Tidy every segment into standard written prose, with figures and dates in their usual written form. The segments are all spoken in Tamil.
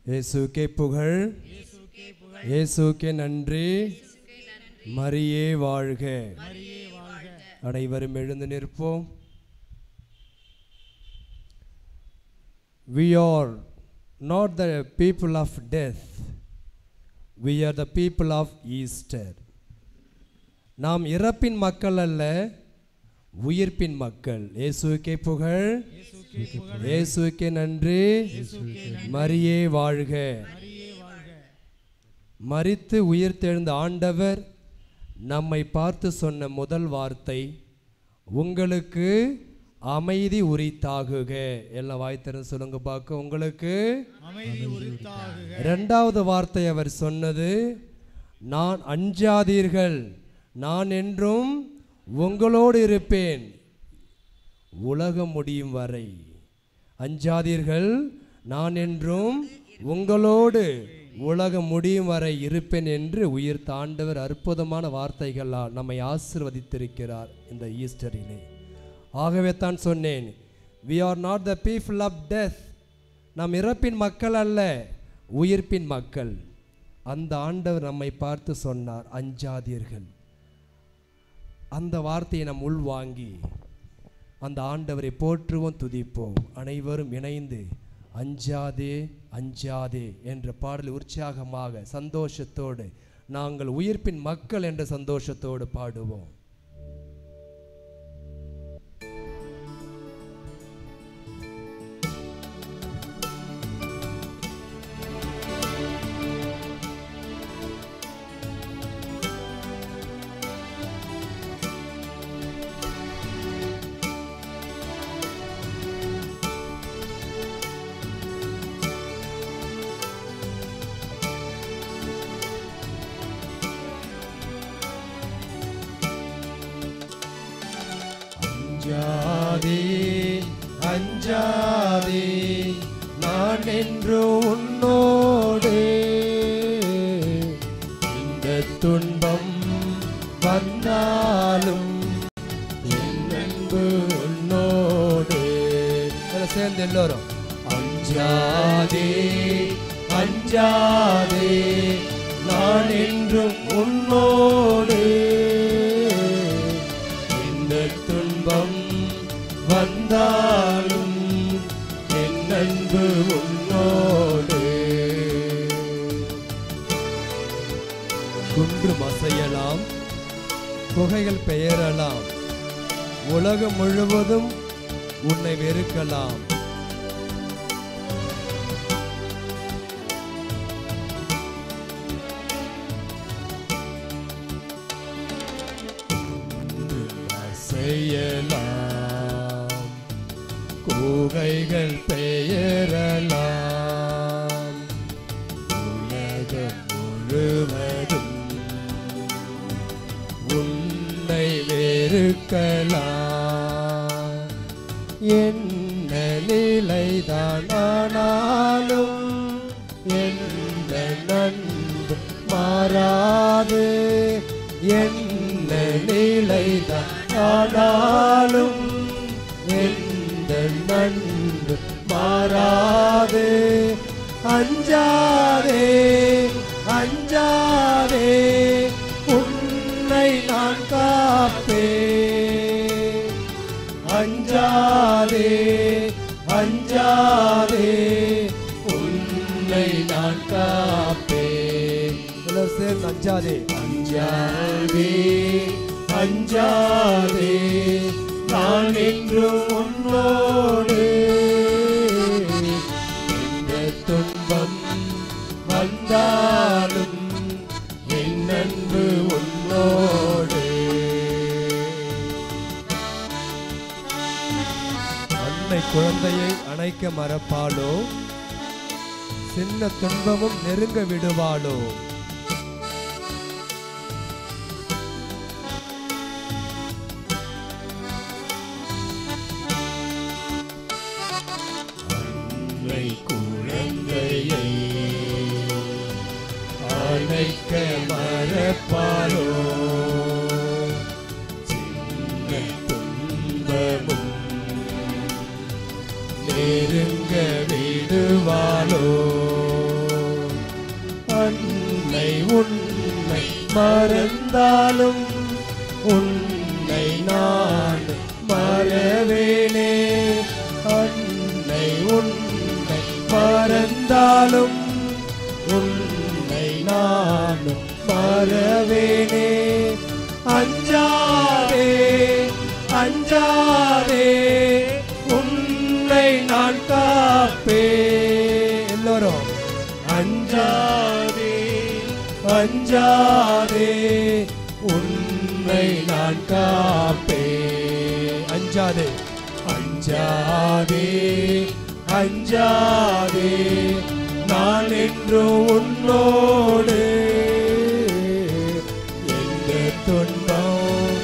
இயேசுவுக்கே புகழ், இயேசுவுக்கே நன்றி, மரியே வாழ்க. அனைவரும் எழுந்து நிற்போம். We are not the people of death, we are the people of Easter. நாம் இறப்பின் மக்கள் அல்ல, உயிர்ப்பின் மக்கள். இயேசுவுக்கே புகழ், இயேசுவுக்கே நன்றி, மரியே வாழ்க. மரித்து உயிர்த்தெழுந்த ஆண்டவர் நம்மை பார்த்து சொன்ன முதல் வார்த்தை, உங்களுக்கு அமைதி உரித்தாகுக. எல்லாம் வாய் திறந்து சொல்லுங்க பார்க்க, உங்களுக்கு அமைதி உரித்தாகுக. இரண்டாவது வார்த்தை அவர் சொன்னது, நான் அஞ்சாதீர்கள், நான் என்றும் உங்களோடு இருப்பேன் உலகம் முடியும் வரை. அஞ்சாதீர்கள், நான் என்றும் உங்களோடு உலகம் முடியும் வரை இருப்பேன் என்று உயிர்த்த ஆண்டவர் அற்புதமான வார்த்தைகளால் நம்மை ஆசீர்வதித்திருக்கிறார் இந்த ஈஸ்டரிலே. ஆகவே தான் சொன்னேன், we are not the people of death. நாம் இறப்பின் மக்கள் அல்ல, உயிர்ப்பின் மக்கள். அந்த ஆண்டவர் நம்மை பார்த்து சொன்னார், அஞ்சாதீர்கள். அந்த வார்த்தையை நாம் உள்வாங்கி அந்த ஆண்டவரை போற்றுவோம், துதிப்போம். அனைவரும் இணைந்து அஞ்சாதே அஞ்சாதே என்ற பாடல் உற்சாகமாக சந்தோஷத்தோடு நாங்கள் உயிர்ப்பின் மக்கள் என்ற சந்தோஷத்தோடு பாடுவோம். அஞ்சாதே அஞ்சாதே, நான் என்று உன்னோடு. இந்த துன்பம் வந்தாலும் என் அன்பு உன்னோடு. சேர்ந்து எல்லோரும் அஞ்சாதே அஞ்சாதே, நான் என்றும் உன்னோடு. துன்பம் வந்தாலும் என் அன்பு உன்னோடு. குன்றும் அசையலாம், குகைகள் பெயரலாம், உலகம் முழுவதும் உன்னை வெறுக்கலாம். செய்யலாம், குகைகள் பெயரலாம், உலகம் முழுவதும் உன்னை வெறுக்கலாம். என்ன நிலைதான் ஆனாலும் எந்த நன்பு மாறாது. என்ன நிலைதான் ஆனாலும் எந்த நன்பு மாறாது. அஞ்சாதே அஞ்சாதே, உன்னை நான் காப்பேன். அஞ்சாதே அஞ்சாதே, உன்னை நான் காப்பேன். சேர்ந்து அஞ்சாதே அஞ்சாதே அஞ்சாதே, நான் என்றும் உன்னோடு. எந்த துன்பம் வந்தாலும் என் அன்பு உன்னோடு. அன்னை குழந்தையை அணைக்க மறப்பாளோ, சின்ன துன்பமும் நெருங்க விடுவாளோ. குழந்தையை அணைக்க மறப்பாளோ, சின்ன துன்பமும் நெருங்க விடுவாளோ. மறந்தாலும் உன்னை நான் மறவேனே. அன்னை உன்னை மறந்தாலும் உன்னை நான் மறவேனே. அஞ்சாதே அஞ்சாதே உன்னை நான் காப்பேன். எல்லோரும் அஞ்சாதே அஞ்சாதே உன்னை நான் காப்பேன். அஞ்சாதே அஞ்சாதே அஞ்சாதே நான் என்றும் உன்னோடு. எந்த துன்பம்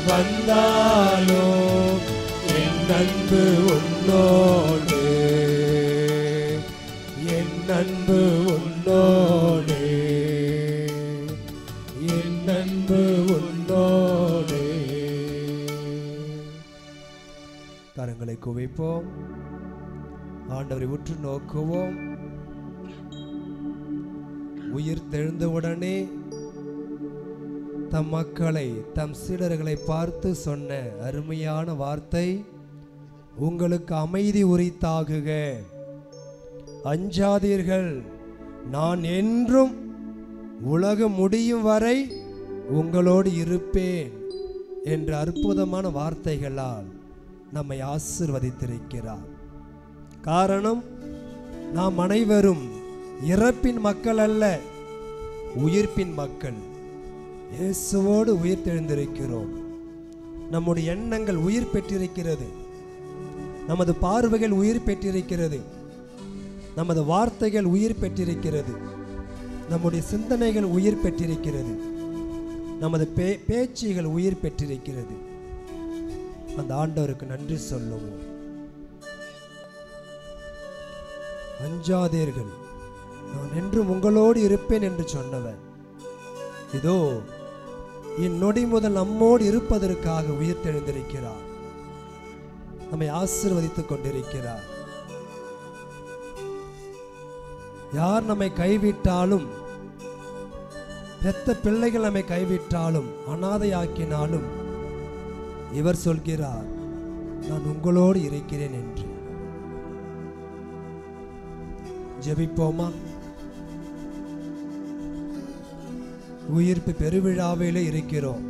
வந்தாலோ என் அன்பு உன்னோடு. என் அன்பு உன்னோடு. என் அன்பு உன்னோடு. கரங்களை குவிப்போம். ஆண்டவரை உற்று நோக்குவோம். உயிர் தெழுந்தவுடனே தம் மக்களை தம் சீடர்களை பார்த்து சொன்ன அருமையான வார்த்தை, உங்களுக்கு அமைதி உரித்தாகுக, அஞ்சாதீர்கள், நான் என்றும் உலகம் முடியும் வரை உங்களோடு இருப்பேன் என்ற அற்புதமான வார்த்தைகளால் நம்மை ஆசீர்வதித்திருக்கிறார். காரணம், நாம் அனைவரும் இறப்பின் மக்கள் அல்ல, உயிர்ப்பின் மக்கள். இயேசுவோடு உயிர் தெழுந்திருக்கிறோம். நம்முடைய எண்ணங்கள் உயிர் பெற்றிருக்கிறது. நமது பார்வைகள் உயிர் பெற்றிருக்கிறது. நமது வார்த்தைகள் உயிர் பெற்றிருக்கிறது. நம்முடைய சிந்தனைகள் உயிர் பெற்றிருக்கிறது. நமது பேச்சுகள் உயிர் பெற்றிருக்கிறது. அந்த ஆண்டவருக்கு நன்றி சொல்லுவோம். அஞ்சாதீர்கள், நான் என்றும் உங்களோடு இருப்பேன் என்று சொன்னவர் இதோ இந்நொடி முதல் நம்மோடு இருப்பதற்காக உயிர் தெழுந்திருக்கிறார். நம்மை ஆசீர்வதித்துக் கொண்டிருக்கிறார். யார் நம்மை கைவிட்டாலும், பெத்த பிள்ளைகள் நம்மை கைவிட்டாலும், அனாதையாக்கினாலும், இவர் சொல்கிறார், நான் உங்களோடு இருக்கிறேன் என்று. ஜெபிப்போமா? உயிர்ப்பு பெருவிழாவிலே இருக்கிறோம்.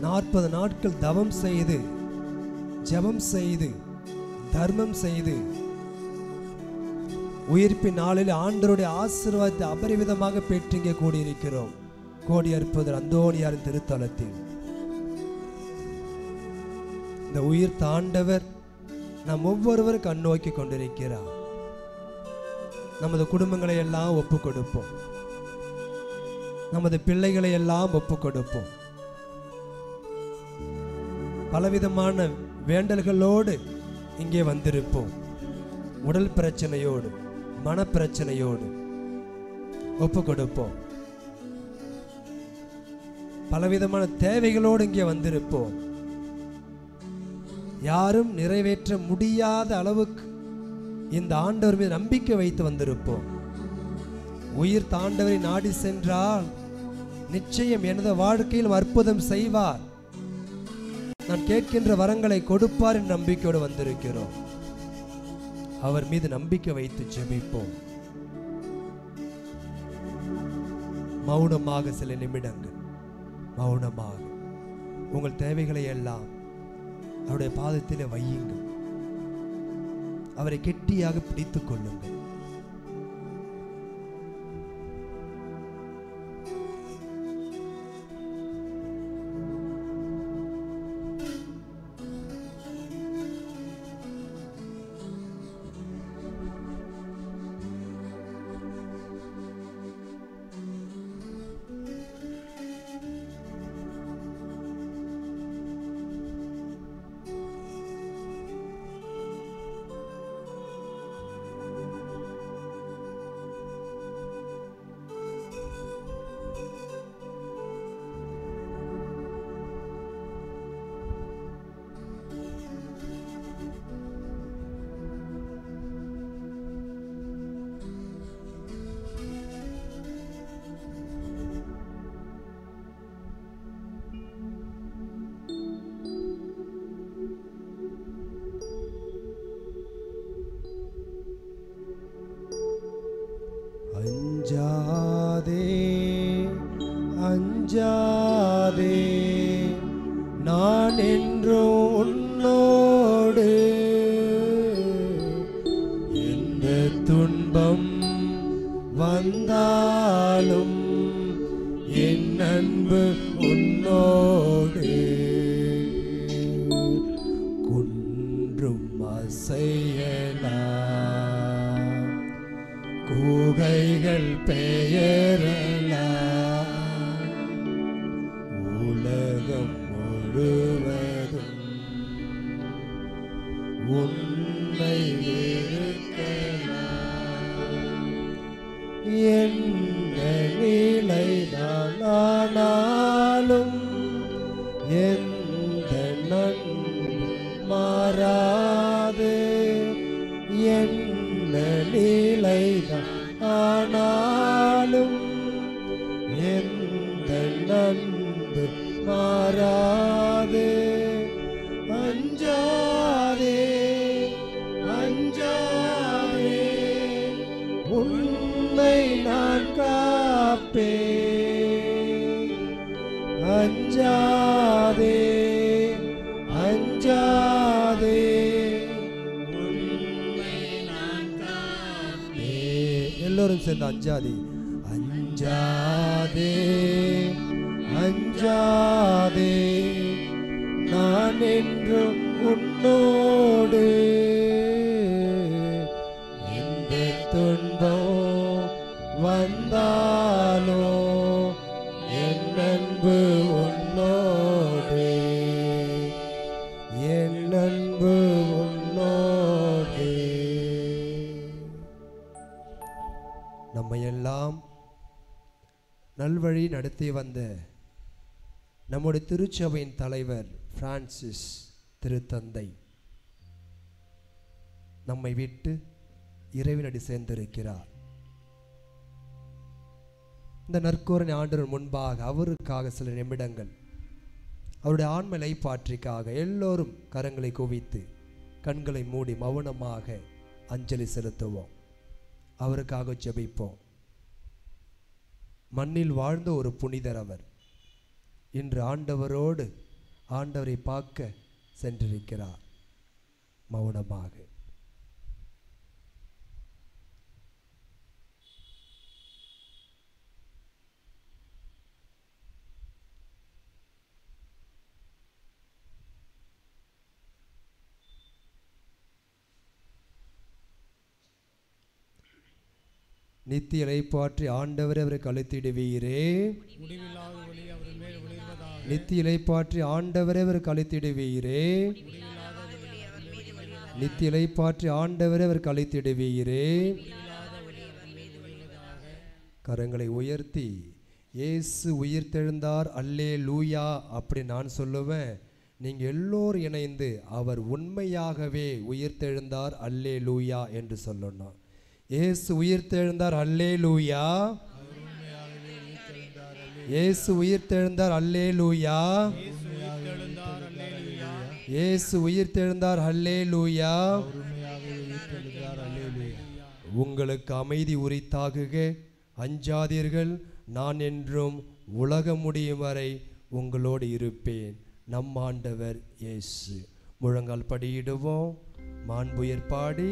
40 நாட்கள் தவம் செய்து, ஜெபம் செய்து, தர்மம் செய்து, உயிர்ப்பின் நாளில் ஆண்டவருடைய ஆசீர்வாதத்தை அபரிவிதமாக பெற்றிங்க கூடியிருக்கிறோம். கோடி அற்புதர் அந்தோணியாரின் திருத்தலத்தில் இந்த உயிர் தாண்டவர் நாம் ஒவ்வொருவரும் கண்ணோக்கி கொண்டிருக்கிறார். நமது குடும்பங்களை எல்லாம் ஒப்பு கொடுப்போம். நமது பிள்ளைகளை எல்லாம் ஒப்பு கொடுப்போம். பலவிதமான வேண்டல்களோடு இங்கே வந்திருப்போம். உடல் பிரச்சனையோடு, மன பிரச்சனையோடு ஒப்பு கொடுப்போம். பலவிதமான தேவைகளோடு இங்கே வந்திருப்போம். யாரும் நிறைவேற்ற முடியாத அளவுக்கு இந்த ஆண்டவர் மீது நம்பிக்கை வைத்து வந்திருப்போம். உயிர் தாண்டவரை நாடி சென்றால் நிச்சயம் எனது வாழ்க்கையில் அற்புதம் செய்வார், நான் கேட்கின்ற வரங்களை கொடுப்பார் என்ற நம்பிக்கையோடு வந்திருக்கிறோம். அவர் மீது நம்பிக்கை வைத்து ஜெபிப்போம். மௌனமாக சில நிமிடங்கள் மௌனமாக உங்கள் தேவைகளை எல்லாம் அவருடைய பாதத்திலே வையுங்கள். அவரை கெட்டியாக பிடித்துக் கொள்ளுங்கள். நான் என்றும் உன்னோடு, எந்த துன்பம் வந்தாலும் என் அன்பு உன்னோடு. குன்றும் அசையலாம், கூகைகள் பெயரலாம், உலகம் முழுவதும் உன்னை வெறுக்கலாம். எந்த நிலைதான் ஆனாலும் எந்த நன்மை மாறாது, என்ன நிலைதான் ஆனாலும் எந்த நன்பு மாறாது. அஞ்சாதே அஞ்சாதே, உன்னை நான் காப்பேன். அஞ்சாதே அஞ்சாதே, உன்னை நான் காப்பேன். எல்லோரும் சேர்ந்து அஞ்சாதே அஞ்சாதே அஞ்சாதே, நான் என்றும் உன்னோடு, எந்த துன்பம் வந்தாலோ என் அன்பு உன்னோடு, என் அன்பு உன்னோடு. நம்மையெல்லாம் நல்வழி நடத்தி வந்த நம்முடைய திருச்சபையின் தலைவர் பிரான்சிஸ் திருத்தந்தை நம்மை விட்டு இறைவனடி சேர்ந்திருக்கிறார். இந்த நற்கோரணை ஆண்டவர் முன்பாக அவருக்காக சில நிமிடங்கள் அவருடைய ஆன்ம இளைப்பாற்றிக்காக எல்லோரும் கரங்களை குவித்து கண்களை மூடி மௌனமாக அஞ்சலி செலுத்துவோம். அவருக்காக ஜெபிப்போம். மண்ணில் வாழ்ந்த ஒரு புனிதர் அவர். இன்று ஆண்டவரோடு ஆண்டவரை பார்க்க சென்றிருக்கிறார். மௌனமாக நித்திய இளைப்பாற்றி ஆண்டவரை அவருக்கு அழைத்திடுவீரே. நித்திய இளைப்பாற்றி ஆண்டவரை அவருக்கு அழைத்திடுவீரே. நித்திய இளைப்பாற்றி ஆண்டவரை அவருக்கு அழைத்திடுவீரே. கரங்களை உயர்த்தி இயேசு உயிர்த்தெழுந்தார் அல்லேலூயா அப்படி நான் சொல்லுவேன். நீங்கள் எல்லோரும் இணைந்து அவர் உண்மையாகவே உயிர்த்தெழுந்தார் அல்லேலூயா என்று சொல்லணும். இயேசு உயிர்த்தெழுந்தார் அல்லேலூயா. இயேசு உயிர்த்தெழுந்தார் அல்லேலூயா. இயேசு உயிர்த்தெழுந்தார் அல்லேலூயா. உங்களுக்கு அமைதி உரித்தாகுக, அஞ்சாதீர்கள், நான் என்றும் உலகம் முடியும் வரை உங்களோடு இருப்பேன். நம் ஆண்டவர் இயேசு. முழங்கால் படியிடுவோம். மாண்புயர் பாடி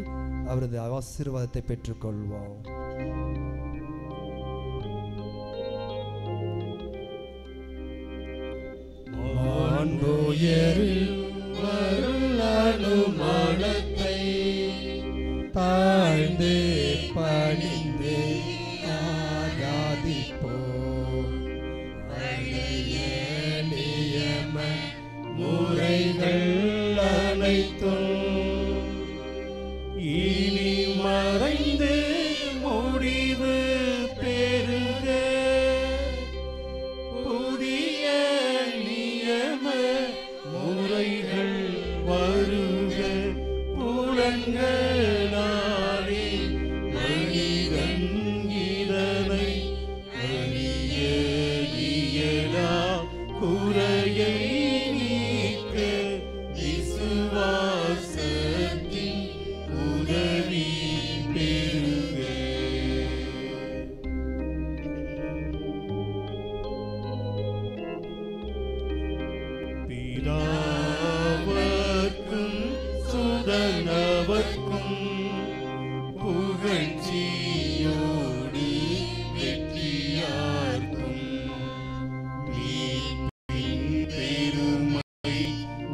அவரது ஆசீர்வாதத்தை பெற்றுக்கொள்வோம். மாண்புயரில் வரும் அனுமானத்தை தாழ்ந்து பணிந்து ஆராதிப்போம். நியம முறைகள் அனைத்தும் இனி மறைந்து முடிவு பெறுக. புதிய நியம முறைகள் வருக. புலன்களாலே மனிதன் இதனை அறிய இயலா குறையை நீக்க விசுவாசத்தின் உதவி பெறுக. பிதாவர்க்கும் சுதனவர்க்கும் புகழ்ச்சியோடு வெற்றியார்க்கும் மீட்பின் பெருமை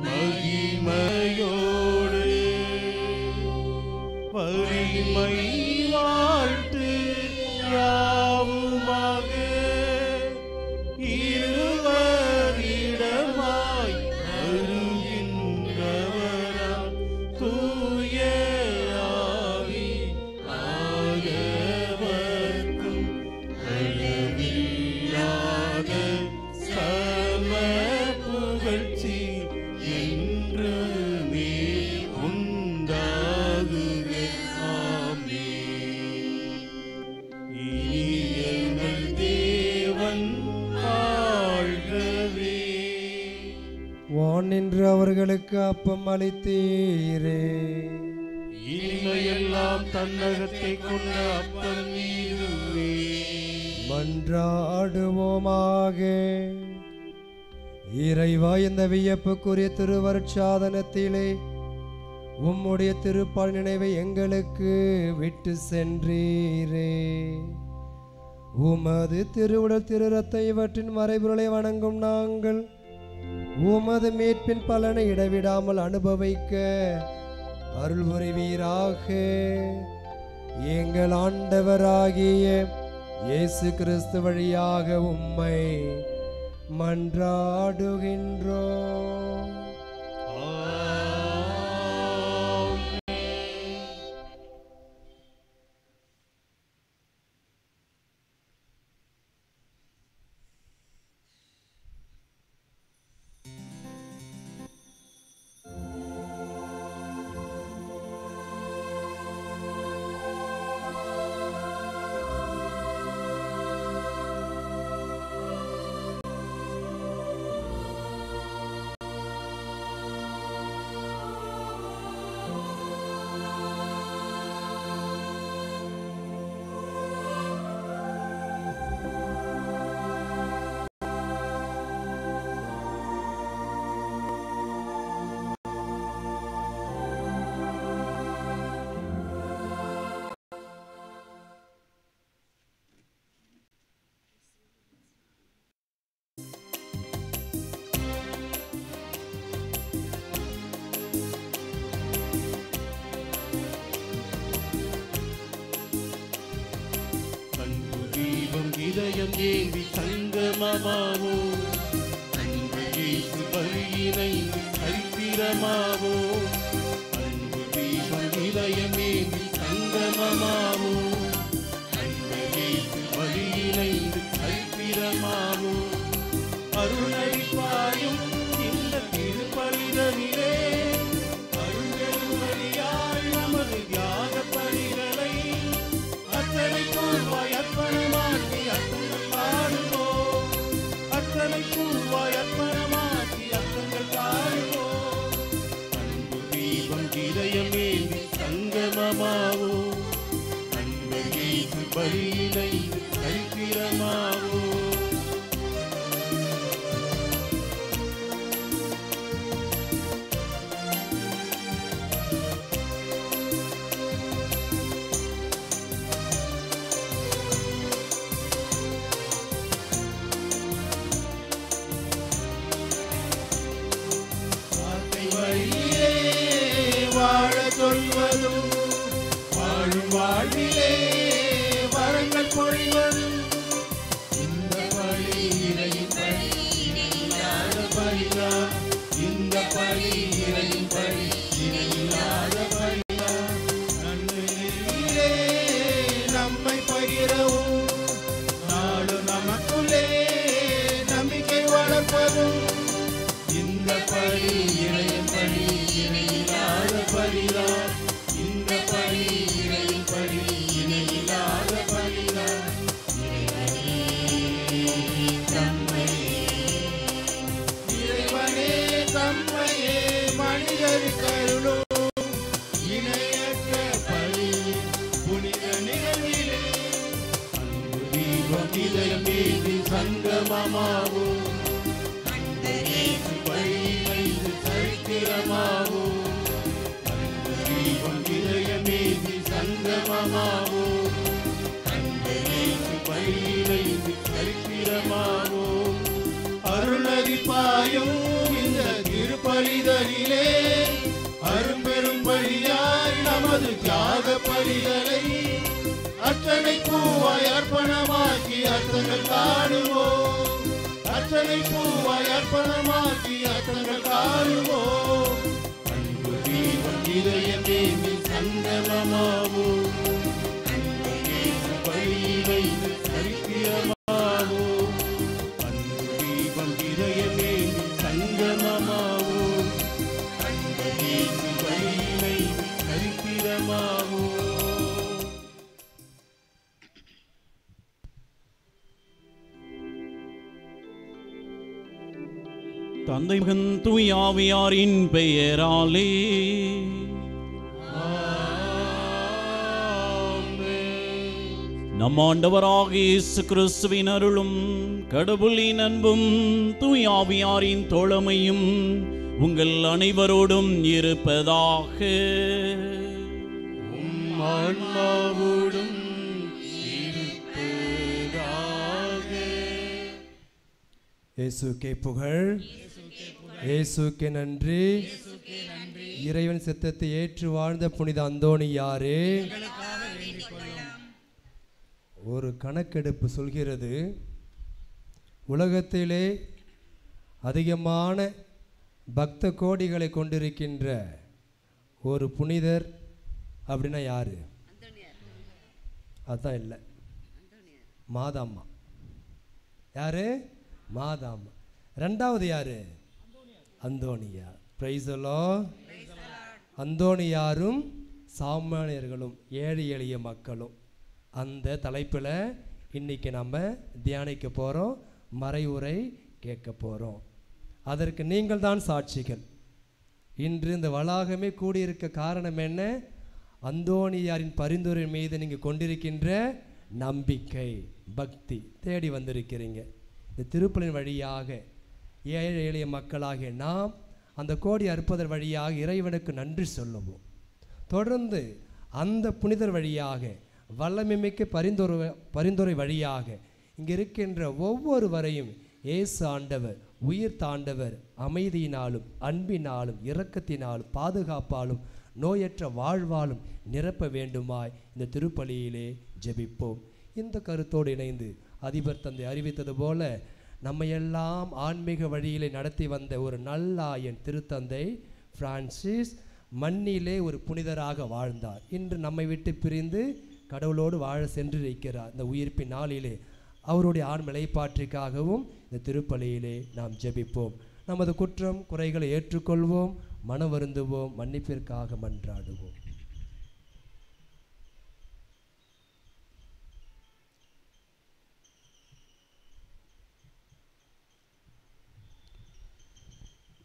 மகிமையோடு வலிமை வாழ்த்து யாவுமாக இருவரிடமாய் அருகின்றவராம் தூய ஆவி ஆகவர்க்கும் அளவில்லாத சம புகழ்ச்சி என்றுமே உண்டாகுக. ஆமென். இனி எங்கள் தேவன் வாழ்கவே. வான் நின்று அவர்களுக்கு அப்பம் அளித்தீரே. இனிமையெல்லாம் தன்னகத்தை கொண்ட அப்பம் நீருவே. மன்றாடுவோமாக. இறைவா, இந்த வியப்புக்குரிய திருவருட்சாதனத்திலே உம்முடைய திருப்பால் நினைவை எங்களுக்கு விட்டு சென்றீரே. உமது திருவுடல் திரு ரத்த இவற்றின் மறைபொருளை வணங்கும் நாங்கள் உமது மீட்பின் பலனை இடைவிடாமல் அனுபவிக்க அருள் புரிவீராக. எங்கள் ஆண்டவராகிய இயேசு கிறிஸ்து வழியாக உம்மை மன்றாடுகின்றோம். இதயம் ஏந்தி சங்கமமாவோ, அன்பு இயேசு பலியினை சரித்திரமாவோ. அன்பு தீபம் இதயம் ஏந்தி சங்கமமாவோ, அன்பு இயேசு பலியினை சரித்திரமாவோ. அருணரிப்பாயும் இந்த திருப்பலிதனிலே அருள்வழியாள் நமது தியாக பலிகளை அத்தனை கூர்வாய் அர்ப்பணமாக்கி அர்த்தங்கள் பாடுவோம். அத்தனை கூர்வாய் அர்ப்பணமாக்கி அர்த்தங்கள் பாடுவோம். அன்பு தீபம் இதயமேந்தி சங்கமமாவோ, அன்பு இயேசு பலியினை சரித்திரமாவோ. சொல்வதும் வாழும் வாழ்விலே வரங்கள் பொழிவதும் இந்த பலி இறையின் பலி இணையில்லாத பலிதான். இந்த பலி இறையின் பலி இணையில்லாத பலிதான். நன்மையிலே நம்மை பகிரவும் நாடு நமக்குள்ளே நம்பிக்கை வளர்ப்பதும் இந்த பலி இறையின் பலி இணையில்லாத பலிதான். இந்த பலி இறையின் பலி இணையில்லாத பலிதான். இறைவனே தம்மையே மனிதருக்கு அருளும் இணையற்ற பலி புனித நிகழ்விலே அன்பு தீபம் இதயம் மீது சங்கமமாகும். அன்பு இயேசு பலியினை பாயும் இந்த திருப்பலிதனிலே அரும்பெரும் பலியாய் நமது தியாக பலிகளை அர்ச்சனை பூவாய் அர்ப்பணமாக்கி அர்த்தங்கள் காணுவோம். அர்ச்சனை பூவாய் அர்ப்பணமாக்கி அர்த்தங்கள் காணுவோம். அன்பு தீபம் இதயமே நீ சங்கமமாவோம். அன்பு இயேசு பலியில் வைத்து சரித்திரமாவோம். அன்பு தீபம் இதயமே நீ சங்கமமாவோம். அன்பு இயேசு பலியில் வைத்து சரித்திரமாவோம். தந்தை மகன் தூய ஆவியாரின் பெயராலே நம் ஆண்டவராகிய இயேசு கிறிஸ்துவின் அருளும் கடவுளின் அன்பும் தூய ஆவியாரின் தோழமையும் உங்கள் அனைவரோடும் இருப்பதாக. ஆன்மாவோடும் இயேசுக்கே புகழ், இயேசுக்கே நன்றி. இறைவன் சித்தத்தை ஏற்று வாழ்ந்த புனித அந்தோணியாரே, ஒரு கணக்கெடுப்பு சொல்கிறது, உலகத்திலே அதிகமான பக்த கோடிகளை கொண்டிருக்கின்ற ஒரு புனிதர் அப்படின்னா யாரு? அதுதான் இல்லை, மாதாம்மா. யாரு? மாதாம்மா. ரெண்டாவது யாரு? அந்தோணியார். Praise the Lord. அந்தோணியாரும் சாமானியர்களும் ஏழை எளிய மக்களும், அந்த தலைப்பில் இன்னைக்கு நம்ம தியானிக்க போகிறோம், மறைவுரை கேட்க போகிறோம். அதற்கு நீங்கள் தான் சாட்சிகள். இன்று இந்த வளாகமே கூடியிருக்க காரணம் என்ன? அந்தோணியாரின் பரிந்துரை மீது நீங்கள் கொண்டிருக்கின்ற நம்பிக்கை, பக்தி. தேடி வந்திருக்கிறீங்க. இந்த திருப்பலின் வழியாக ஏழை எளிய மக்களாகிய நாம் அந்த கோடி அற்புதர் வழியாக இறைவனுக்கு நன்றி சொல்லுவோம். தொடர்ந்து அந்த புனிதர் வழியாக வல்லமைமிக்க பரிந்துரை வழியாக இங்கே இருக்கின்ற ஒவ்வொருவரையும் இயேசு ஆண்டவர், உயிர் தாண்டவர் அமைதியினாலும் அன்பினாலும் இரக்கத்தினாலும் பாதுகாப்பாலும் நோயற்ற வாழ்வாலும் நிரப்ப வேண்டுமாய் இந்த திருப்பலியிலே ஜெபிப்போம். இந்த கருத்தோடு இணைந்து அதிபர் தந்தை அறிவித்தது போல நம்மையெல்லாம் ஆன்மீக வழியிலே நடத்தி வந்த ஒரு நல்லாயன் திருத்தந்தை பிரான்சிஸ் மண்ணிலே ஒரு புனிதராக வாழ்ந்தார். இன்று நம்மை விட்டு பிரிந்து கடவுளோடு வாழ சென்றிருக்கிறார். இந்த உயிர்ப்பின் நாளிலே அவருடைய ஆண்மலைப்பாற்றிற்காகவும் இந்த திருப்பலியிலே நாம் ஜெபிப்போம். நமது குற்றம் குறைகளை ஏற்றுக்கொள்வோம், மனம் வருந்துவோம், மன்னிப்பிற்காக மன்றாடுவோம்.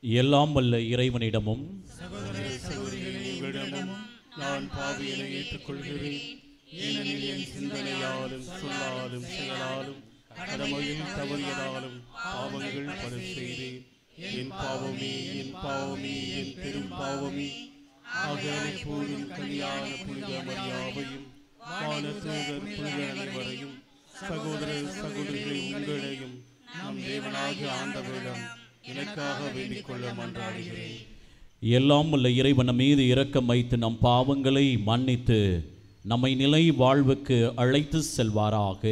எல்லாம் வல்ல இறைவனிடமும் நான் பாவியனை ஏற்றுக்கொள்கிறேன். ஏனெனில் என் சிந்தனையாலும் சொல்லாலும் செயலாலும் கடமையில் தவறியதாலும் பாவங்கள் பல செய்தேன். என் பாவமே, என் பாவமே, என் பெரும் பாவமே. ஆகவே போதும் கல்யாண புனித மரியாவையும் வானதூதர் புனித அனைவரையும் சகோதர சகோதரிகளை உங்களையும் நம் தேவனாகிய ஆண்டவரிடம் எனக்காக வேண்டிக் கொள்ள மன்றாடுகிறேன். எல்லாம் உள்ள இறைவன் மீது இரக்கம் வைத்து நம் பாவங்களை மன்னித்து நம்மை நிலை வாழ்வுக்கு அழைத்து செல்வாராக.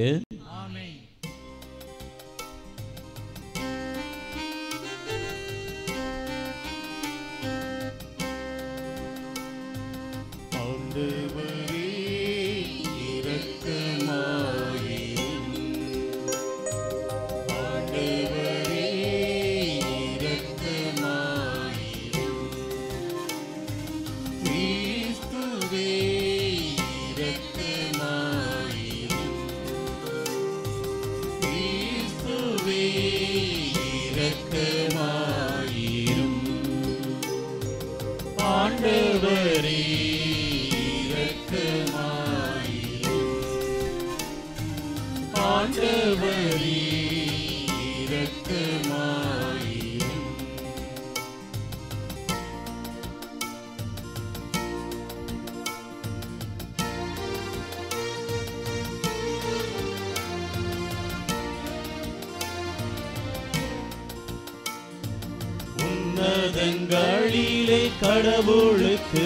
உன்னதங்களிலே கடவுளுக்கு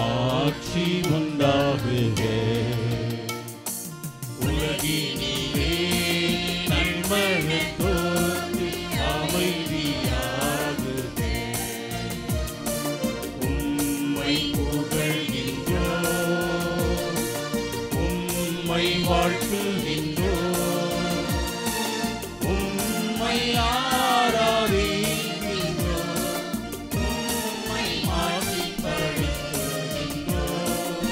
ஆட்சி உண்டாகுக. உலகினிலே நன்மகத்தோர்க்கு அமைதியாகுக. உம்மை புகழ்கின்றோம், உம்மை வாழ்த்துகின்றோம், உம்மை ஆராதிக்கின்றோம், உம்மை மாட்சிப்படுத்துகின்றோம்.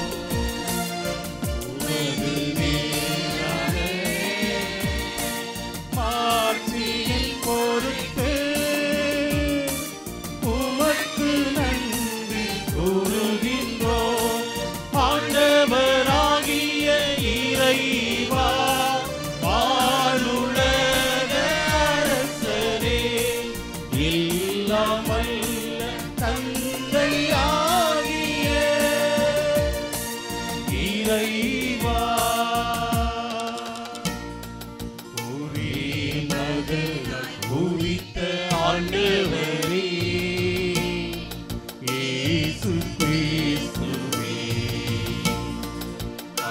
உமது வீராலே மாட்சியின் பொருட்டு உமக்கு நன்றி கூறுகின்றோம். ஆண்டவராகிய இறைவா, வானுலக அரசரே, எல்லாம் வல்ல தந்தையாகிய இறைவா, ஒரே மகனாய் உதித்த ஆண்டவரே, இயேசு கிறிஸ்துவே,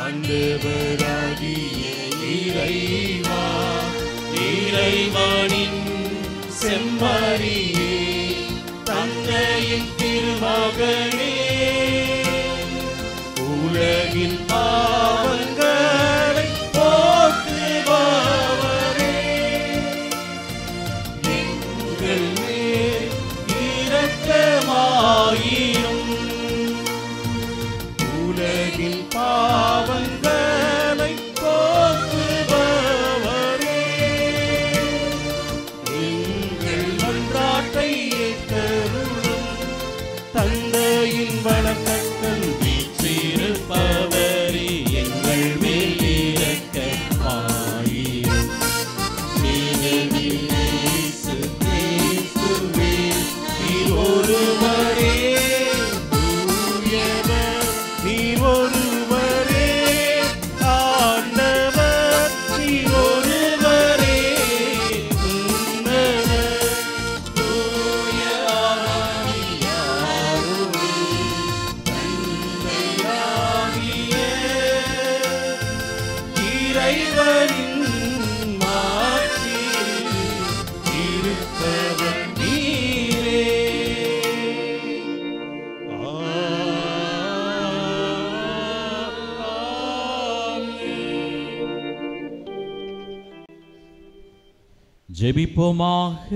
ஆண்டவராகிய இறைவா, இறைவனின் செம்மறியே, தந்தையின் திருமகனே, உலகின் பாவங்களை போக்குபவரே, எங்கள் மேல் இரக்கமாயிரும். உலகின் பாவங்களை போக்குபவரே, எங்கள் மன்றாட்டை ஏற்றருளும். தந்தையின் வணக்கங்கள் வீற்றிருப்பவரே, எங்கள் மேல் இரக்கமாயிரும். இயேசு கிறிஸ்துவே, நீர் ஒருவரே தூயவர், நீர் ஒருவரே ஆண்டவர், நீர் ஒருவரே உன்னதர். தூய ஆவியாரோடு தந்தையாகிய இறைவனின் மாட்சியில் இருப்பவர் நீரே. ஜெபிப்போமாக.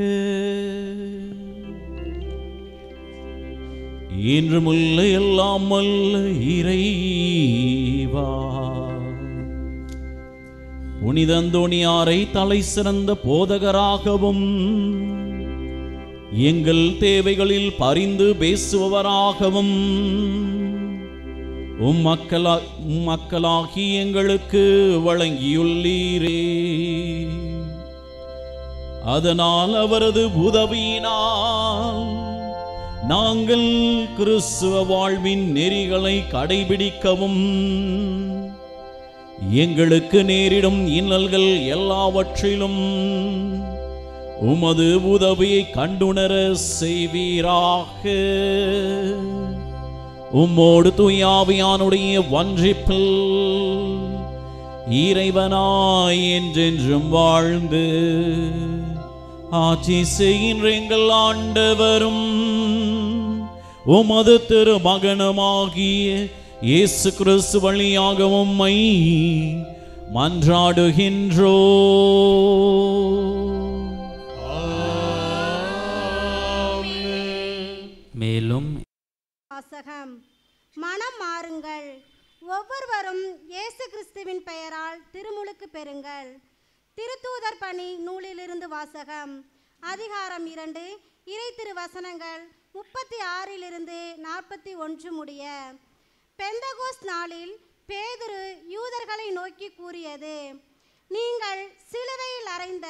இன்றுமுள்ள எல்லாம் வல்ல இறைவா, புனித அந்தோணியாரை தலை சிறந்த போதகராகவும் எங்கள் தேவைகளில் பரிந்து பேசுபவராகவும் உம் மக்களாகி எங்களுக்கு வழங்கியுள்ளீரே. அதனால் அவரது உதவியினால் நாங்கள் கிறிஸ்துவ வாழ்வின் நெறிகளை கடைபிடிக்கவும் எங்களுக்கு நேரிடும் இன்னல்கள் எல்லாவற்றிலும் உமது உதவியை கண்டுணர செய்வீராக. உம்மோடு தூய ஆவியானுடைய ஒன்றிப்பில் இறைவனாய் என்றென்றும் வாழ்ந்து ஆட்சி செய்கின்ற எங்கள் ஆண்டவரும் உமது திருமகனுமாகிய இயேசு கிறிஸ்து வழியாக உம்மை மன்றாடுகின்றோ. மேலும் வாசகம், மனம் மாறுங்கள், ஒவ்வொருவரும் இயேசு கிறிஸ்துவின் பெயரால் திருமுழுக்கு பெறுங்கள். திருத்தூதர் பணி நூலிலிருந்து வாசகம். அதிகாரம் 2, இறை திருவசனங்கள் 36 41 முடிய. பெந்தகோஸ்த் நாளில் பேதுரு யூதர்களை நோக்கி கூறியது, நீங்கள் சிலுவையில் அறைந்த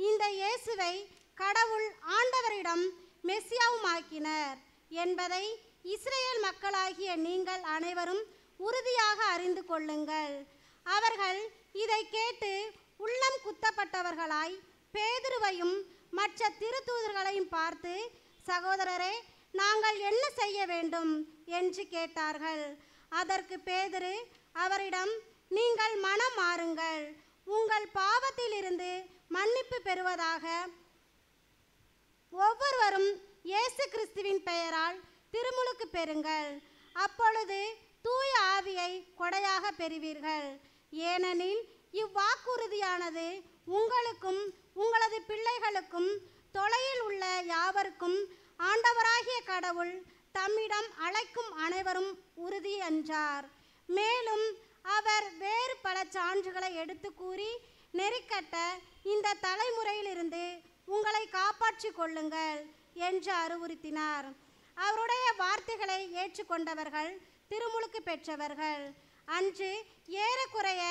இந்த இயேசுவை கடவுள் ஆண்டவரிடம் மெசியாவுமாக்கினர் என்பதை இஸ்ரேல் மக்களாகிய நீங்கள் அனைவரும் உறுதியாக அறிந்து கொள்ளுங்கள். அவர்கள் இதை கேட்டு உள்ளம் குத்தப்பட்டவர்களாய் பேதுருவையும் மற்ற திருத்தூதர்களையும் பார்த்து, சகோதரரே, நாங்கள் என்ன செய்ய வேண்டும் என்று கேட்டார்கள். அதற்கு பேதுரு அவரிடம், நீங்கள் மனம் மாறுங்கள், உங்கள் பாவத்திலிருந்து மன்னிப்பு பெறுவதாக ஒவ்வொருவரும் இயேசு கிறிஸ்துவின் பெயரால் திருமுழுக்கு பெறுங்கள். அப்பொழுது தூய ஆவியை கொடையாக பெறுவீர்கள். ஏனெனில் இவ்வாக்குறுதியானது உங்களுக்கும் உங்களது பிள்ளைகளுக்கும் தொலையில் உள்ள யாவருக்கும் ஆண்டவராகிய கடவுள் தம்மிடம் அழைக்கும் அனைவரும் உறுதி என்றார். மேலும் அவர் வேறு பல சான்றுகளை எடுத்து கூறி, நெறிக்கட்ட இந்த தலைமுறையிலிருந்து உங்களை காப்பாற்றிக் கொள்ளுங்கள் என்று அறிவுறுத்தினார். அவருடைய வார்த்தைகளை ஏற்றுக்கொண்டவர்கள் திருமுழுக்கு பெற்றவர்கள். அன்று ஏறக்குறைய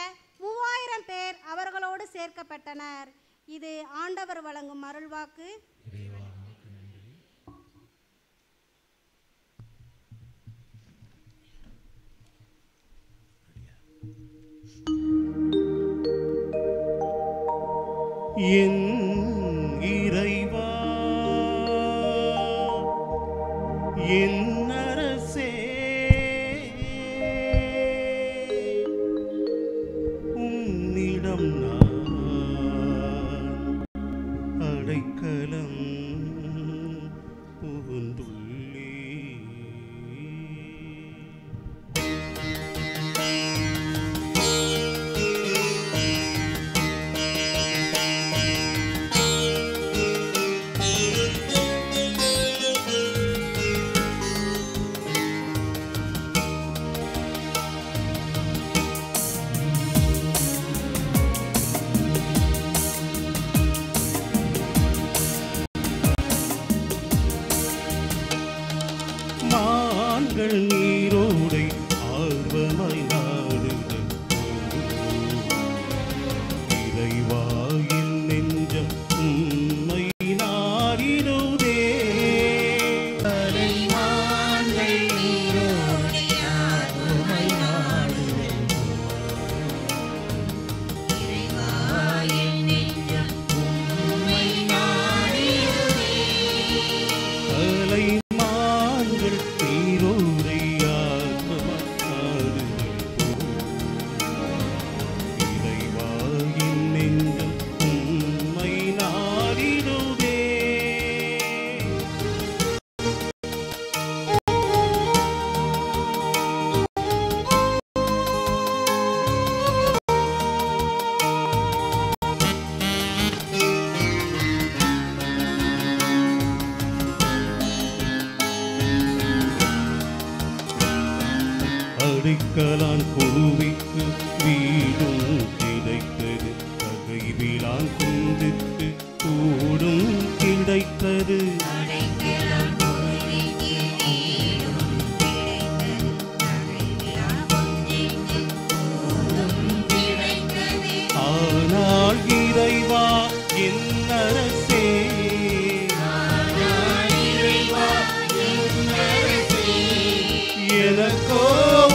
3000 பேர் அவர்களோடு சேர்க்கப்பட்டனர். இது ஆண்டவர் வழங்கும் அருள்வாக்கு. என் இறைவா, என் அரசே, உன்னிடம் நான் அடைக்கலம் புகுந்துள்ளேன். மான்கள் நீரோடை ஆர்வமாய் நாடுதல் இறைவா, என் நெஞ்சம் உம்மை நாடிடுதே. அடிக்கலான் குருவிக்கு வீடும் கிடைத்தது, பகைவிலான் குந்துக்கு கூடும் கிடைத்தது. ஆனால் இறைவா, என் அரசே, எனக்கோ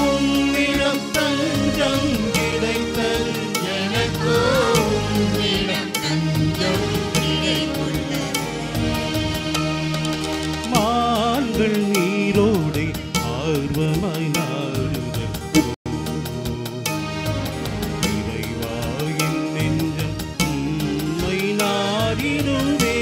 உன்னிடம் தஞ்சம் கிடைத்தது. எனக்கோ உன்னிடம் தஞ்சம் கிடைத்துள்ளது. மான்கள் நீரோடை ஆர்வமாய் நாடுதல் இறைவா, என் நெஞ்சம் உம்மை நாடிடுதே.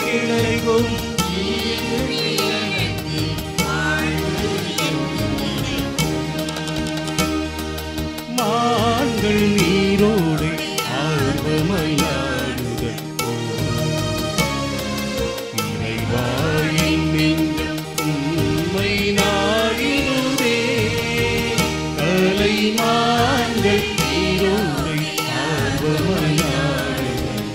கிடைக்கும் மான்கள் நீரோடு ஆர்வமாய் நாடுதல் இறைவாயின் நெஞ்சம் உம்மை நாடிடுதே கலை மான்கள் நீரோடு ஆர்வமாய் நாடுதல்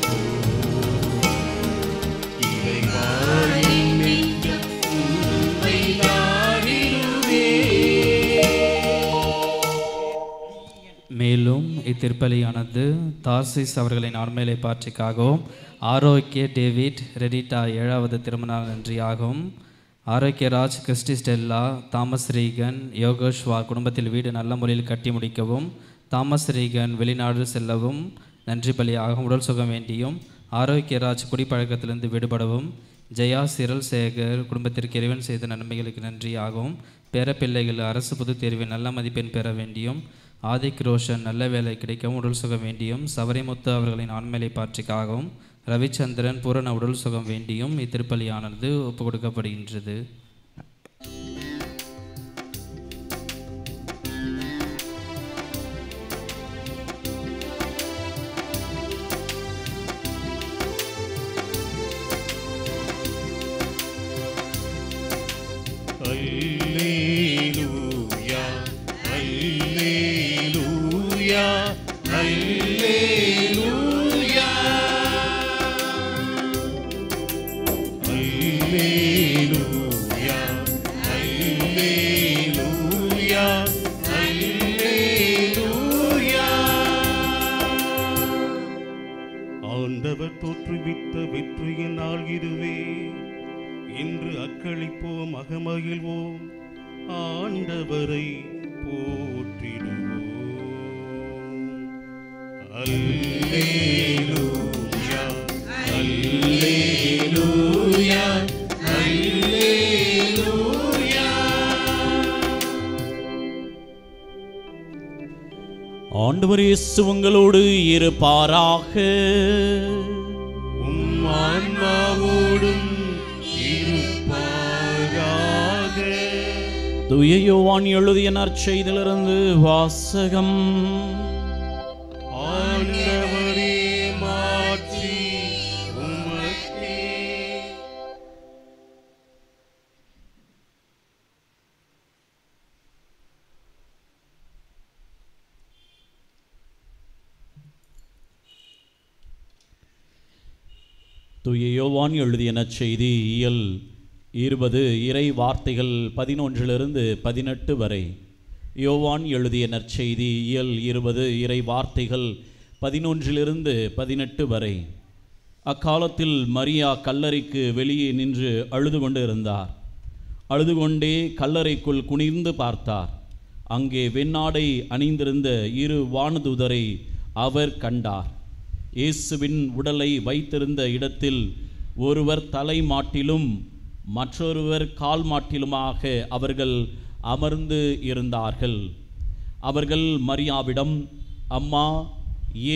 இறைவாயின் நெஞ்சம் உம்மை நாடிடுதே. மேலும் இத்திருப்பலியானது தார்சிஸ் அவர்களின் ஆண்மையை பாற்றிக்காகவும் ஆரோக்கிய டேவிட் ரெடிட்டா 7வது திருமண நாள் நன்றியாகவும் Arokiyaraj Christy Stella Thomas Reagan Yogeshwa குடும்பத்தில் வீடு நல்ல முறையில் கட்டி முடிக்கவும் தாமஸ் ரீகன் வெளிநாடு செல்லவும் நன்றி பலியாகவும் உடல் சுகம் வேண்டியும் ஆரோக்கியராஜ் குடிப்பழக்கத்திலிருந்து விடுபடவும் ஜெயா சிரல் சேகர் குடும்பத்திற்கு இறைவன் செய்த நன்மைகளுக்கு நன்றியாகவும் பேரப்பிள்ளைகள் அரசு பொதுத் தேர்வில் நல்ல மதிப்பெண் பெற வேண்டியும் ஆதிக் ரோஷன் நல்ல வேலை கிடைக்கவும் உடல் சுகம் வேண்டியும் சவரிமுத்து அவர்களின் ஆண்மையை பாற்றிக்காகவும் ரவிச்சந்திரன் பூரண உடல் சுகம் வேண்டியும் இத்திருப்பலியானது ஒப்புக் கொடுக்கப்படுகின்றது. அல்லேலூயா அல்லேலூயா அல்லேலூயா அல்லேலூயா அல்லேலூயா அல்லேலூயா. ஆண்டவர் தோற்றுவித்த வெற்றியின் நாள் இதுவே, இன்று அக்களிப்போம் அகமகிழ்வோம் ஆண்டவரை போற்றிடுவோம். அல்லேலூயா அல்லேலூயா அல்லேலூயா. ஆண்டவர் இயேசு உங்களோடு இருப்பாராக. உம் ஆன்மாவோடும் இருப்பாராக. தூய யோவான் எழுதிய நற்செய்தியிலிருந்து வாசகம். ஆண்டவரே மாட்சி உமக்கே. தூய யோவான் எழுதிய நற்செய்தி இயல் 20 இறை வார்த்தைகள் 11-18 வரை. யோவான் எழுதிய நற்செய்தி இயல் 20 இறை வார்த்தைகள் 11-18 வரை. அக்காலத்தில் மரியா கல்லறைக்கு வெளியே நின்று அழுது கொண்டு இருந்தார். அழுது கொண்டே கல்லறைக்குள் குனிந்து பார்த்தார். அங்கே வெண்ணாடை அணிந்திருந்த 2 வானதூதரை அவர் கண்டார். இயேசுவின் உடலை வைத்திருந்த இடத்தில் ஒருவர் தலை மாட்டிலும் மற்றொருவர் கால் மாட்டிலுமாக அவர்கள் அமர்ந்து இருந்தார்கள். அவர்கள் மரியாவிடம், அம்மா,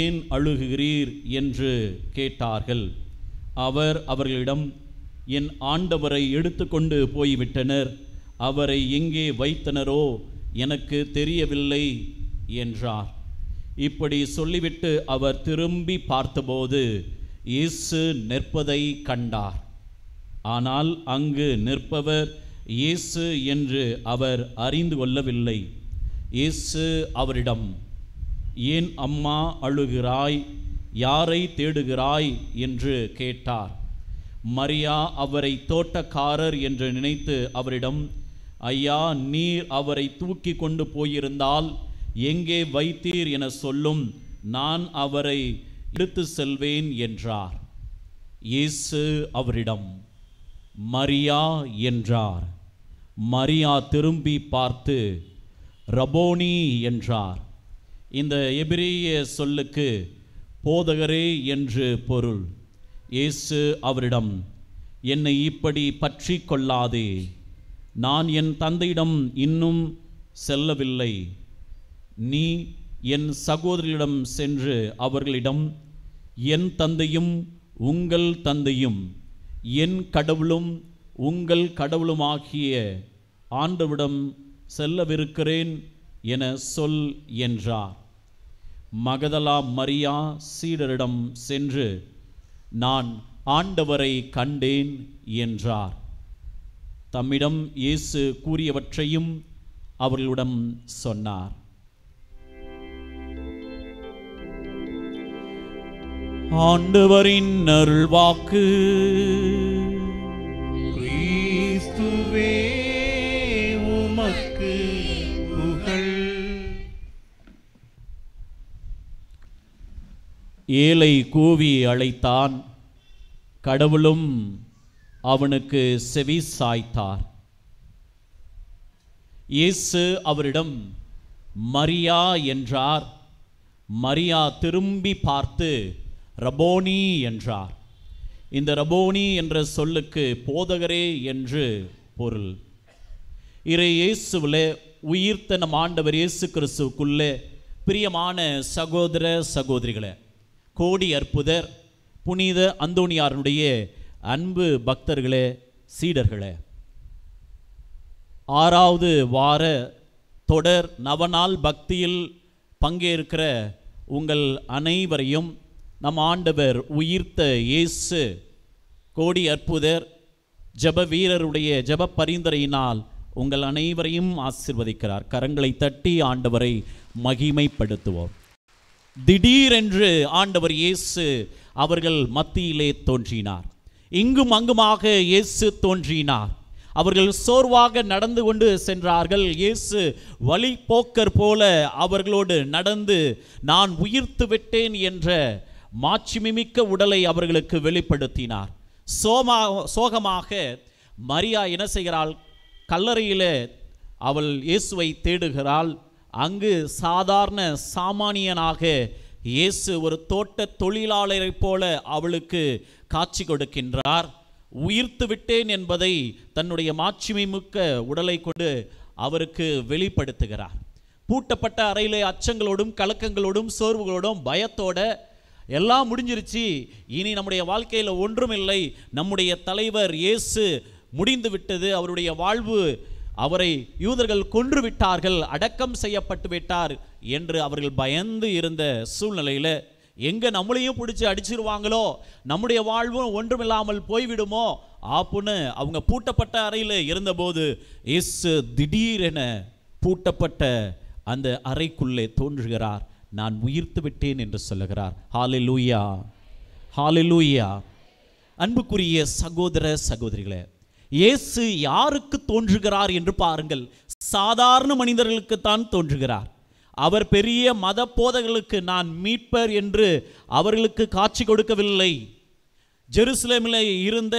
ஏன் அழுகிறீர் என்று கேட்டார்கள். அவர் அவர்களிடம், என் ஆண்டவரை எடுத்துக்கொண்டு போய்விட்டனர், அவரை எங்கே வைத்தனரோ எனக்கு தெரியவில்லை என்றார். இப்படி சொல்லிவிட்டு அவர் திரும்பி பார்த்தபோது இயேசு நிற்பதை கண்டார். ஆனால் அங்கு நிற்பவர் இயேசு என்று அவர் அறிந்து கொள்ளவில்லை. இயேசு அவரிடம், ஏன் அம்மா அழுகிறாய், யாரை தேடுகிறாய் என்று கேட்டார். மரியா அவரை தோட்டக்காரர் என்று நினைத்து அவரிடம், ஐயா, நீர் அவரை தூக்கி கொண்டு போயிருந்தால் எங்கே வைத்தீர் என சொல்லும், நான் அவரை எடுத்து செல்வேன் என்றார். இயேசு அவரிடம், மரியா என்றார். மரியா திரும்பி பார்த்து ரபோனி என்றார். இந்த எபிரேய சொல்லுக்கு போதகரே என்று பொருள். இயேசு அவரிடம், என்னை இப்படி பற்றி கொள்ளாதே, நான் என் தந்தையிடம் இன்னும் செல்லவில்லை. நீ என் சகோதரியிடம் சென்று அவர்களிடம், என் தந்தையும் உங்கள் தந்தையும், என் கடவுளும் உங்கள் கடவுளுமாகிய ஆண்டவிடம் செல்லவிருக்கிறேன் என சொல் என்றார். மகதலா மரியா சீடரிடம் சென்று, நான் ஆண்டவரை கண்டேன் என்றார். தம்மிடம் இயேசு கூறியவற்றையும் அவர்களிடம் சொன்னார். ஆண்டவரின் அருள்வாக்கு. கிறிஸ்துவே உமக்கு புகழ். ஏழை கூவி அழைத்தான், கடவுளும் அவனுக்கு செவி சாய்த்தார். இயேசு அவரிடம் மரியா என்றார். மரியா திரும்பி பார்த்து ரபோனி என்றார். இந்த ரபோனி என்ற சொல்லுக்கு போதகரே என்று பொருள். இறை இயேசுவிலே உயிர்த்த நம் ஆண்டவர் இயேசு கிறிஸ்துவுக்குள்ளே பிரியமான சகோதர சகோதரிகளே, கோடி அற்புதர் புனித அந்தோணியாருடைய அன்பு பக்தர்களே, சீடர்களே, 6வது வார தொடர் நவநாள் பக்தியில் பங்கேற்கிற உங்கள் அனைவரையும் நம் ஆண்டவர் உயிர்த்த இயேசு கோடி அற்புதர் ஜப வீரருடைய ஜப பரிந்துரையினால் உங்கள் அனைவரையும் ஆசீர்வதிக்கிறார். கரங்களை தட்டி ஆண்டவரை மகிமைப்படுத்துவோம். திடீரென்று ஆண்டவர் இயேசு அவர்கள் மத்தியிலே தோன்றினார். இங்கும் அங்குமாக இயேசு தோன்றினார். அவர்கள் சோர்வாக நடந்து கொண்டு சென்றார்கள். இயேசு வழி போக்கர் போல அவர்களோடு நடந்து, நான் உயிர்த்து விட்டேன் என்ற மாட்சிமிக்க உடலை அவர்களுக்கு வெளிப்படுத்தினார். சோகமாக மரியா என்ன செய்கிறாள்? கல்லறையில் அவள் இயேசுவை தேடுகிறாள். அங்கு சாதாரண சாமானியனாக இயேசு ஒரு தோட்ட தொழிலாளரை போல அவளுக்கு காட்சி கொடுக்கின்றார். உயிர்த்து விட்டேன் என்பதை தன்னுடைய மாட்சிமிக்க உடலை கொண்டு அவருக்கு வெளிப்படுத்துகிறார். பூட்டப்பட்ட அறையிலே அச்சங்களோடும் கலக்கங்களோடும் சோர்வுகளோடும் பயத்தோட எல்லாம் முடிஞ்சிருச்சு, இனி நம்முடைய வாழ்க்கையில் ஒன்றுமில்லை, நம்முடைய தலைவர் இயேசு முடிந்து விட்டது, அவருடைய வாழ்வு, அவரை யூதர்கள் கொன்று விட்டார்கள், அடக்கம் செய்யப்பட்டு விட்டார் என்று அவர்கள் பயந்து இருந்த சூழ்நிலையில் எங்கே நம்மளையும் பிடிச்சி அடிச்சிருவாங்களோ, நம்முடைய வாழ்வும் ஒன்றுமில்லாமல் போய்விடுமோ ஆப்புன்னு அவங்க பூட்டப்பட்ட அறையில் இருந்தபோது இயேசு திடீரென பூட்டப்பட்ட அந்த அறைக்குள்ளே தோன்றுகிறார். நான் உயிர்த்து விட்டேன் என்று சொல்லுகிறார். ஹல்லேலூயா, ஹல்லேலூயா. அன்புக்குரிய சகோதர சகோதரிகளே, இயேசு யாருக்கு தோன்றுகிறார் என்று பாருங்கள். சாதாரண மனிதர்களுக்குத்தான் தோன்றுகிறார். அவர் பெரிய மத போதகர்களுக்கு நான் மீட்பர் என்று அவர்களுக்கு காட்சி கொடுக்கவில்லை. ஜெருசலேமில் இருந்த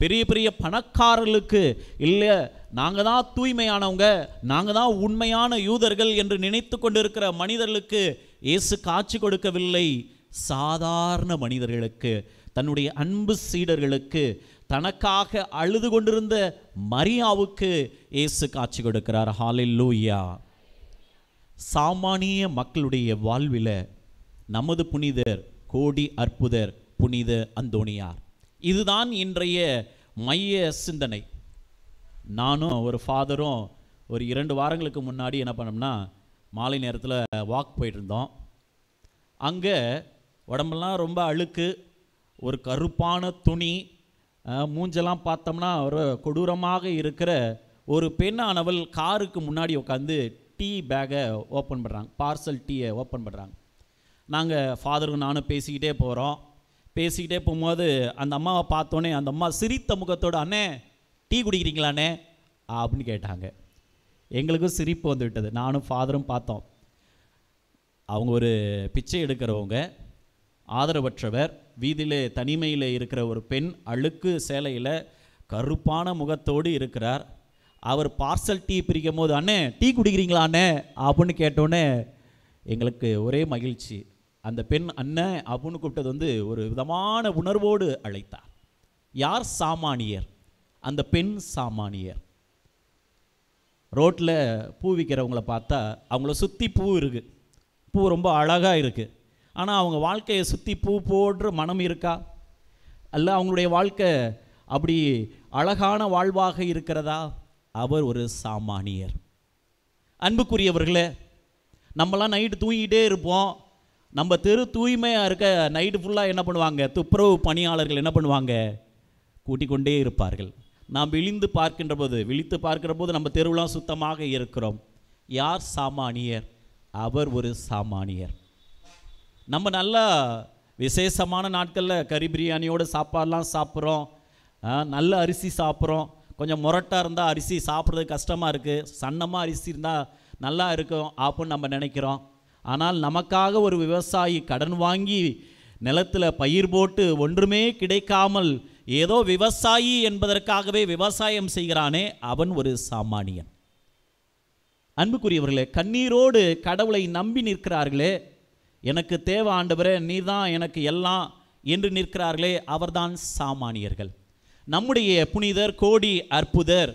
பெரிய பெரிய பணக்காரர்களுக்கு இல்லை, நாங்கள் தான் தூய்மையானவங்க, நாங்கள் தான் உண்மையான யூதர்கள் என்று நினைத்து கொண்டிருக்கிற மனிதர்களுக்கு இயேசு காட்சி கொடுக்கவில்லை. சாதாரண மனிதர்களுக்கு, தன்னுடைய அன்பு சீடர்களுக்கு, தனக்காக அழுது கொண்டிருந்த மரியாவுக்கு இயேசு காட்சி கொடுக்கிறார். ஹல்லேலூயா. சாமானிய மக்களுடைய வாழ்வில் நமது புனிதர் கோடி அற்புதர் புனித அந்தோணியார். இதுதான் இன்றைய மைய சிந்தனை. நானும் ஒரு ஃபாதரும் ஒரு 2 வாரங்களுக்கு முன்னாடி என்ன பண்ணோம்னா, மாலை நேரத்தில் வாக் போயிட்டு இருந்தோம். அங்கே உடம்பெல்லாம் ரொம்ப அழுக்கு, ஒரு கருப்பான துணி, மூஞ்செல்லாம் பார்த்தோம்னா ஒரு கொடூரமாக இருக்கிற ஒரு பெண்ணானவள் காருக்கு முன்னாடி உட்காந்து டீ பேக்கை ஓப்பன் பண்ணுறாங்க, பார்சல் டீயை ஓப்பன் பண்ணுறாங்க. நாங்கள் ஃபாதரும் நானும் பேசிக்கிட்டே போகிறோம். பேசிக்கிட்டே போகும்போது அந்த அம்மாவை பார்த்தோன்னே அந்த அம்மா சிரித்த முகத்தோடு, அண்ணே டீ குடிக்கிறீங்களாண்ணே அப்படின்னு கேட்டாங்க. எங்களுக்கும் சிரிப்பு வந்து விட்டது. நானும் ஃபாதரும் பார்த்தோம். அவங்க ஒரு பிச்சை எடுக்கிறவங்க, ஆதரவற்றவர், வீதியிலே தனிமையில் இருக்கிற ஒரு பெண், அழுக்கு சேலையில் கருப்பான முகத்தோடு இருக்கிறார். அவர் பார்சல் டீ பிரிக்கும் போது, அண்ணே டீ குடிக்கிறீங்களா அண்ணே அப்படின்னு கேட்டோன்னே எங்களுக்கு ஒரே மகிழ்ச்சி. அந்த பெண் அண்ணன் அப்படின்னு கூப்பிட்டது வந்து ஒரு விதமான உணர்வோடு அழைத்தார். யார் சாமானியர்? அந்த பெண் சாமானியர். ரோட்டில் பூ விற்கிறவங்கள பார்த்தா அவங்கள சுற்றி பூ இருக்குது, பூ ரொம்ப அழகாக இருக்குது. ஆனால் அவங்க வாழ்க்கையை சுற்றி பூ போடுற மனம் இருக்கா? அல்ல அவங்களுடைய வாழ்க்கை அப்படி அழகான வாழ்வாக இருக்கிறதா? அவர் ஒரு சாமானியர். அன்புக்குரியவர்களே, நம்மளாம் நைட்டு தூங்கிட்டே இருப்போம். நம்ம தெரு தூய்மையாக இருக்க நைட்டு ஃபுல்லாக என்ன பண்ணுவாங்க? துப்புரவு பணியாளர்கள் என்ன பண்ணுவாங்க? கூட்டிக் கொண்டே இருப்பார்கள். நாம் விழித்து பார்க்கிற போது நம்ம தெருவெலாம் சுத்தமாக இருக்கிறோம். யார் சாமானியர்? அவர் ஒரு சாமானியர். நம்ம நல்லா விசேஷமான நாட்களில் கறி பிரியாணியோட சாப்பாடெலாம் சாப்பிட்றோம், நல்ல அரிசி சாப்பிட்றோம். கொஞ்சம் முரட்டாக இருந்தால் அரிசி சாப்பிட்றது கஷ்டமாக இருக்குது, சன்னமாக அரிசி இருந்தால் நல்லா இருக்கும் அப்படின்னு நம்ம நினைக்கிறோம். ஆனால் நமக்காக ஒரு விவசாயி கடன் வாங்கி நிலத்தில் பயிர் போட்டு ஒன்றுமே கிடைக்காமல் ஏதோ விவசாயி என்பதற்காகவே விவசாயம் செய்கிறானே, அவன் ஒரு சாமானியன். அன்புக்குரியவர்களே, கண்ணீரோடு கடவுளை நம்பி நிற்கிறார்களே, எனக்கு தேவை ஆண்டவரே, நீதான் எனக்கு எல்லாம் என்று நிற்கிறார்களே, அவர்தான் சாமானியர்கள். நம்முடைய புனிதர் கோடி அற்புதர்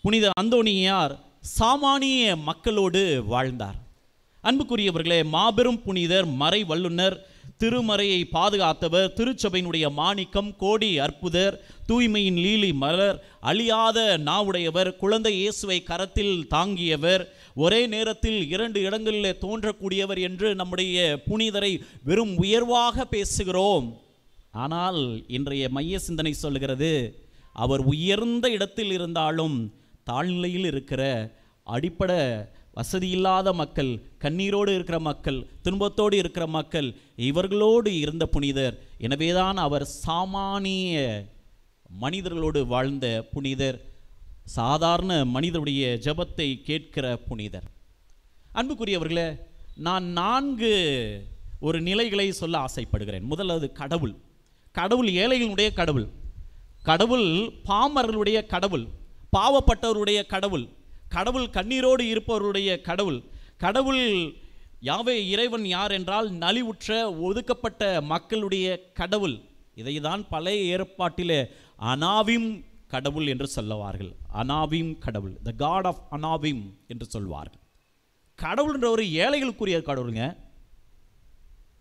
புனித அந்தோனியார் சாமானிய மக்களோடு வாழ்ந்தார். அன்புக்குரியவர்களே, மாபெரும் புனிதர், மறை வல்லுனர், திருமறையை பாதுகாத்தவர், திருச்சபையினுடைய மாணிக்கம், கோடி அற்புதர், தூய்மையின் லீலி மலர், அழியாத நாவுடையவர், குழந்தை இயேசுவை கரத்தில் தாங்கியவர், ஒரே நேரத்தில் 2 இடங்களில் தோன்றக்கூடியவர் என்று நம்முடைய புனிதரை வெறும் உயர்வாக பேசுகிறோம். ஆனால் இன்றைய மைய சிந்தனை சொல்லுகிறது, அவர் உயர்ந்த இடத்தில் இருந்தாலும் தாழ்நிலையில் இருக்கிற அடிப்படை வசதி இல்லாத மக்கள், கண்ணீரோடு இருக்கிற மக்கள், துன்பத்தோடு இருக்கிற மக்கள், இவர்களோடு இருந்த புனிதர். எனவேதான் அவர் சாமானிய மனிதர்களோடு வாழ்ந்த புனிதர், சாதாரண மனிதருடைய ஜெபத்தை கேட்கிற புனிதர். அன்புக்குரியவர்களே, நான் 4 ஒரு நிலைகளை சொல்ல ஆசைப்படுகிறேன். முதலாவது கடவுள். கடவுள் ஏழைகளுடைய கடவுள், கடவுள் பாமரர்களுடைய கடவுள், பாவப்பட்டவருடைய கடவுள், கடவுள் கண்ணீரோடு இருப்பவருடைய கடவுள். கடவுள் யாவே இறைவன் யார் என்றால் நலிவுற்ற ஒதுக்கப்பட்ட மக்களுடைய கடவுள். இதைதான் பழைய ஏற்பாட்டிலே அனாவிம் கடவுள் என்று சொல்லுவார்கள். அனாவிம் கடவுள், த காட் ஆஃப் அனாவிம் என்று சொல்வார்கள். கடவுள்ன்ற ஒரு ஏழைகளுக்குரிய கடவுளுங்க.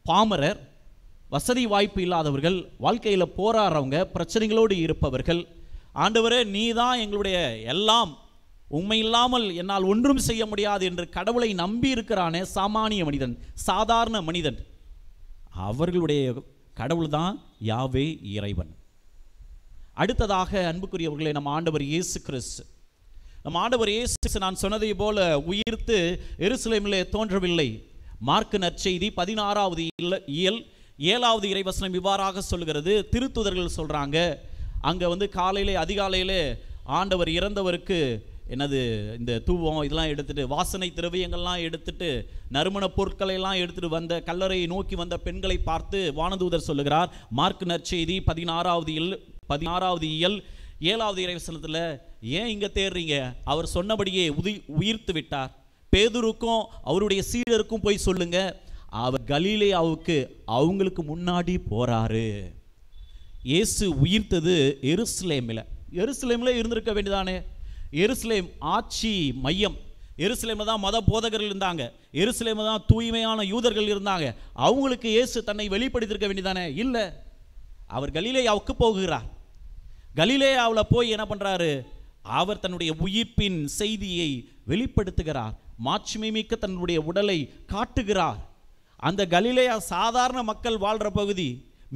பாமரர், வசதி வாய்ப்பு இல்லாதவர்கள், வாழ்க்கையில் போராடுறவங்க, பிரச்சனைகளோடு இருப்பவர்கள், ஆண்டவரே நீதான் எங்களுடைய எல்லாம், உண்மை இல்லாமல் என்னால் ஒன்றும் செய்ய முடியாது என்று கடவுளை நம்பி இருக்கிறானே சாமானிய மனிதன், சாதாரண மனிதன், அவர்களுடைய கடவுள் தான் யாவே இறைவன். அடுத்ததாக அன்புக்குரியவர்களே, நம்ம ஆண்டவர் இயேசு கிறிஸ்து. நம்ம ஆண்டவர் இயேசு நான் சொன்னதை போல உயிர்த்து எருசலேமிலே தோன்றவில்லை. மார்க்கு நற்செய்தி 16வது இயல் 7வது இறைவசனம் இவ்வாறாக சொல்கிறது. திருத்துதர்கள் சொல்றாங்க, அங்கே காலையிலே அதிகாலையிலே ஆண்டவர் இறந்தவருக்கு என்னது இந்த தூவம் இதெல்லாம் எடுத்துட்டு, வாசனை திரவியங்கள்லாம் எடுத்துட்டு, நறுமண பொருட்களை எல்லாம் எடுத்துட்டு வந்த கல்லறையை நோக்கி வந்த பெண்களை பார்த்து வானதூதர் சொல்லுகிறார். மார்க்கு நற்செய்தி 16வது இயல் 7வது இறைவசனத்தில், ஏன் இங்கே தேடுறீங்க? அவர் சொன்னபடியே உயிர்த்து விட்டார். பேதுருக்கும் அவருடைய சீடருக்கும் போய் சொல்லுங்க, அவர் கலிலேயாவுக்கு அவங்களுக்கு முன்னாடி போறாரு. இயேசு உயிர்த்தது எருசலேமில் இருந்திருக்க வேண்டியதானே. எருசலேம் ஆட்சி மையம். எருசலேமில் தான் மத போதகர்கள் இருந்தாங்க, எருசலேமில் தான் தூய்மையான யூதர்கள் இருந்தாங்க. அவங்களுக்கு இயேசு தன்னை வெளிப்படுத்தியிருக்க வேண்டியதானே? இல்லை, அவர் கலிலேயாவுக்கு போகிறார். கலிலேயாவில் போய் என்ன பண்ணுறாரு? அவர் தன்னுடைய உயிர்ப்பின் செய்தியை வெளிப்படுத்துகிறார். மாட்சிமை மிக்க தன்னுடைய உடலை காட்டுகிறார். அந்த கலிலேயா சாதாரண மக்கள் வாழ்கிற பகுதி,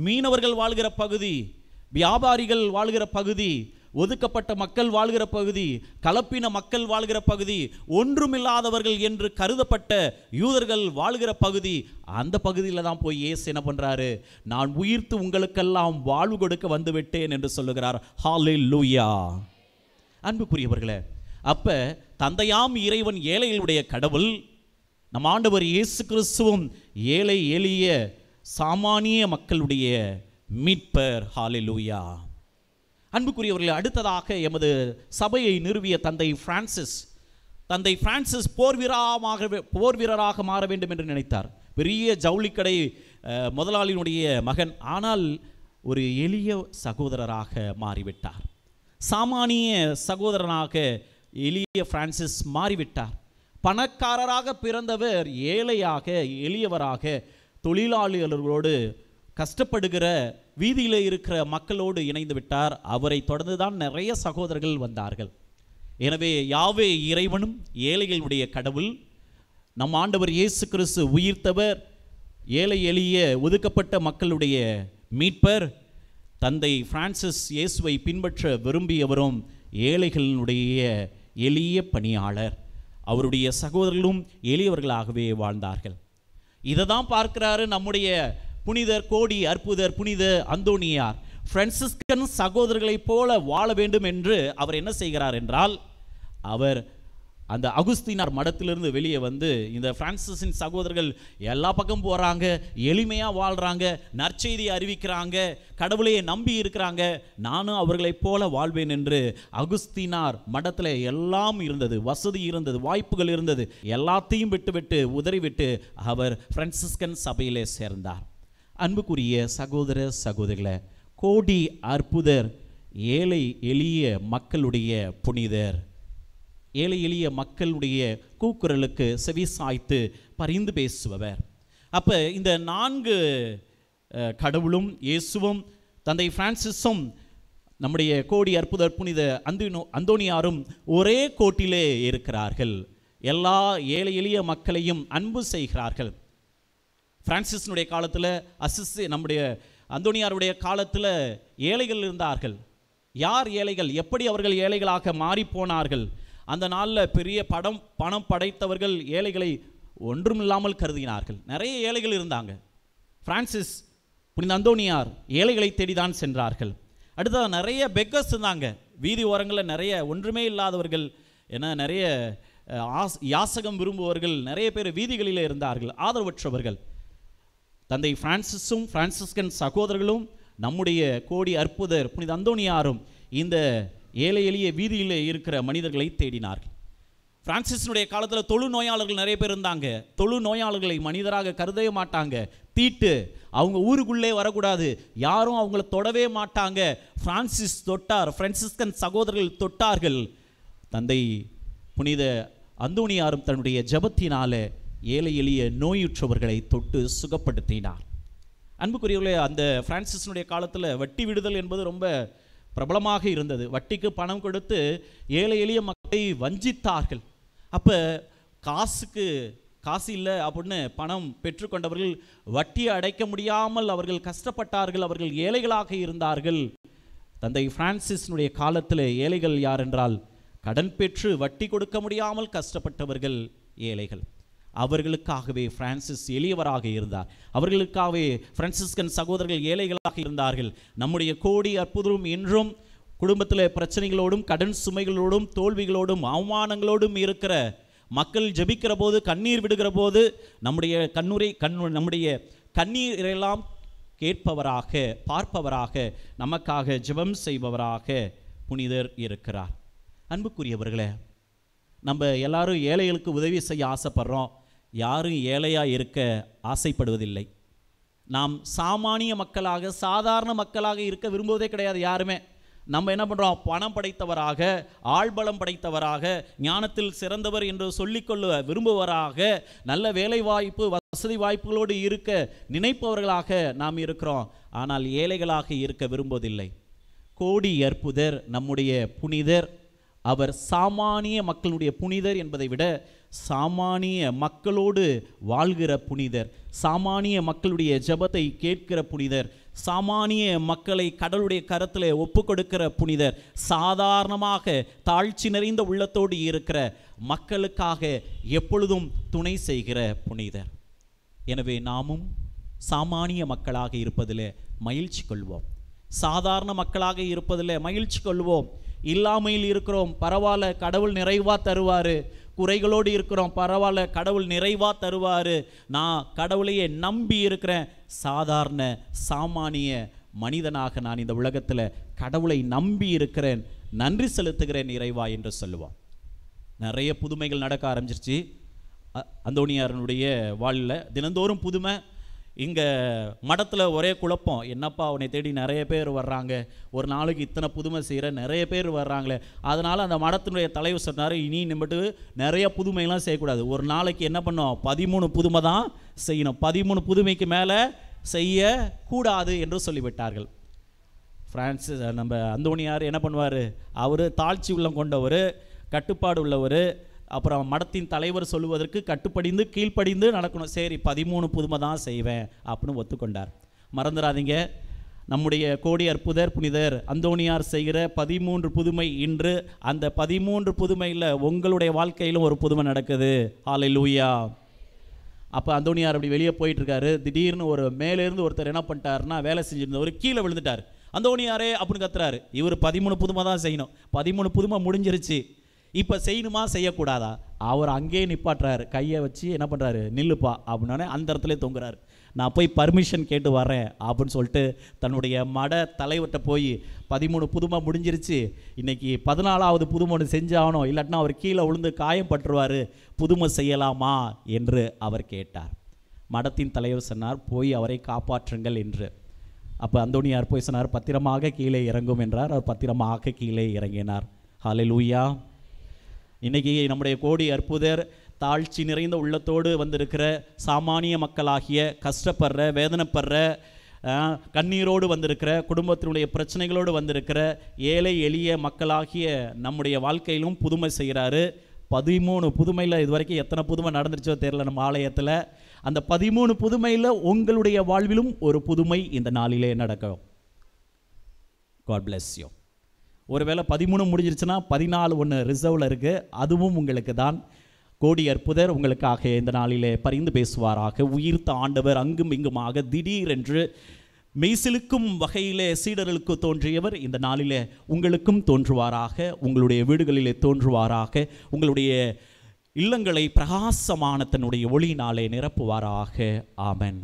மீனவர்கள் வாழ்கிற பகுதி, வியாபாரிகள் வாழ்கிற பகுதி, ஒதுக்கப்பட்ட மக்கள் வாழ்கிற பகுதி, கலப்பின மக்கள் வாழ்கிற பகுதி, ஒன்றுமில்லாதவர்கள் என்று கருதப்பட்ட யூதர்கள் வாழ்கிற பகுதி. அந்த பகுதியில் தான் போய் இயேசு என்ன பண்ணுறாரு? நான் உயிர்த்து உங்களுக்கெல்லாம் வாழ்வு கொடுக்க வந்துவிட்டேன் என்று சொல்லுகிறார். ஹல்லேலூயா. அன்புக்குரியவர்களே, அப்ப தந்தையாம் இறைவன் ஏழைகளுடைய கடவுள், நம் ஆண்டவர் இயேசு கிறிஸ்துவும் ஏழை எளிய சாமானிய மக்களுடைய மீட்பர். ஹல்லேலூயா. அன்புக்குரியவர்களே, அடுத்ததாக எமது சபையை நிறுவிய தந்தை பிரான்சிஸ் போர் வீரராக மாற வேண்டும் என்று நினைத்தார். பெரிய ஜவுளிக்கடை முதலாளியினுடைய மகன். ஆனால் ஒரு எளிய சகோதரராக மாறிவிட்டார். சாமானிய சகோதரனாக எளிய பிரான்சிஸ் மாறிவிட்டார். பணக்காரராக பிறந்தவர் ஏழையாக எளியவராக தொழிலாளர்களோடு கஷ்டப்படுகிற வீதியில் இருக்கிற மக்களோடு இணைந்து விட்டார். அவரை தொடர்ந்து தான் நிறைய சகோதரர்கள் வந்தார்கள். எனவே யாவே இறைவனும் ஏழைகளுடைய கடவுள், நம் ஆண்டவர் இயேசு கிறிஸ்து உயிர்த்தவர், ஏழை எளிய ஒதுக்கப்பட்ட மக்களுடைய மீட்பர், தந்தை பிரான்சிஸ் இயேசுவை பின்பற்ற விரும்பியவரும் ஏழைகளினுடைய எளிய பணியாளர். அவருடைய சகோதரர்களும் எளியவர்களாகவே வாழ்ந்தார்கள். இதை தான் பார்க்கிறாரு நம்முடைய புனிதர் கோடி அற்புதர் புனித அந்தோனியார். பிரான்சிஸ்கன் சகோதரர்களைப் போல வாழ வேண்டும் என்று அவர் என்ன செய்கிறார் என்றால், அவர் அந்த அகுஸ்தினார் மடத்திலிருந்து வெளியே வந்து இந்த பிரான்சிஸின் சகோதரர்கள் எல்லா பக்கம் போகிறாங்க, எளிமையாக வாழ்கிறாங்க, நற்செய்தியை அறிவிக்கிறாங்க, கடவுளையே நம்பி இருக்கிறாங்க, நானும் அவர்களைப் போல வாழ்வேன் என்று அகுஸ்தினார் மடத்தில் எல்லாம் இருந்தது, வசதி இருந்தது, வாய்ப்புகள் இருந்தது, எல்லாத்தையும் விட்டுவிட்டு உதறிவிட்டு அவர் பிரான்சிஸ்கன் சபையிலே சேர்ந்தார். அன்புக்குரிய சகோதர சகோதரிகளே, கோடி அற்புதர் ஏழை எளிய மக்களுடைய புனிதர். ஏழை எளிய மக்களுடைய கூக்குரலுக்கு செவி சாய்த்து பரிந்து பேசுபவர். அப்போ இந்த 4 கடவுளும் இயேசுவும் தந்தை பிரான்சிஸும் நம்முடைய கோடி அற்புதர் புனித அந்தோனியாரும் ஒரே கோட்டிலே இருக்கிறார்கள். எல்லா ஏழை எளிய மக்களையும் அன்பு செய்கிறார்கள். பிரான்சிஸினுடைய காலத்தில் நம்முடைய அந்தோனியாருடைய காலத்தில் ஏழைகள் இருந்தார்கள். யார் ஏழைகள்? எப்படி அவர்கள் ஏழைகளாக மாறி போனார்கள்? அந்த நாளில் பெரிய பணம் படைத்தவர்கள் ஏழைகளை ஒன்றுமில்லாமல் கருதினார்கள். நிறைய ஏழைகள் இருந்தாங்க. பிரான்சிஸ் புனித அந்தோனியார் ஏழைகளை தேடிதான் சென்றார்கள். அடுத்தது நிறைய பெக்கர்ஸ் இருந்தாங்க. வீதி ஓரங்களில் நிறைய ஒன்றுமே இல்லாதவர்கள், ஏன்னா நிறைய யாசகம் விரும்புவர்கள் நிறைய பேர் வீதிகளில் இருந்தார்கள், ஆதரவற்றவர்கள். தந்தை பிரான்சிஸும் பிரான்சிஸ்கன் சகோதரர்களும் நம்முடைய கோடி அற்புதர் புனித அந்தோனியாரும் இந்த ஏழை எளிய வீதியில் இருக்கிற மனிதர்களை தேடினார்கள். பிரான்சிஸினுடைய காலத்தில் தொழு நோயாளர்கள் நிறைய பேர் இருந்தாங்க. தொழு நோயாளர்களை மனிதராக கருதவே மாட்டாங்க. தீட்டு, அவங்க ஊருக்குள்ளே வரக்கூடாது, யாரும் அவங்கள தொடவே மாட்டாங்க. பிரான்சிஸ் தொட்டார், பிரான்சிஸ்கன் சகோதரர்கள் தொட்டார்கள். தந்தை புனித அந்தோனியாரும் தன்னுடைய ஜபத்தினால ஏழை எளிய நோயுற்றவர்களை தொட்டு சுகப்படுத்தினார். அன்புக்குரியவர்களே, அந்த பிரான்சிஸினுடைய காலத்தில் வட்டி விடுதல் என்பது ரொம்ப பிரபலமாக இருந்தது. வட்டிக்கு பணம் கொடுத்து ஏழை எளிய மக்களை வஞ்சித்தார்கள். அப்போ காசு இல்லை அப்படின்னு பணம் பெற்றுக்கொண்டவர்கள் வட்டியை அடைக்க முடியாமல் அவர்கள் கஷ்டப்பட்டார்கள், அவர்கள் ஏழைகளாக இருந்தார்கள். தந்தை பிரான்சிஸினுடைய காலத்தில் ஏழைகள் யார் என்றால், கடன் பெற்று வட்டி கொடுக்க முடியாமல் கஷ்டப்பட்டவர்கள் ஏழைகள். அவர்களுக்காகவே பிரான்சிஸ் எளியவராக இருந்தார். அவர்களுக்காகவே பிரான்சிஸ்கன் சகோதரர்கள் ஏழைகளாக இருந்தார்கள். நம்முடைய கோடி அற்புதரும் இன்றும் குடும்பத்தில் பிரச்சனைகளோடும் கடன் சுமைகளோடும் தோல்விகளோடும் அவமானங்களோடும் இருக்கிற மக்கள் ஜெபிக்கிற போது, கண்ணீர் விடுகிற போது நம்முடைய கண்ணீரெல்லாம் கேட்பவராக, பார்ப்பவராக, நமக்காக ஜெபம் செய்பவராக புனிதர் இருக்கிறார். அன்புக்குரியவர்களே, நம்ம எல்லாரும் ஏழைகளுக்கு உதவி செய்ய ஆசைப்படுறோம். யாரும் ஏழையாக இருக்க ஆசைப்படுவதில்லை. நாம் சாமானிய மக்களாக, சாதாரண மக்களாக இருக்க விரும்புவதே கிடையாது யாருமே. நம்ம என்ன பண்ணுறோம்? பணம் படைத்தவராக, ஆள்பலம் படைத்தவராக, ஞானத்தில் சிறந்தவர் என்று சொல்லிக்கொள்ள விரும்புவராக, நல்ல வேலை வாய்ப்பு வசதி வாய்ப்புகளோடு இருக்க நினைப்பவர்களாக நாம் இருக்கிறோம். ஆனால் ஏழைகளாக இருக்க விரும்புவதில்லை. கோடி அற்புதர் நம்முடைய புனிதர். அவர் சாமானிய மக்களுடைய புனிதர் என்பதை விட சாமானிய மக்களோடு வாழ்கிற புனிதர், சாமானிய மக்களுடைய ஜெபத்தை கேட்கிற புனிதர், சாமானிய மக்களை கடவுளுடைய கரத்தில் ஒப்பு கொடுக்கிற புனிதர், சாதாரணமாக தாழ்ச்சி நிறைந்த உள்ளத்தோடு இருக்கிற மக்களுக்காக எப்பொழுதும் துணை செய்கிற புனிதர். எனவே நாமும் சாமானிய மக்களாக இருப்பதில் மகிழ்ச்சி கொள்வோம். சாதாரண மக்களாக இருப்பதில் மகிழ்ச்சி கொள்வோம். இல்லாமையில் இருக்கிறோம், பரவாயில்ல, கடவுள் நிறைவாக தருவார். குறைகளோடு இருக்கிறோம், பரவாயில்ல, கடவுள் நிறைவாக தருவார். நான் கடவுளையே நம்பி இருக்கிறேன். சாதாரண சாமானிய மனிதனாக நான் இந்த உலகத்தில் கடவுளை நம்பி இருக்கிறேன், நன்றி செலுத்துகிறேன் இறைவா என்று சொல்லுவோம். நிறைய புதுமைகள் நடக்க ஆரம்பிச்சிருச்சு அந்தோனியாரனுடைய வாழ்வில். தினந்தோறும் புதுமை. இங்கே மடத்தில் ஒரே குழப்பம். என்னப்பா அவனை தேடி நிறைய பேர் வர்றாங்க, ஒரு நாளைக்கு இத்தனை புதுமை செய்கிற நிறைய பேர் வர்றாங்களே. அதனால் அந்த மடத்தினுடைய தலைவர் சொன்னார், இனி நிமிட்டு நிறைய புதுமைலாம் செய்யக்கூடாது. ஒரு நாளைக்கு என்ன பண்ணோம்? 13 புதுமை தான் செய்யணும். 13 புதுமைக்கு மேலே செய்யக்கூடாது என்று சொல்லிவிட்டார்கள். பிரான்சிஸ் நம்ம அந்தோணியார் என்ன பண்ணுவார், அவர் தாழ்ச்சி உள்ளம் கொண்டவர், கட்டுப்பாடு உள்ளவர். அப்புறம் மடத்தின் தலைவர் சொல்லுவதற்கு கட்டுப்படிந்து கீழ்ப்படிந்து நடக்கணும். சரி 13 புதுமை தான் செய்வேன் அப்படின்னு ஒத்துக்கொண்டார். மறந்துடாதீங்க, நம்முடைய கோடி அற்புதர் புனிதர் அந்தோணியார் செய்கிற 13 புதுமை இன்று அந்த 13 புதுமையில் உங்களுடைய வாழ்க்கையிலும் ஒரு புதுமை நடக்குது. ஹல்லேலூயா. அப்போ அந்தோணியார் அப்படி வெளியே போயிட்டுருக்காரு. திடீர்னு ஒரு மேலேருந்து ஒருத்தர் என்ன பண்ணிட்டாருன்னா, வேலை செஞ்சுருந்தவர் கீழே விழுந்துட்டார். அந்தோணியாரே அப்படின்னு கத்துறாரு. இவர் 13 புதுமை தான் செய்யணும். 13 புதுமை முடிஞ்சிருச்சு, இப்போ செய்யணுமா செய்யக்கூடாதா? அவர் அங்கேயே நிப்பாட்டுறாரு, கையை வச்சு என்ன பண்ணுறாரு, நில்லுப்பா அப்படின்னே அந்த இடத்துல தொங்குறாரு. நான் போய் பர்மிஷன் கேட்டு வரேன் அப்படின்னு சொல்லிட்டு தன்னுடைய மட தலைவர்கிட்ட போய் 13 புதுமை முடிஞ்சிருச்சு, இன்றைக்கி 14வது புதுமை ஒன்று செஞ்சாகணும், இல்லாட்டினா அவர் கீழே விழுந்து காயப்பட்டுருவார், புதுமை செய்யலாமா என்று அவர் கேட்டார். மடத்தின் தலைவர் சொன்னார், போய் அவரை காப்பாற்றுங்கள் என்று. அப்போ அந்தோணியார் போய் சொன்னார், பத்திரமாக கீழே இறங்கும் என்றார். அவர் பத்திரமாக கீழே இறங்கினார். ஹல்லேலூயா. இன்றைக்கி நம்முடைய கோடி அற்புதர் தாழ்ச்சி நிறைந்த உள்ளத்தோடு வந்திருக்கிற சாமானிய மக்களாகிய கஷ்டப்படுற, வேதனைப்படுற, கண்ணீரோடு வந்திருக்கிற, குடும்பத்தினுடைய பிரச்சனைகளோடு வந்திருக்கிற ஏழை எளிய மக்களாகிய நம்முடைய வாழ்க்கையிலும் புதுமை செய்கிறாரு. 13 புதுமையில் இது வரைக்கும் எத்தனை புதுமை நடந்துருச்சோ தெரியல நம்ம ஆலயத்தில். அந்த 13 புதுமையில் உங்களுடைய வாழ்விலும் ஒரு புதுமை இந்த நாளிலே நடக்கும். God bless you. ஒருவேளை 13 முடிஞ்சிருச்சுன்னா 14 ஒன்று ரிசர்வில் இருக்குது, அதுவும் உங்களுக்கு தான். கோடி அற்புதர் உங்களுக்காக இந்த நாளிலே பரிந்து பேசுவாராக. உயிர்த்த ஆண்டவர் அங்கும் இங்குமாக திடீரென்று மெய்சிலுக்கும் வகையிலே சீடர்களுக்கு தோன்றியவர் இந்த நாளிலே உங்களுக்கும் தோன்றுவாராக, உங்களுடைய வீடுகளிலே தோன்றுவாராக, உங்களுடைய இல்லங்களை பிரகாசமான தன்னுடைய ஒளியினாலே நிரப்புவாராக. ஆமென்.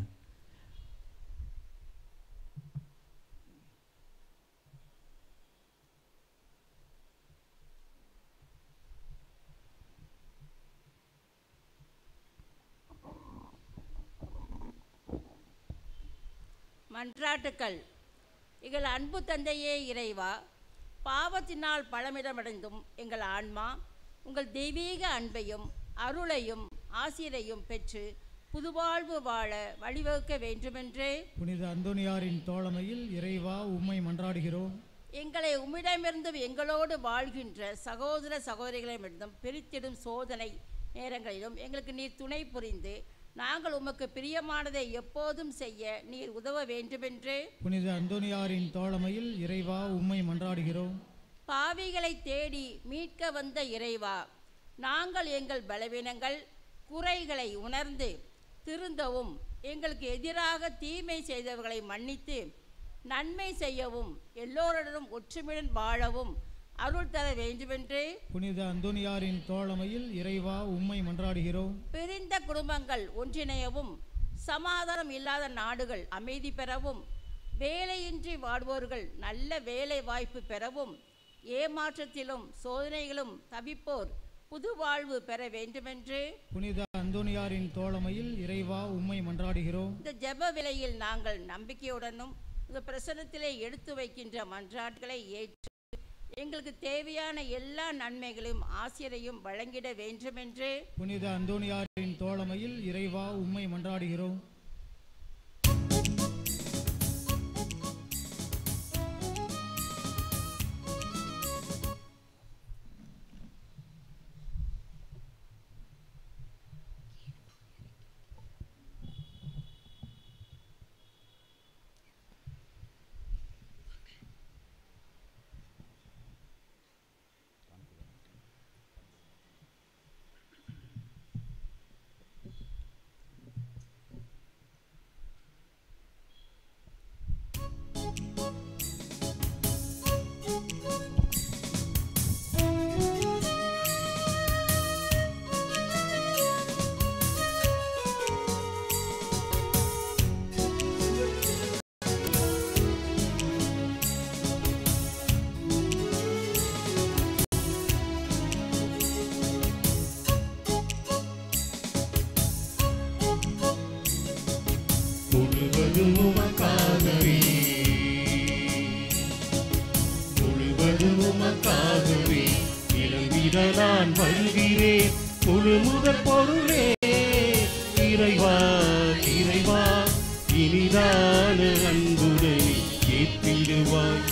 மன்றாட்டுக்கள். எங்கள் அன்பு தந்தையே இறைவா, பாவத்தினால் பலமிடமடைந்தும் எங்கள் ஆன்மா உங்கள் தெய்வீக அன்பையும் அருளையும் ஆசிரையும் பெற்று புதுவாழ்வு வாழ வழிவகுக்க வேண்டுமென்றே புனித அந்தோணியாரின் தோழமையில் இறைவா உம்மை மன்றாடுகிறோம். எங்களை உம்மிடமிருந்தும் எங்களோடு வாழ்கின்ற சகோதர சகோதரிகளிடமிருந்தும் பிரித்திடும் சோதனை நேரங்களிலும் எங்களுக்கு நீர் துணை புரிந்து நாங்கள் உமக்கு பிரியமானதை எப்போதும் செய்ய நீர் உதவ வேண்டுமென்றே புனித அந்தோணியாரின் தோழமையில் இறைவா உம்மை மன்றாடுகிறோம். பாவிகளை தேடி மீட்க வந்த இறைவா, நாங்கள் எங்கள் பலவீனங்கள் குறைகளை உணர்ந்து திருந்தவும், எங்களுக்கு எதிராக தீமை செய்தவர்களை மன்னித்து நன்மை செய்யவும், எல்லோருடனும் ஒற்றுமையுடன் வாழவும் அருள் தர வேண்டுமென்று புனித அந்தோணியாரின் தோழமையில் இறைவா உம்மை மன்றாடுகிறோம். பிரிந்த குடும்பங்கள் ஒன்றிணையவும், சமாதானம் இல்லாத நாடுகள் அமைதி பெறவும், வேலையின்றி வாழ்வோர்கள் நல்ல வேலை வாய்ப்பு பெறவும், ஏமாற்றத்திலும் சோதனைகளும் தவிப்போர் புது வாழ்வு பெற வேண்டுமென்று புனித அந்தோணியாரின் தோழமையில் இறைவா உம்மை மன்றாடுகிறோம். இந்த ஜெப வேளையில் நாங்கள் நம்பிக்கையுடனும் இந்த பிரசன்னத்திலே எடுத்து வைக்கின்ற மன்றாட்டுகளை ஏற்று எங்களுக்கு தேவையான எல்லா நன்மைகளையும் ஆசிரியரையும் வழங்கிட வேண்டுமென்று புனித அந்தோணியாரின் தோழமையில் இறைவா உம்மை மன்றாடுகிறோம். முழுவதும் உமக்காகவே இளம்பிட நான் வருகிறேன். முழு முதற் பொருளே இறைவா, இறைவா இனிதான அன்புடனே ஏற்றிடுவாய்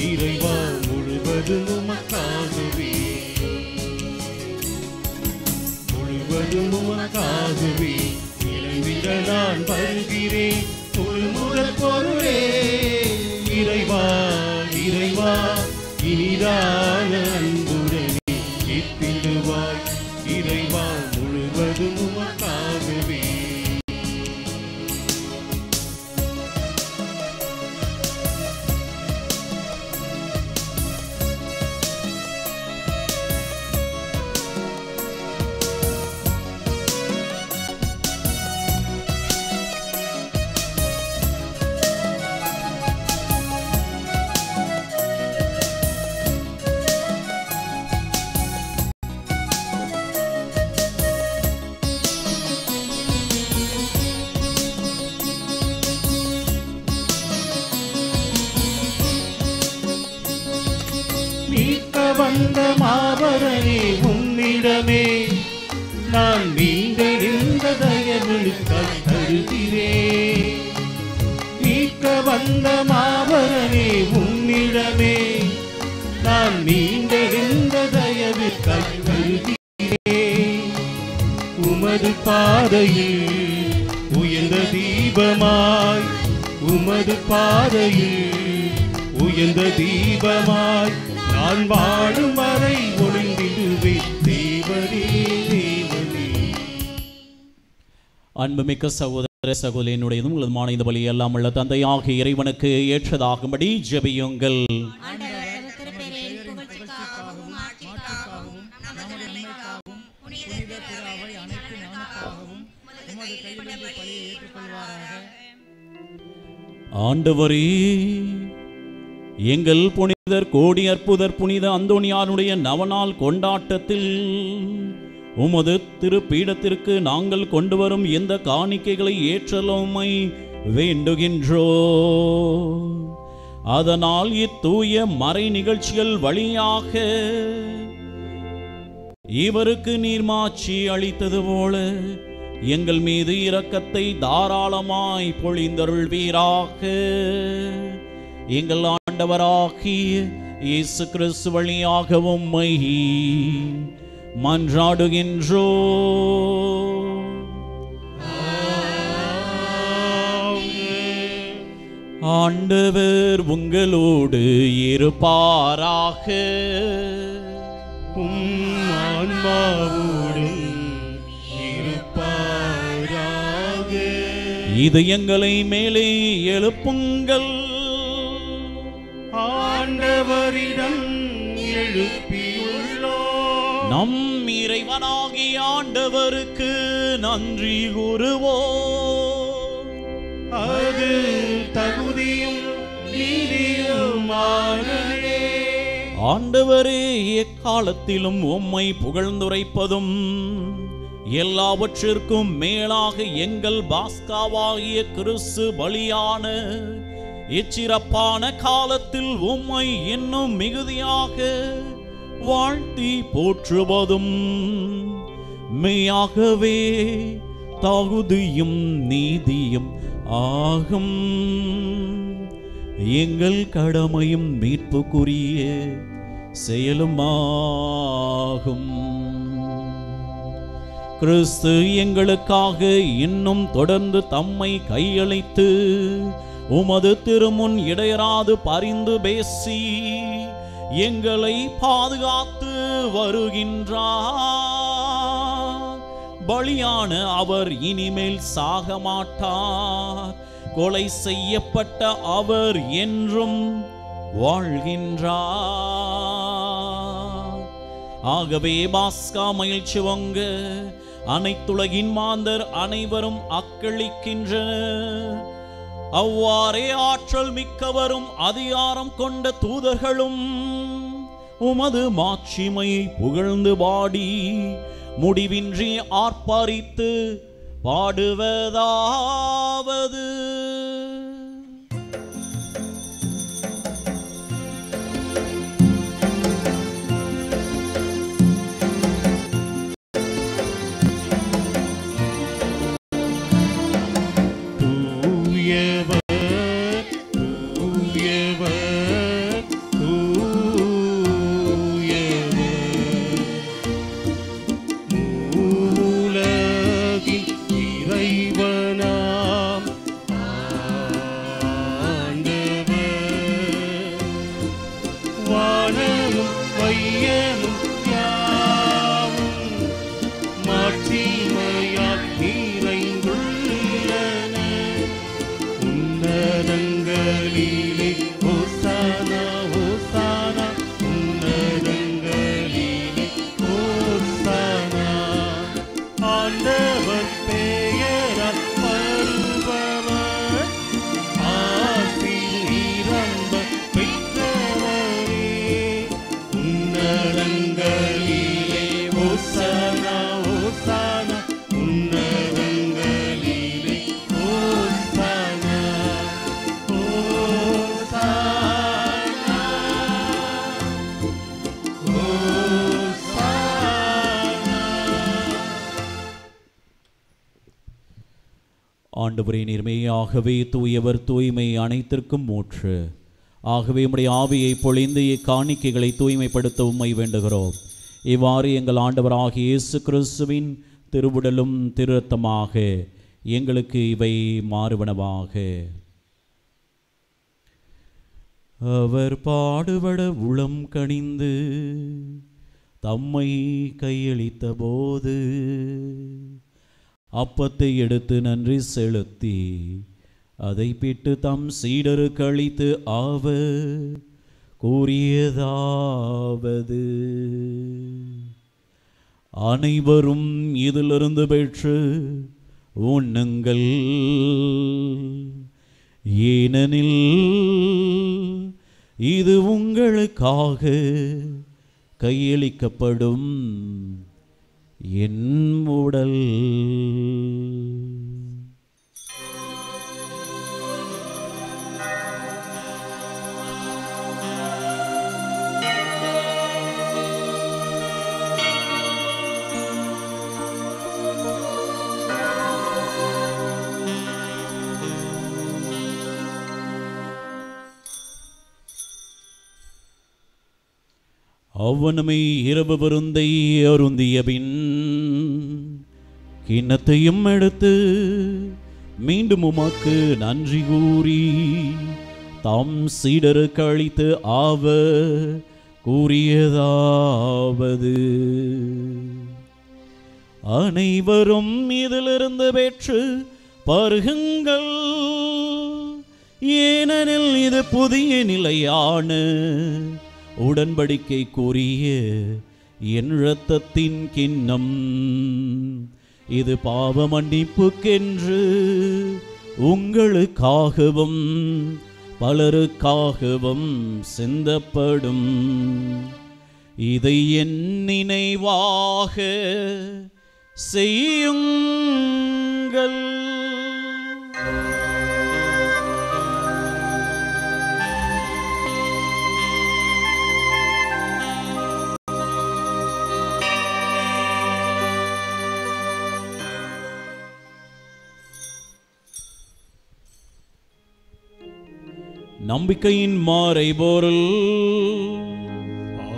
இறைவா முழுவதும் உமக்காகவே முழுவதும் உமக்காகவே இழந்திட நான் வருகிறேன் முழு முதல் பொருளே இறைவா இறைவா இனிதான அன்புடனே ஏற்றிடுவாய் இறைவா முழுவதும் உமக்காகவே வந்த மாபரனே உன்னிடமே நான் மீண்டெழுந்த தயவுக்காய் தருகிறேன் மீட்க வந்த மாபரனே உன்னிடமே நான் மீண்டெழுந்த தயவுக்காய் தருகிறேன் உமது பாதையில் உயர்ந்த தீபமாய் உமது பாதையில் உயர்ந்த தீபமாய் நான் வாழும் வரை ஒளிந்திடுவேன் தேவனே தேவனே. அன்புமிக்க சகோதர சகோதரியினுடையதும் உங்களதுமான இந்த பலி எல்லாம் உள்ள தந்தையாகிய இறைவனுக்கு ஏற்றதாகும்படி ஜெபியுங்கள். ஆண்டவரே, எங்கள் புனிதர் கோடி அற்புதர் புனித அந்தோனியாருடைய நவநாள் கொண்டாட்டத்தில் உமது திருப்பீடத்திற்கு நாங்கள் கொண்டு வரும் எந்த காணிக்கைகளை ஏற்றலுமை வேண்டுகின்றோ. அதனால் இத்தூய மறை நிகழ்ச்சிகள் வழியாக இவருக்கு நீர்மாட்சி அளித்தது போல எங்கள் மீது இரக்கத்தை தாராளமாய் பொழிந்தருள்வீராக. எங்கள் ஆண்டவராகிய இயேசு கிறிஸ்து வழியாக உம்மை மன்றாடுகின்றோ. ஆண்டவர் உங்களோடு இருப்பாராக. ஆன்மாவோடும் இருப்பாராக. இதயங்களை மேலே எழுப்புங்கள். ஆண்டவரிடம் எழுப்பியுள்ளோம். நம் இறைவனாகிய ஆண்டவருக்கு நன்றி கூறுவோம். அது தகுதியும் நீதியுமானதே. ஆண்டவரே, எக்காலத்திலும் உம்மை புகழ்ந்துரைப்பதும் எல்லாவற்றிற்கும் மேலாக எங்கள் பாஸ்காவாகிய கிறிஸ்து பலியான இச்சிறப்பான காலத்தில் உம்மை இன்னும் மிகுதியாக வாழ்த்தி போற்றுவதும் மெய்யாகவே தகுதியும் நீதியும் ஆகும். எங்கள் கடமையும் மீட்புக்குரிய செயலும் ஆகும். கிறிஸ்து எங்களுக்காக இன்னும் தொடர்ந்து தம்மை கையளித்து உமது திருமுன் இடையராது பரிந்து பேசி எங்களை பாதுகாத்து வருகின்றார். பலியான அவர் இனிமேல் சாக மாட்டார். கொலை செய்யப்பட்ட அவர் என்றும் வாழ்கின்றார். ஆகவே பாஸ்கா மகிழ்ச்சி வங்க அனைத்துலகின் மாந்தர் அனைவரும் அக்களிக்கின்றனர். அவ்வாறே ஆற்றல் மிக்கவரும் அதிகாரம் கொண்ட தூதர்களும் உமது மாட்சிமையை புகழ்ந்து பாடி முடிவின்றி ஆர்ப்பரித்து பாடுவதாவது: தூய ஆண்டவரே, நீர்மையாகவே தூயவர், தூய்மை அனைத்திற்கும் மூற்று. ஆகவே உம்முடைய ஆவியை பொழிந்து இக்காணிக்கைகளை தூய்மைப்படுத்த உம்மை வேண்டுகிறோம். இவ்வாறு எங்கள் ஆண்டவராகிய இயேசு கிறிஸ்துவின் திருவுடலும் திருரத்தமாக எங்களுக்கு இவை மாறுவனவாக. அவர் பாடுபட உளம் கனிந்து தம்மை கையளித்த போது அப்பத்தை எடுத்து நன்றி செலுத்தி அதை பிட்டு தம் சீடருக்கு அளித்து அவர் கூறியதாவது: அனைவரும் இதிலிருந்து பெற்று உண்ணுங்கள், ஏனெனில் இது உங்களுக்காக கையளிக்கப்படும் என் உடல். அவ்வனமே இரவு விருந்தை அருந்திய பின் கிண்ணத்தையும் எடுத்து மீண்டும் உமக்கு நன்றி கூறி தாம் சீடருக்கு அளித்து அவர் கூறியதாவது: அனைவரும் இதிலிருந்து பெற்று பருகுங்கள், ஏனெனில் இது புதிய நிலையான உடன்படிக்கைக்குரிய என் இரத்தத்தின் கிண்ணம். இது பாவ மன்னிப்புக்கென்று உங்களுக்காகவும் பலருக்காகவும் சிந்தப்படும். இதை என் நினைவாக செய்யுங்கள். நம்பிக்கையின் மறைபொருள்.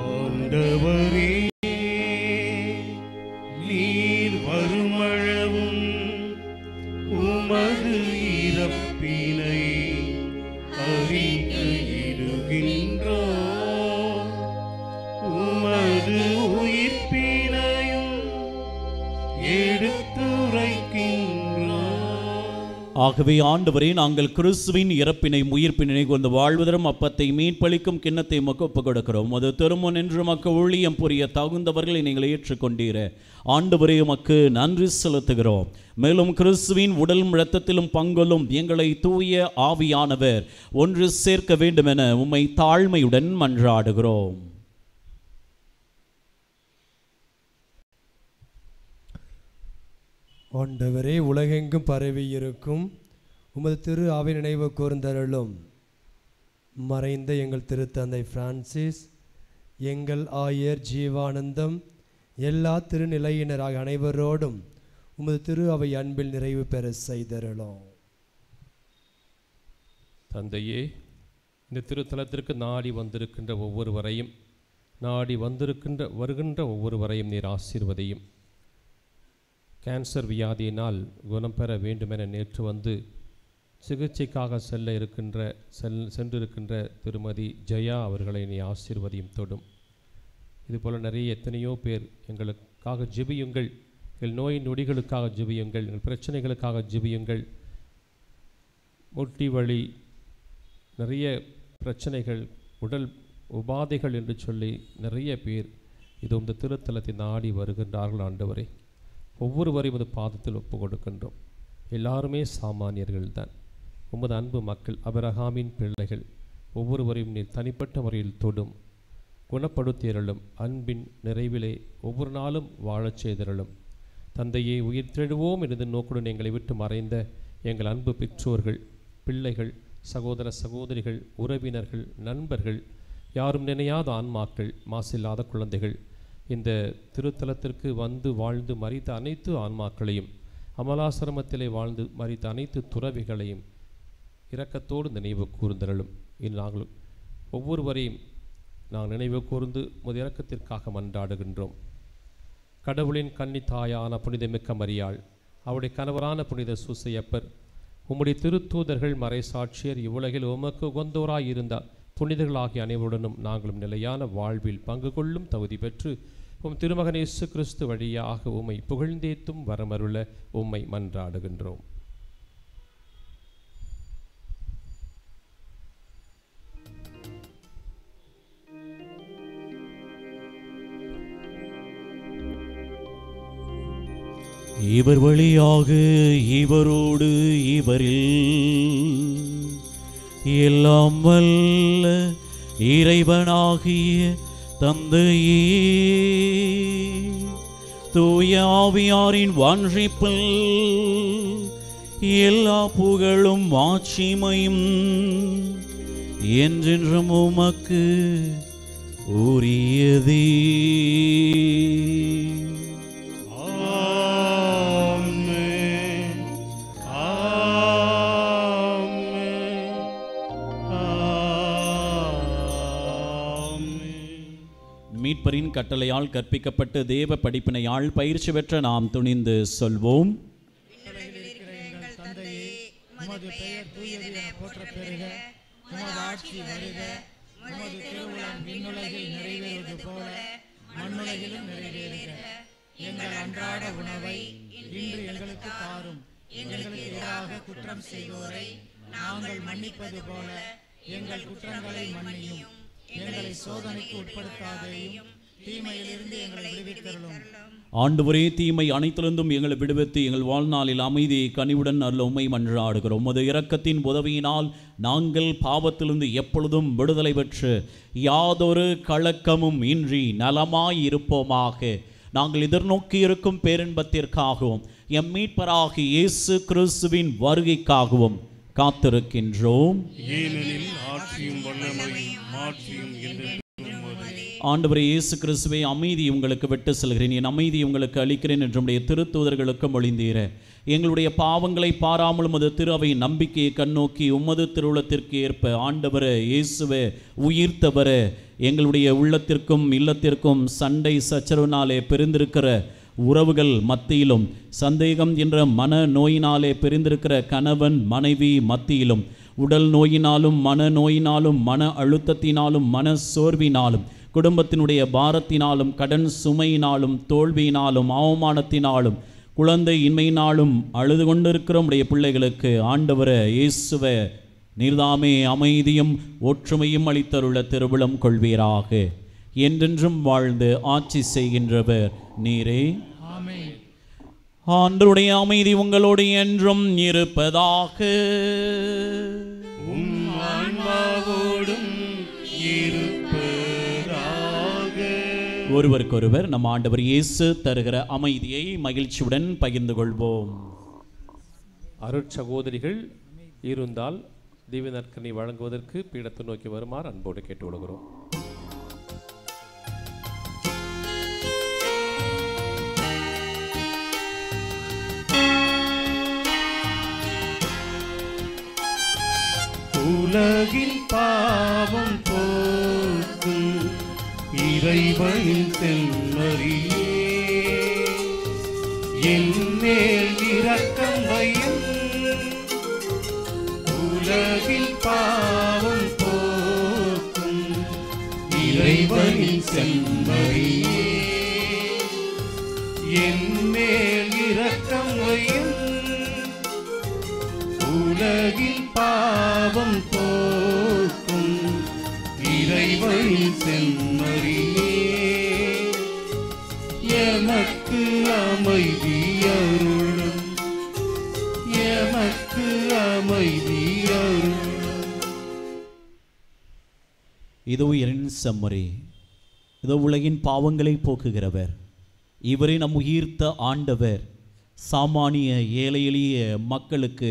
ஆண்டவரே, நீர் வருமளவும் உமது இறப்பினை அறிக்கையிடுகின்றோம், உமது உயிர்ப்பினையும் எடுத்துரைக்கின்றோம். ஆகவே ஆண்டவரே, நாங்கள் கிறிஸ்துவின் இறப்பினை உயிர்ப்பினை கொண்டு வாழ்வதரும் அப்பத்தை மீன்பளிக்கும் கிண்ணத்தை உமக்கு ஒப்புக் கொடுக்கிறோம். அது திருமுன் என்று உமக்கு ஊழியம் புரிய தகுந்தவர்களை நீங்கள் ஏற்றுக்கொண்டீர. ஆண்டவரே, உமக்கு நன்றி செலுத்துகிறோம். மேலும் கிறிஸ்துவின் உடலும் இரத்தத்திலும் பங்கொள்ளும் எங்களை தூய ஆவியானவர் ஒன்று சேர்க்க வேண்டும் என உம்மை தாழ்மையுடன் மன்றாடுகிறோம். ஆண்டவரே, உலகெங்கும் பரவி இருக்கும் உமது திரு ஆவி நினைவு கூர்ந்தருளும். மறைந்த எங்கள் திருத்தந்தை பிரான்சிஸ், எங்கள் ஆயர் ஜீவானந்தம், எல்லா திருநிலையினராக அனைவரோடும் உமது திரு அவை அன்பில் நிறைவு பெற செய்தருளும். தந்தையே, இந்த திருத்தலத்திற்கு நாடி வந்திருக்கின்ற ஒவ்வொருவரையும் வருகின்ற ஒவ்வொருவரையும் நீர் ஆசீர்வதியும். கேன்சர் வியாதியினால் குணம் பெற வேண்டுமென நேற்று வந்து சிகிச்சைக்காக சென்றிருக்கின்ற திருமதி ஜெயா அவர்களை நீ ஆசீர்வதியும் தொடும். இதுபோல் நிறைய எத்தனையோ பேர் எங்களுக்காக ஜெபியுங்கள், எங்கள் நோய் நொடிகளுக்காக ஜெபியுங்கள், எங்கள் பிரச்சனைகளுக்காக ஜெபியுங்கள். முட்டி வலி, நிறைய பிரச்சனைகள், உடல் உபாதைகள் என்று சொல்லி நிறைய பேர் இது இந்த திருத்தலத்தை நாடி வருகின்றார்கள். ஆண்டவரே, ஒவ்வொருவரையும் உமது பாதத்தில் ஒப்பு கொடுக்கின்றோம். எல்லாருமே சாமானியர்கள் தான், உமது அன்பு மக்கள், அபிரகாமின் பிள்ளைகள். ஒவ்வொருவரையும் நீர் தனிப்பட்ட முறையில் தொடும், குணப்படுத்தியருளும். அன்பின் நிறைவிலே ஒவ்வொரு நாளும் வாழச் செய்தருளும். தந்தையை உயிர் தெழுவோம் என்று நோக்குடன் எங்களை விட்டு மறைந்த எங்கள் அன்பு பெற்றோர்கள், பிள்ளைகள், சகோதர சகோதரிகள், உறவினர்கள், நண்பர்கள், யாரும் நினையாத ஆன்மாக்கள், மாசில்லாத குழந்தைகள், இந்த திருத்தலத்திற்கு வந்து வாழ்ந்து மறித்த அனைத்து ஆன்மாக்களையும் அமலாசிரமத்திலே வாழ்ந்து மரித்த அனைத்து துறவிகளையும் இரக்கத்தோடு நினைவு கூர்ந்தருளும். இன்று நாங்கள் ஒவ்வொருவரையும் நாங்கள் நினைவு கூர்ந்து உமது இரக்கத்திற்காக மன்றாடுகின்றோம். கடவுளின் கன்னித்தாயான புனிதமிக்க மரியாள், அவருடைய கணவரான புனித சூசையப்பர், உம்முடைய திருத்தூதர்கள், மறைசாட்சியர், இவ்வுலகில் உமக்கு உகந்தோராய் இருந்த புனிதர்களாகிய அனைவருடனும் நாங்களும் நிலையான வாழ்வில் பங்கு கொள்ளும் தகுதி பெற்று உம் திருமகன் இயேசு கிறிஸ்து வழியாக உம்மை புகழ்ந்தேத்தும் வரமருள உம்மை மன்றாடுகின்றோம். இவர் வழியாக இவரோடு இவரில் எல்லாம் வல்ல இறைவனாகிய தந்தையே, தூய ஆவியாரின் வாஞ்சிப்பில் எல்லா புகழும் மாட்சிமையும் என்றென்றும் உமக்கு உரியதே. மீட்பரின் கட்டளையால் கற்பிக்கப்பட்டு தேவ படிப்பினையால் பயிற்சி பெற்ற நாம் துணிந்து சொல்வோம். உமது பெயர் தூயதென போற்றப் பெறுக. உமது ஆட்சி வருக. உமது திருவுளம் விண்ணுலகில் நிறைவேறுவது போல மண்ணுலகிலும் நிறைவேறுக. எங்கள் அன்றாட உணவை இன்று எங்களுக்கு தாரும். எங்களுக்கு எதிராக குற்றம் செய்வோரை நாங்கள் மன்னிப்பது போல எங்கள் குற்றங்களை மன்னியும். எங்களை சோதனைக்கு உட்படுத்தாதேயும், தீமையிலிருந்து எங்களை விடுவித்தருளும். ஆண்டவரே, தீமை அனைத்திலிருந்தும் எங்களை விடுவித்து எங்கள் வாழ்நாளில் அமைதியை கனிவுடன் அருள உம்மை மன்றாடுகிறோம். உமது இரக்கத்தின் உதவியினால் நாங்கள் பாவத்திலிருந்து எப்பொழுதும் விடுதலை பெற்று யாதொரு கலக்கமும் இன்றி நலமாயிருப்போமாக. நாங்கள் எதிர்நோக்கி இருக்கும் பேரின்பத்திற்காகவும் எம் மீட்பராகிய இயேசு கிறிஸ்துவின் வருகைக்காகவும் காத்திருக்கின்றோம். ஏனெனில் ஆட்சியும் வல்லமையும் மாட்சியும் என்றென்றும் உமதே. ஆண்டவரே இயேசு கிறிஸ்துவே, அமைதி உங்களுக்கு விட்டு செல்கிறேன், என் அமைதி உங்களுக்கு அளிக்கிறேன் என்று உம்முடைய திருத்தூதர்களுக்கு மொழிந்தீர. எங்களுடைய பாவங்களை பாராமல் உமது திரு அவை நம்பிக்கையை கண்ணோக்கி உமது திருவுளத்திற்கு ஏற்ப ஆண்டவரே இயேசுவே உயிர்த்தவரே, எங்களுடைய உள்ளத்திற்கும் இல்லத்திற்கும் சண்டை சச்சரவினாலே பிரிந்திருக்கிற உறவுகள் மத்தியிலும், சந்தேகம் என்ற மன நோயினாலே பிரிந்திருக்கிற கணவன் மனைவி மத்தியிலும், உடல் நோயினாலும் மன நோயினாலும் மன அழுத்தத்தினாலும் மன சோர்வினாலும் குடும்பத்தினுடைய பாரத்தினாலும் கடன் சுமையினாலும் தோல்வியினாலும் அவமானத்தினாலும் குழந்தை இன்மையினாலும் அழுது கொண்டிருக்கிற உடைய பிள்ளைகளுக்கு ஆண்டவரே இயேசுவே நீர்தாமே அமைதியும் ஒற்றுமையும் அளித்தருள்ள திருவிழம் கொள்வீராக. என்றென்றும் வாழ்ந்து ஆட்சி செய்கின்றவர் நீரே. ஆண்டவருடைய அமைதி உங்களோடு என்றும் இருப்பதாக. ஒருவருக்கொருவர் நம் ஆண்டவர் இயேசு தருகிற அமைதியை மகிழ்ச்சியுடன் பகிர்ந்து கொள்வோம். அருட்சகோதரிகள் இருந்தால் திவ்ய நற்கருணை வழங்குவதற்கு பீடத்தை நோக்கி வருமாறு அன்போடு கேட்டுக்கொள்கிறோம். உலகின் பாவம் போக்கும் இறைவனின் செம்மறியே, என் மேல் இரக்கம் வையும். உலகின் பாவம் போக்கும் இறைவனின் செம்மறியே, என் மேல் இரக்கம் வையும். உலகின் பாவம் போக்கும் இறைவனின் செம்மறியே, எமக்கு அமைதி அருளும். எமக்கு அமைதி அருளும். இதோ என் செம்மறி, இதோ உலகின் பாவங்களை போக்குகிறவர், இவரை நம் உயிர்த்த ஆண்டவர். சாமானிய ஏழை எளிய மக்களுக்கு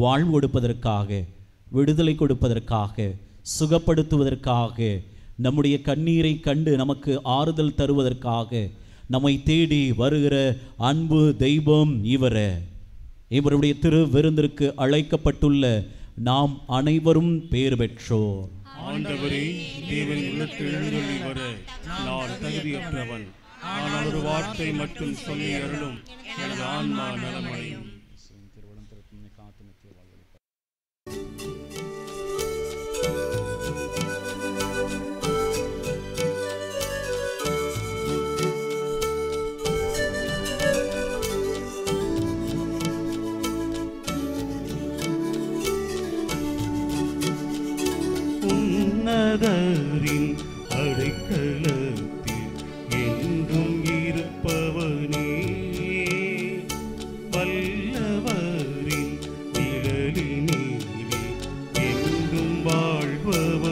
வாழ்வு கொடுப்பதற்காக, விடுதலை கொடுப்பதற்காக, சுகப்படுத்துவதற்காக, நம்முடைய கண்ணீரை கண்டு நமக்கு ஆறுதல் தருவதற்காக நம்மை தேடி வருகிற அன்பு தெய்வம் இவரே. இவருடைய திரு விருந்திற்கு அழைக்கப்பட்டுள்ள நாம் அனைவரும் பேறு பெற்றோர். ஆண்டவரே, தேவனின் உள்ளத்தில் எழுந்தருளி வர நான் தகுதியற்றவன். ஆனால் ஒரு வார்த்தை மட்டும் சொல்லி அருளும், எனது ஆன்மா நலமடையும். உன்னதரின் அடைக்கலத்தில் என்றும் இருப்பவனே, வல்லவரின் நிழலினிலே என்றும் வாழ்பவனே.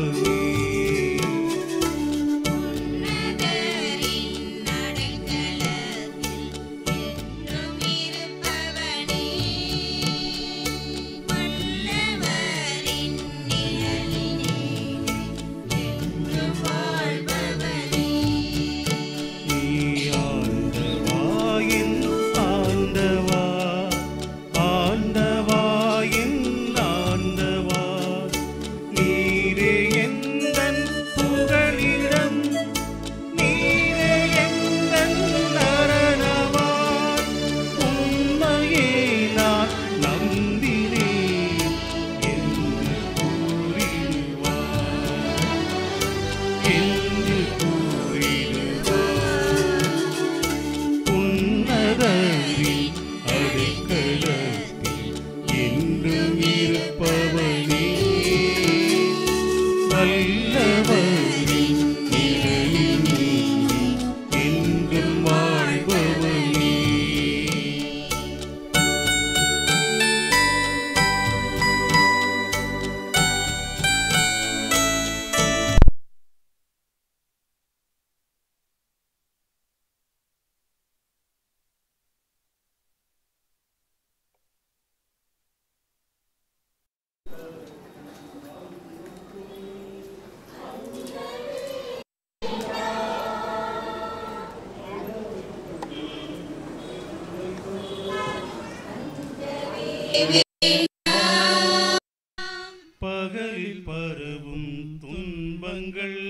பகலில் பரவும் துன்பங்கள்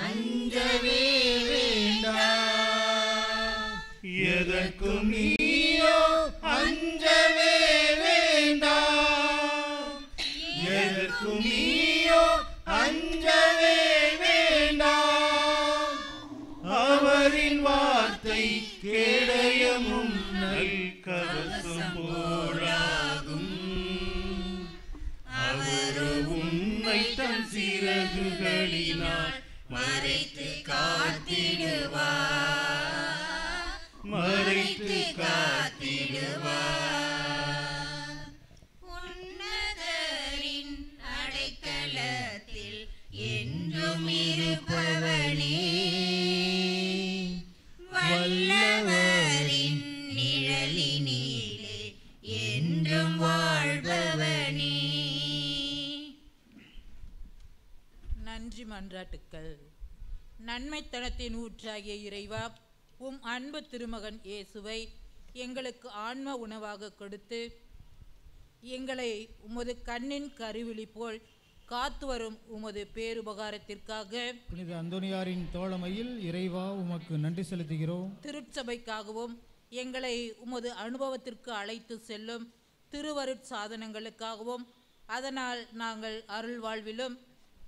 அஞ்சவே வேண்டாம், எதற்கும் நீயோ அஞ்சவே வேண்டாம், எதற்கும் நீயோ அஞ்சவே வேண்டாம். அவரின் வார்த்தை கேடயமும் நல் கவசம் போலாகும். அவர் உன்னை தன் சிறகுகளினால் மறைத்து காத்திடுவார், மறைத்து காத்திடுவார். உன்னதரின் அடைக்கலத்தில் என்றும் இருப்பவனே, வல்லவரின் நிழலினிலே என்றும் வாழ்பவனே. நன்றி மன்றாட்டுக்கள். நன்மைத்தனத்தின் ஊற்றாகிய இறைவா, உம் அன்பு திருமகன் இயேசுவை எங்களுக்கு ஆன்ம உணவாக கொடுத்து எங்களை உமது கண்ணின் கருவிழி போல் காத்து வரும் உமது பேருபகாரத்திற்காக புனித அந்தோனியாரின் தோழமையில் இறைவா உமக்கு நன்றி செலுத்துகிறோம். திருச்சபைக்காகவும் எங்களை உமது அனுபவத்திற்கு அழைத்து செல்லும் திருவருட் சாதனங்களுக்காகவும் அதனால் நாங்கள் அருள் வாழ்விலும்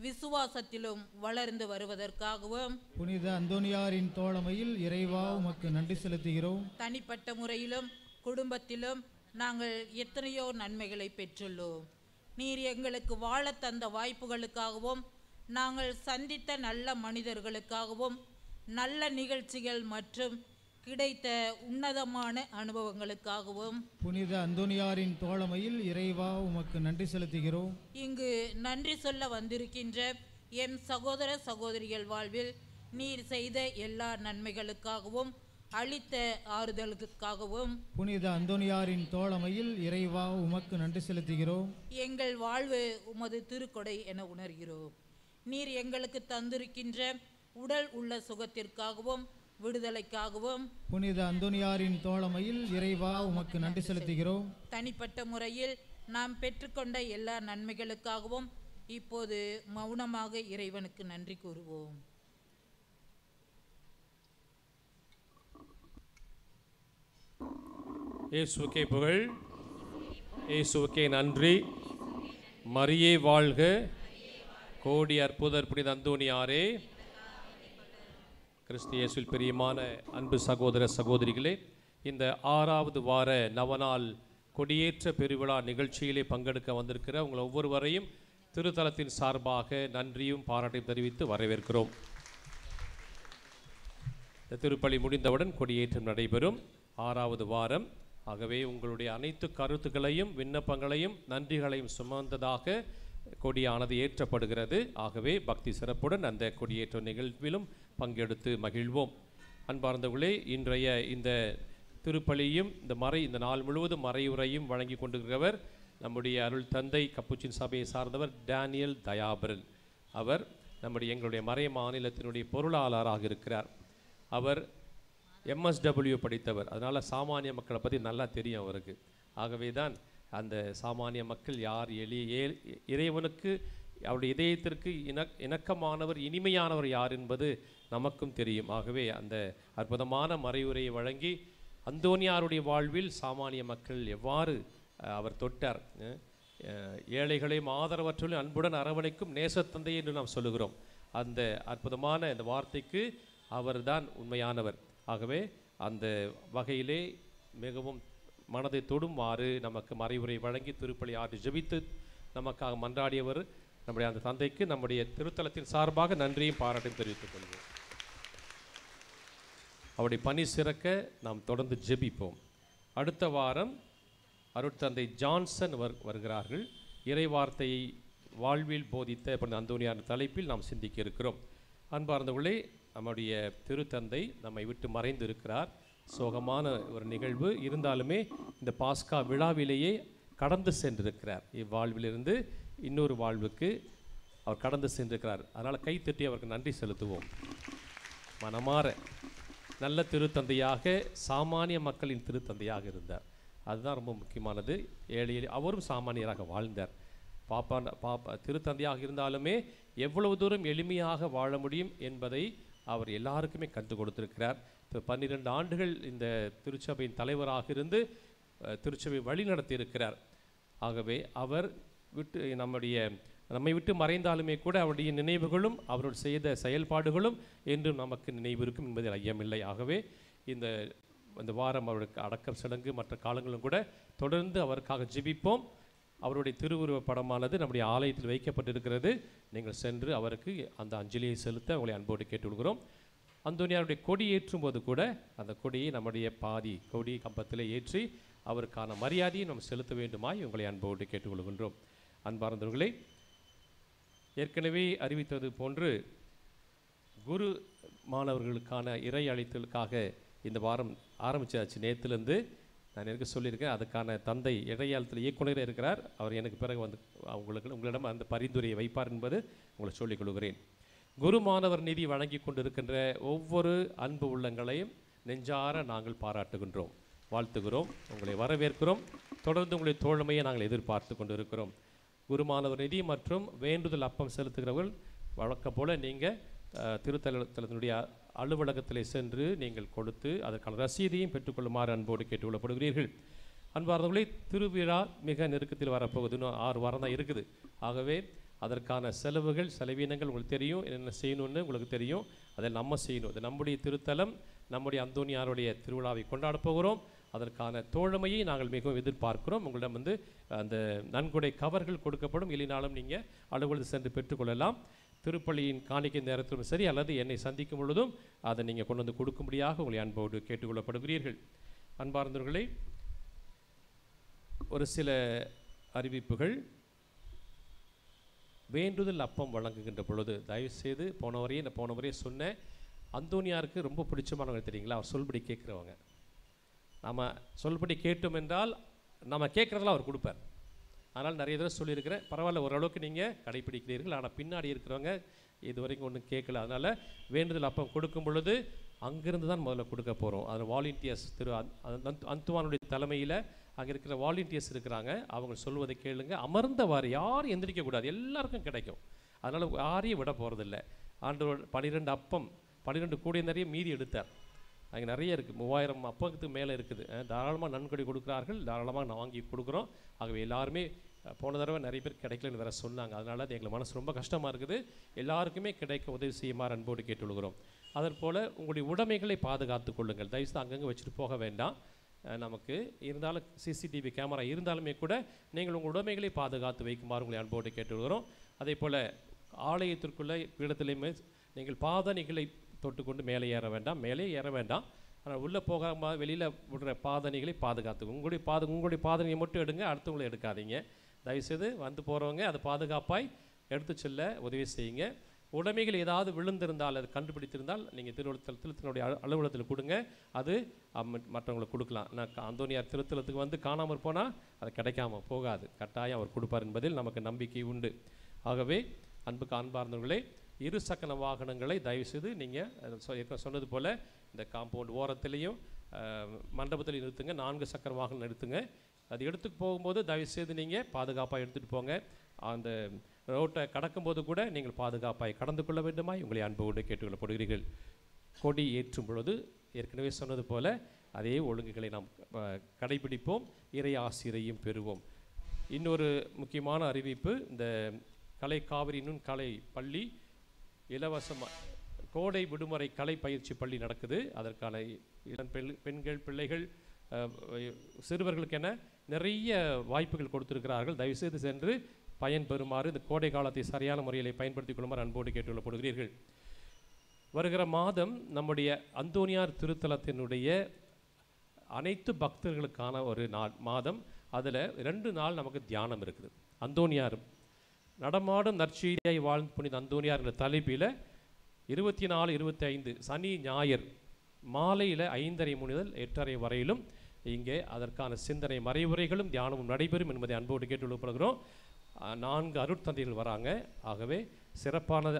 விசுவாசத்திலும் வளர்ந்து வருவதற்காகவும் புனித அந்தோனியாரின் தோழமையில் இறைவா உமக்கு நன்றி செலுத்துகிறோம். தனிப்பட்ட முறையிலும் குடும்பத்திலும் நாங்கள் எத்தனையோ நன்மைகளை பெற்றுள்ளோம். நீர் எங்களுக்கு வாழ தந்த வாய்ப்புகளுக்காகவும் நாங்கள் சந்தித்த நல்ல மனிதர்களுக்காகவும் நல்ல நிகழ்ச்சிகள் மற்றும் கிடைத்த உன்னதமான அனுபவங்களுக்காகவும் புனித அந்தோனியாரின் தோழமையில் இறைவா உமக்கு நன்றி செலுத்துகிறோம். இங்கு நன்றி சொல்ல வந்திருக்கின்ற எம் சகோதர சகோதரிகள் வாழ்வில் நீர் செய்த எல்லா நன்மைகளுக்காகவும் அளித்த ஆறுதலுக்காகவும் புனித அந்தோனியாரின் தோழமையில் இறைவா உமக்கு நன்றி செலுத்துகிறோம். எங்கள் வாழ்வு உமது திருக்கொடை என உணர்கிறோம். நீர் எங்களுக்கு தந்திருக்கின்ற உடல் உள்ள சுகத்திற்காகவும் விடுதலைக்காகவும் புனித அந்தோனியாரின் தோழமையில் இறைவா உமக்கு நன்றி செலுத்துகிறோம். தனிப்பட்ட முறையில் நாம் பெற்றுக்கொண்ட எல்லா நன்மைகளுக்காகவும் இப்போது மௌனமாக இறைவனுக்கு நன்றி கூறுவோம். இயேசுவுக்கே புகழ், இயேசுவுக்கே நன்றி. மரியே வாழ்க, கோடி அற்புதர் புனித அந்தோனியாரே. கிறிஸ்து இயேசுவில் பிரியமான அன்பு சகோதர சகோதரிகளே, இந்த 6வது வார நவநாள் கொடியேற்ற பெருவிழா நிகழ்ச்சியிலே பங்கெடுக்க வந்திருக்கிற உங்கள் ஒவ்வொருவரையும் திருத்தலத்தின் சார்பாக நன்றியும் பாராட்டையும் தெரிவித்து வரவேற்கிறோம். இந்த திருப்பலி முடிந்தவுடன் கொடியேற்றம் நடைபெறும். 6வது வாரம். ஆகவே உங்களுடைய அனைத்து கருத்துக்களையும் விண்ணப்பங்களையும் நன்றிகளையும் சுமந்ததாக கொடியானது ஏற்றப்படுகிறது. ஆகவே பக்தி சிறப்புடன் அந்த கொடியேற்ற நிகழ்விலும் பங்கெடுத்து மகிழ்வோம். அன்பார்ந்தவர்களே, இன்றைய இந்த திருப்பலியும் இந்த நாள் முழுவதும் மறையுரையும் வழங்கி கொண்டிருக்கிறவர் நம்முடைய அருள் தந்தை கப்புச்சின் சபையை சார்ந்தவர் டேனியல் தயாபரன். அவர் எங்களுடைய மறை மாநிலத்தினுடைய பொருளாளராக இருக்கிறார். அவர் MSW படித்தவர். அதனால் சாமானிய மக்களை பற்றி நல்லா தெரியும் அவருக்கு. ஆகவே தான் அந்த சாமானிய மக்கள் யார், இறைவனுக்கு அவருடைய இதயத்திற்கு இணக்கமானவர், இனிமையானவர் யார் என்பது நமக்கும் தெரியும். ஆகவே அந்த அற்புதமான மறையுரையை வழங்கி அந்தோனியாருடைய வாழ்வில் சாமானிய மக்கள் எவ்வாறு அவர் தொட்டார், ஏழைகளையும் ஆதரவற்றலையும் அன்புடன் அரவணைக்கும் நேசத்தந்தை என்று நாம் சொல்லுகிறோம். அந்த அற்புதமான இந்த வார்த்தைக்கு அவர்தான் உண்மையானவர். ஆகவே அந்த வகையிலே மிகவும் மனதை தொடுமாறு நமக்கு மறைவுரை வழங்கி திருப்பலி ஆற்றி ஜெபித்து நமக்காக மன்றாடியவர் நம்முடைய அந்த தந்தைக்கு நம்முடைய திருத்தலத்தின் சார்பாக நன்றியும் பாராட்டையும் தெரிவித்துக் கொள்வோம். அவருடைய பணி சிறக்க நாம் தொடர்ந்து ஜெபிப்போம். அடுத்த வாரம் அருட்தந்தை ஜான்சன் வருகிறார்கள். இறைவார்த்தையை வாழ்வில் போதித்த அந்தோனியார் தலைப்பில் நாம் சிந்திக்க இருக்கிறோம். அன்பார்ந்தவர்களே, நம்முடைய திருத்தந்தை நம்மை விட்டு மறைந்து இருக்கிறார். சோகமான ஒரு நிகழ்வு இருந்தாலுமே இந்த பாஸ்கா விழாவிலேயே கடந்து சென்றிருக்கிறார். இவ்வாழ்விலிருந்து இன்னொரு வாழ்வுக்கு அவர் கடந்து சென்றிருக்கிறார். அதனால் கைத்தட்டி அவருக்கு நன்றி செலுத்துவோம். மனமாற நல்ல திருத்தந்தையாக, சாமானிய மக்களின் திருத்தந்தையாக இருந்தார். அதுதான் ரொம்ப முக்கியமானது. ஏழையில் அவரும் சாமானியராக வாழ்ந்தார். திருத்தந்தையாக இருந்தாலுமே எவ்வளவு தூரம் எளிமையாக வாழ முடியும் என்பதை அவர் எல்லாருக்குமே கற்றுக் கொடுத்திருக்கிறார். 12 ஆண்டுகள் இந்த திருச்சபையின் தலைவராக இருந்து திருச்சபை வழி நடத்தி இருக்கிறார். ஆகவே அவர் நம்மை விட்டு மறைந்தாலுமே கூட அவருடைய நினைவுகளும் அவரோடு செய்த செயல்பாடுகளும் என்றும் நமக்கு நினைவு இருக்கும் என்பதில் ஐயமில்லை. ஆகவே இந்த வாரம் அவருக்கு அடக்கம் சடங்கு மற்ற காலங்களும் கூட தொடர்ந்து அவருக்காக ஜெபிப்போம். அவருடைய திருவுருவ படமானது நம்முடைய ஆலயத்தில் வைக்கப்பட்டிருக்கிறது. நீங்கள் சென்று அவருக்கு அந்த அஞ்சலியை செலுத்த உங்களை அன்போடு கேட்டுக்கொள்கிறோம். அந்தோனியாருடைய கொடி ஏற்றும் போது கூட அந்த கொடியை நம்முடைய பாதி கொடி கம்பத்தில் ஏற்றி அவருக்கான மரியாதையை நாம் செலுத்த வேண்டுமாய் உங்களை அன்போடு கேட்டுக்கொள்கின்றோம். அன்பார்ந்தவர்களே, ஏற்கனவே அறிவித்தது போன்று குரு மாணவர்களுக்கான இறை அழைத்தலுக்காக இந்த வாரம் ஆரம்பிச்சாச்சு. நேற்றுலேருந்து நான் எனக்கு சொல்லியிருக்கேன். அதுக்கான தந்தை இடையாளத்தில் இயக்குநராக இருக்கிறார். அவர் எனக்கு பிறகு வந்து உங்களிடம் அந்த பரிந்துரையை வைப்பார் என்பது உங்களை சொல்லிக் கொள்கிறேன். குரு மாணவர் நிதி வழங்கி கொண்டிருக்கின்ற ஒவ்வொரு அன்பு உள்ளங்களையும் நெஞ்சார நாங்கள் பாராட்டுகின்றோம், வாழ்த்துகிறோம், உங்களை வரவேற்கிறோம். தொடர்ந்து உங்களுடைய தோழமையை நாங்கள் எதிர்பார்த்து கொண்டிருக்கிறோம். குரு மாணவர் நிதி மற்றும் வேண்டுதல் அப்பம் செலுத்துகிறவர்கள் வழக்கம் போல் நீங்கள் திருத்தலத்தினுடைய அலுவலகத்திலே சென்று நீங்கள் கொடுத்து அதற்கான ரசீதையும் பெற்றுக்கொள்ளுமாறு அன்போடு கேட்டுக்கொள்ளப்படுகிறீர்கள். அன்பார்ந்தவர்களே, திருவிழா மிக நெருக்கத்தில் வரப்போகுது. இன்னும் 6 வாரம் தான் இருக்குது. ஆகவே அதற்கான செலவீனங்கள் உங்களுக்கு தெரியும். என்னென்ன செய்யணும்னு உங்களுக்கு தெரியும். அதை நம்ம செய்யணும். அது நம்முடைய திருத்தலம், நம்முடைய அந்தோனியாருடைய திருவிழாவை கொண்டாட போகிறோம். அதற்கான தோழமையை நாங்கள் மிகவும் எதிர்பார்க்கிறோம். உங்களிடம் அந்த நன்கொடை கவர்கள் கொடுக்கப்படும். இல்லைனாலும் நீங்கள் அலுவலகத்தில் சென்று பெற்றுக்கொள்ளலாம். திருப்பலியின் காணிக்கை நேரத்திலும் சரி, அல்லது என்னை சந்திக்கும் பொழுதும் அதை நீங்கள் கொண்டு வந்து கொடுக்கும்படியாக உங்களை அன்போடு கேட்டுக்கொள்ளப்படுகிறீர்கள். அன்பார்ந்தவர்களே, ஒரு சில அறிவிப்புகள். வேண்டுதல் அப்பம் வழங்குகின்ற பொழுது தயவுசெய்து போன வரையே சொன்னேன், அந்தோனியாருக்கு ரொம்ப பிடிச்சமானவங்க தெரியுங்களா? அவர் சொல்படி கேட்குறவங்க. நம்ம சொல்படி கேட்டோம் என்றால் நம்ம கேட்குறதெல்லாம் அவர் கொடுப்பார். அதனால் நிறைய தடவை சொல்லியிருக்கிறேன். பரவாயில்ல, ஓரளவுக்கு நீங்கள் கடைப்பிடிக்கிறீர்கள். ஆனால் பின்னாடி இருக்கிறவங்க இது வரைக்கும் ஒன்றும் கேட்கல. அதனால் வேண்டுதல் அப்பம் கொடுக்கும் பொழுது அங்கேருந்து தான் முதல்ல கொடுக்க போகிறோம். அதில் வாலண்டியர்ஸ் அந்துவானுடைய தலைமையில் அங்கே இருக்கிற வாலண்டியர்ஸ் இருக்கிறாங்க. அவங்க சொல்வதை கேளுங்க. அமர்ந்தவாறு யாரும் எந்திரிக்கக்கூடாது, எல்லாருக்கும் கிடைக்கும். அதனால் யாரையும் விட போகிறதில்ல. ஆண்டவர் 12 அப்பம் 12 கூடை நிறைய மீதி எடுத்தார். அங்கே நிறைய இருக்குது, 3000 அப்பத்துக்கு மேலே இருக்குது. தாராளமாக நன்கொடை கொடுக்குறார்கள், தாராளமாக வாங்கி கொடுக்குறோம். ஆகவே எல்லாருமே போன தடவை நிறைய பேர் கிடைக்கலன்னு வேறு சொன்னாங்க. அதனால் அது எங்களுக்கு மனசு ரொம்ப கஷ்டமாக இருக்குது. எல்லாருக்குமே கிடைக்க உதவி செய்யுமாறு அன்போடு கேட்டுக்கொள்கிறோம். அதன் போல் உங்களுடைய உடைமைகளை பாதுகாத்து கொள்ளுங்கள். தயவுசெய்து அங்கங்கே வச்சுட்டு போக வேண்டாம். நமக்கு இருந்தாலும் சிசிடிவி கேமரா இருந்தாலுமே கூட நீங்கள் உங்கள் உடைமைகளை பாதுகாத்து வைக்குமாறு உங்களை அன்போடு கேட்டுக்கொள்கிறோம். அதே போல் ஆலயத்திற்குள்ளே பீடத்திலையுமே நீங்கள் பாதணிகளை தொட்டுக்கொண்டு மேலே ஏற வேண்டாம், மேலே ஏற வேண்டாம். ஆனால் உள்ளே போகாமல் வெளியில் விடுற பாதணிகளை பாதுகாத்து உங்களுடைய பாதணியை மட்டும் எடுங்க, அடுத்தவங்களை எடுக்காதீங்க. தயவுசெய்து வந்து போகிறவங்க அதை பாதுகாப்பாய் எடுத்து செல்ல உதவி செய்யுங்க. உடைமைகள் ஏதாவது விழுந்திருந்தால், அது கண்டுபிடித்திருந்தால் நீங்கள் திருத்தலுடைய அலுவலகத்தில் கொடுங்க. அது மற்றவங்களுக்கு கொடுக்கலாம். நான் அந்தோனியார் திருத்தலத்துக்கு வந்து காணாமல் போனால் அது கிடைக்காம போகாது, கட்டாயம் அவர் கொடுப்பார் என்பதில் நமக்கு நம்பிக்கை உண்டு. ஆகவே அன்புக்கு அன்பார்ந்தவர்களே, 2 சக்கர வாகனங்களை தயவுசெய்து நீங்கள் சொன்னது போல் இந்த காம்பவுண்ட் ஓரத்துலேயும் மண்டபத்தில் நிறுத்துங்க. 4 சக்கர வாகனம் நிறுத்துங்க. அது எடுத்துட்டு போகும்போது தயவுசெய்து நீங்கள் பாதுகாப்பாக எடுத்துகிட்டு போங்க. அந்த ரோட்டை கடக்கும்போது கூட நீங்கள் பாதுகாப்பாக கடந்து கொள்ள வேண்டுமாய் உங்களை அன்போடு கேட்டுக்கொள்ளப்படுகிறீர்கள். கொடி ஏற்றும் பொழுது ஏற்கனவே சொன்னது போல் அதே ஒழுங்குகளை நாம் கடைபிடிப்போம், இறை ஆசிரியையும் பெறுவோம். இன்னொரு முக்கியமான அறிவிப்பு, இந்த கலை காவிரி நுண்கலை பள்ளி இலவசமாக கோடை விடுமுறை கலை பயிற்சி பள்ளி நடக்குது. அதற்கான பெண்கள், பிள்ளைகள், சிறுவர்களுக்கென நிறைய வாய்ப்புகள் கொடுத்திருக்கிறார்கள். தயவுசெய்து சென்று பயன்பெறுமாறு, இந்த கோடை காலத்தை சரியான முறையில் பயன்படுத்திக் கொள்ளுமாறு அன்போடு கேட்டுக்கொள்ளப்படுகிறீர்கள். வருகிற மாதம் நம்முடைய அந்தோனியார் திருத்தலத்தினுடைய அனைத்து பக்தர்களுக்கான ஒரு மாதம். அதில் 2 நாள் நமக்கு தியானம் இருக்குது. அந்தோனியார் நடமாடும் நற்செய்தியாய் வாழ்ந்து புனித அந்தோனியார் என்ற தலைப்பில் 24, 25 சனி ஞாயிறு மாலையில் 5:30 முதல் 8:30 வரையிலும் இங்கே அதற்கான சிந்தனை மறைவுரைகளும் தியானமும் நடைபெறும் என்பதை அன்போடு கேட்டுக்கொள்ளப்படுகிறோம். 4 அருட்தந்தைகள் வராங்க. ஆகவே சிறப்பானது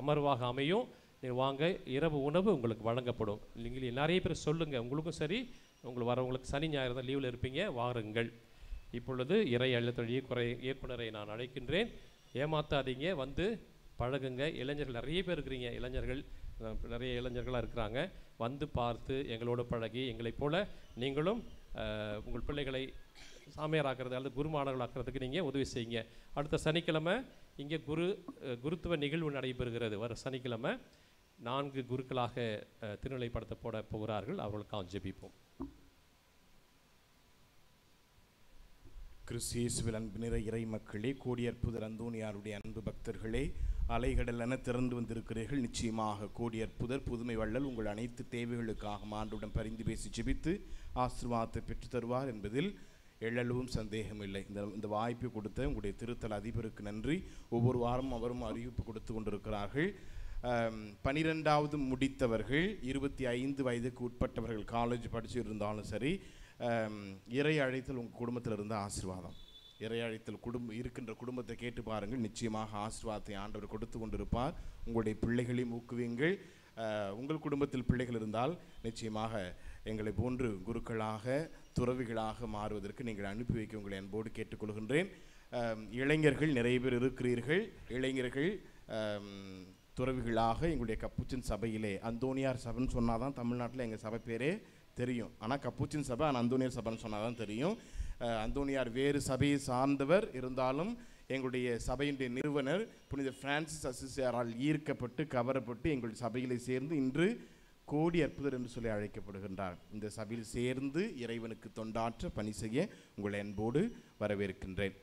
அமர்வாக அமையும். நீங்கள் வாங்க, இரவு உணவு உங்களுக்கு வழங்கப்படும். நீங்கள் நிறைய பேர் சொல்லுங்கள், உங்களுக்கும் சரி உங்களுக்கு வரவங்களுக்கு சனி ஞாயிறு தான் லீவில் இருப்பீங்க, வாருங்கள். இப்பொழுது இறை அழுத்தல் இயக்குனரை நான் அழைக்கின்றேன். ஏமாத்தாதீங்க, வந்து பழகுங்க. இளைஞர்கள் நிறைய பேர் இருக்கிறீங்க, நிறைய இளைஞர்களாக இருக்கிறாங்க. வந்து பார்த்து எங்களோட பழகி எங்களைப் போல நீங்களும் உங்கள் பிள்ளைகளை சாமியாராக்கிறது அல்லது குருமானர்களாக்கிறதுக்கு நீங்கள் உதவி செய்யுங்க. அடுத்த சனிக்கிழமை இங்கே குருத்துவ நிகழ்வு நடைபெறுகிறது. வர சனிக்கிழமை 4 குருக்களாக திருநிலைப்படுத்த போட போகிறார்கள். அவர்களுக்காக ஜெபிப்போம். கிறிஸ்தியேசுவில் அன்பு நிறை இறை மக்களே, கோடியற்புதர் அந்தோனியாருடைய அன்பு பக்தர்களே, அலைகடல் என திறந்து வந்திருக்கிறீர்கள். நிச்சயமாக கோடியற்புதர் புதுமை வள்ளல் உங்கள் அனைத்து தேவைகளுக்காக ஆண்டுடன் பரிந்து பேசி ஜெபித்து ஆசீர்வாதத்தை பெற்று தருவார் என்பதில் எழளவும் சந்தேகமில்லை. இந்த வாய்ப்பை கொடுத்த உங்களுடைய திருத்தல அதிபருக்கு நன்றி. ஒவ்வொரு வாரமும் அவரும் அறிவிப்பு கொடுத்து கொண்டிருக்கிறார்கள். 12வது முடித்தவர்கள், 25 வயதுக்கு உட்பட்டவர்கள், காலேஜ் படிச்சு இருந்தாலும் சரி, இறை அழைத்தல் உங்கள் குடும்பத்தில் இருந்த ஆசீர்வாதம், இறை அழைத்தல் இருக்கின்ற குடும்பத்தை கேட்டு பாருங்கள். நிச்சயமாக ஆசீர்வாதத்தை ஆண்டவர் கொடுத்து கொண்டிருப்பார். உங்களுடைய பிள்ளைகளையும் ஊக்குவீங்கள். உங்கள் குடும்பத்தில் பிள்ளைகள் இருந்தால் நிச்சயமாக எங்களை போன்று குருக்களாக துறவிகளாக மாறுவதற்கு நீங்கள் அனுப்பி வைக்க உங்களை அன்போடு கேட்டுக்கொள்கின்றேன். இளைஞர்கள் நிறைய பேர் இருக்கிறீர்கள். இளைஞர்கள் துறவிகளாக எங்களுடைய கப்புச்சின் சபையிலே, அந்தோனியார் சபைன்னு சொன்னால் தான் தமிழ்நாட்டில் எங்கள் சபை பேரே தெரியும். ஆனால் கப்புச்சின் சபை, ஆனால் அந்தோனியார் சபைன்னு சொன்னால் தான் தெரியும். அந்தோனியார் வேறு சபையை சார்ந்தவர் இருந்தாலும் எங்களுடைய சபையினுடைய நிறுவனர் புனித பிரான்சிஸ் அசிசியாரால் ஈர்க்கப்பட்டு கவரப்பட்டு எங்களுடைய சபையிலே சேர்ந்து இன்று கோடி அற்புதர் என்று சொல்லி அழைக்கப்படுகின்றார். இந்த சபையில் சேர்ந்து இறைவனுக்கு தொண்டாற்ற பணி செய்ய உங்களை அன்போடு வரவேற்கின்றேன்.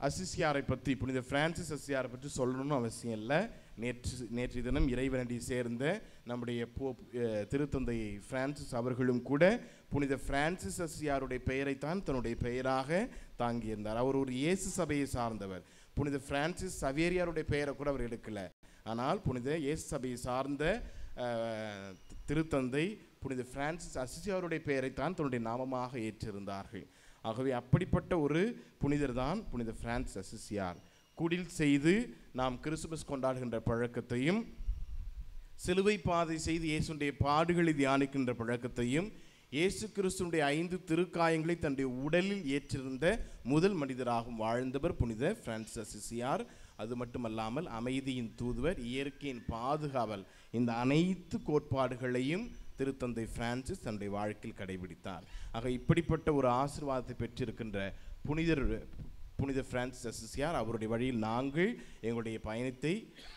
அசிசியாரை பற்றி, புனித பிரான்சிஸ் அசிசியாரை பற்றி சொல்லணும்னு அவசியம் இல்லை. நேற்று தினம் இறைவனடி சேர்ந்த நம்முடைய திருத்தந்தை பிரான்சிஸ் அவர்களும் கூட புனித பிரான்சிஸ் அசிசியாருடைய பெயரைத்தான் தன்னுடைய பெயராக தாங்கியிருந்தார். அவர் ஒரு இயேசு சபையை சார்ந்தவர். புனித பிரான்சிஸ் சவேரியாருடைய பெயரை கூட அவர் எடுக்கலை. ஆனால் புனித இயேசு சபையை சார்ந்த திருத்தந்தை புனித பிரான்சிஸ் அசிசியாருடைய பெயரைத்தான் தன்னுடைய நாமமாக ஏற்றிருந்தார்கள். ஆகவே அப்படிப்பட்ட ஒரு புனிதர் தான் புனித பிரான்சிஸ் அசிசியார். குடில் செய்து நாம் கிறிஸ்துமஸ் கொண்டாடுகின்ற பழக்கத்தையும் சிலுவை பாதை செய்து இயேசுடைய பாடுகளை தியானிக்கின்ற பழக்கத்தையும், இயேசு கிறிஸ்துடைய 5 திருக்காயங்களை தன்னுடைய உடலில் ஏற்றிருந்த முதல் மனிதராகவும் வாழ்ந்தவர் புனித பிரான்சிஸ் அசிசியார். அது மட்டுமல்லாமல் அமைதியின் தூதுவர், இயற்கையின் பாதுகாவல், இந்த அனைத்து கோட்பாடுகளையும் திருத்தந்தை பிரான்சிஸ் தன்னுடைய வாழ்க்கையில் கடைபிடித்தார். ஆக இப்படிப்பட்ட ஒரு ஆசீர்வாதத்தை பெற்றிருக்கின்ற புனித பிரான்சிஸ் அசிசியார் அவருடைய வழியில் நாங்கள் எங்களுடைய பயணத்தை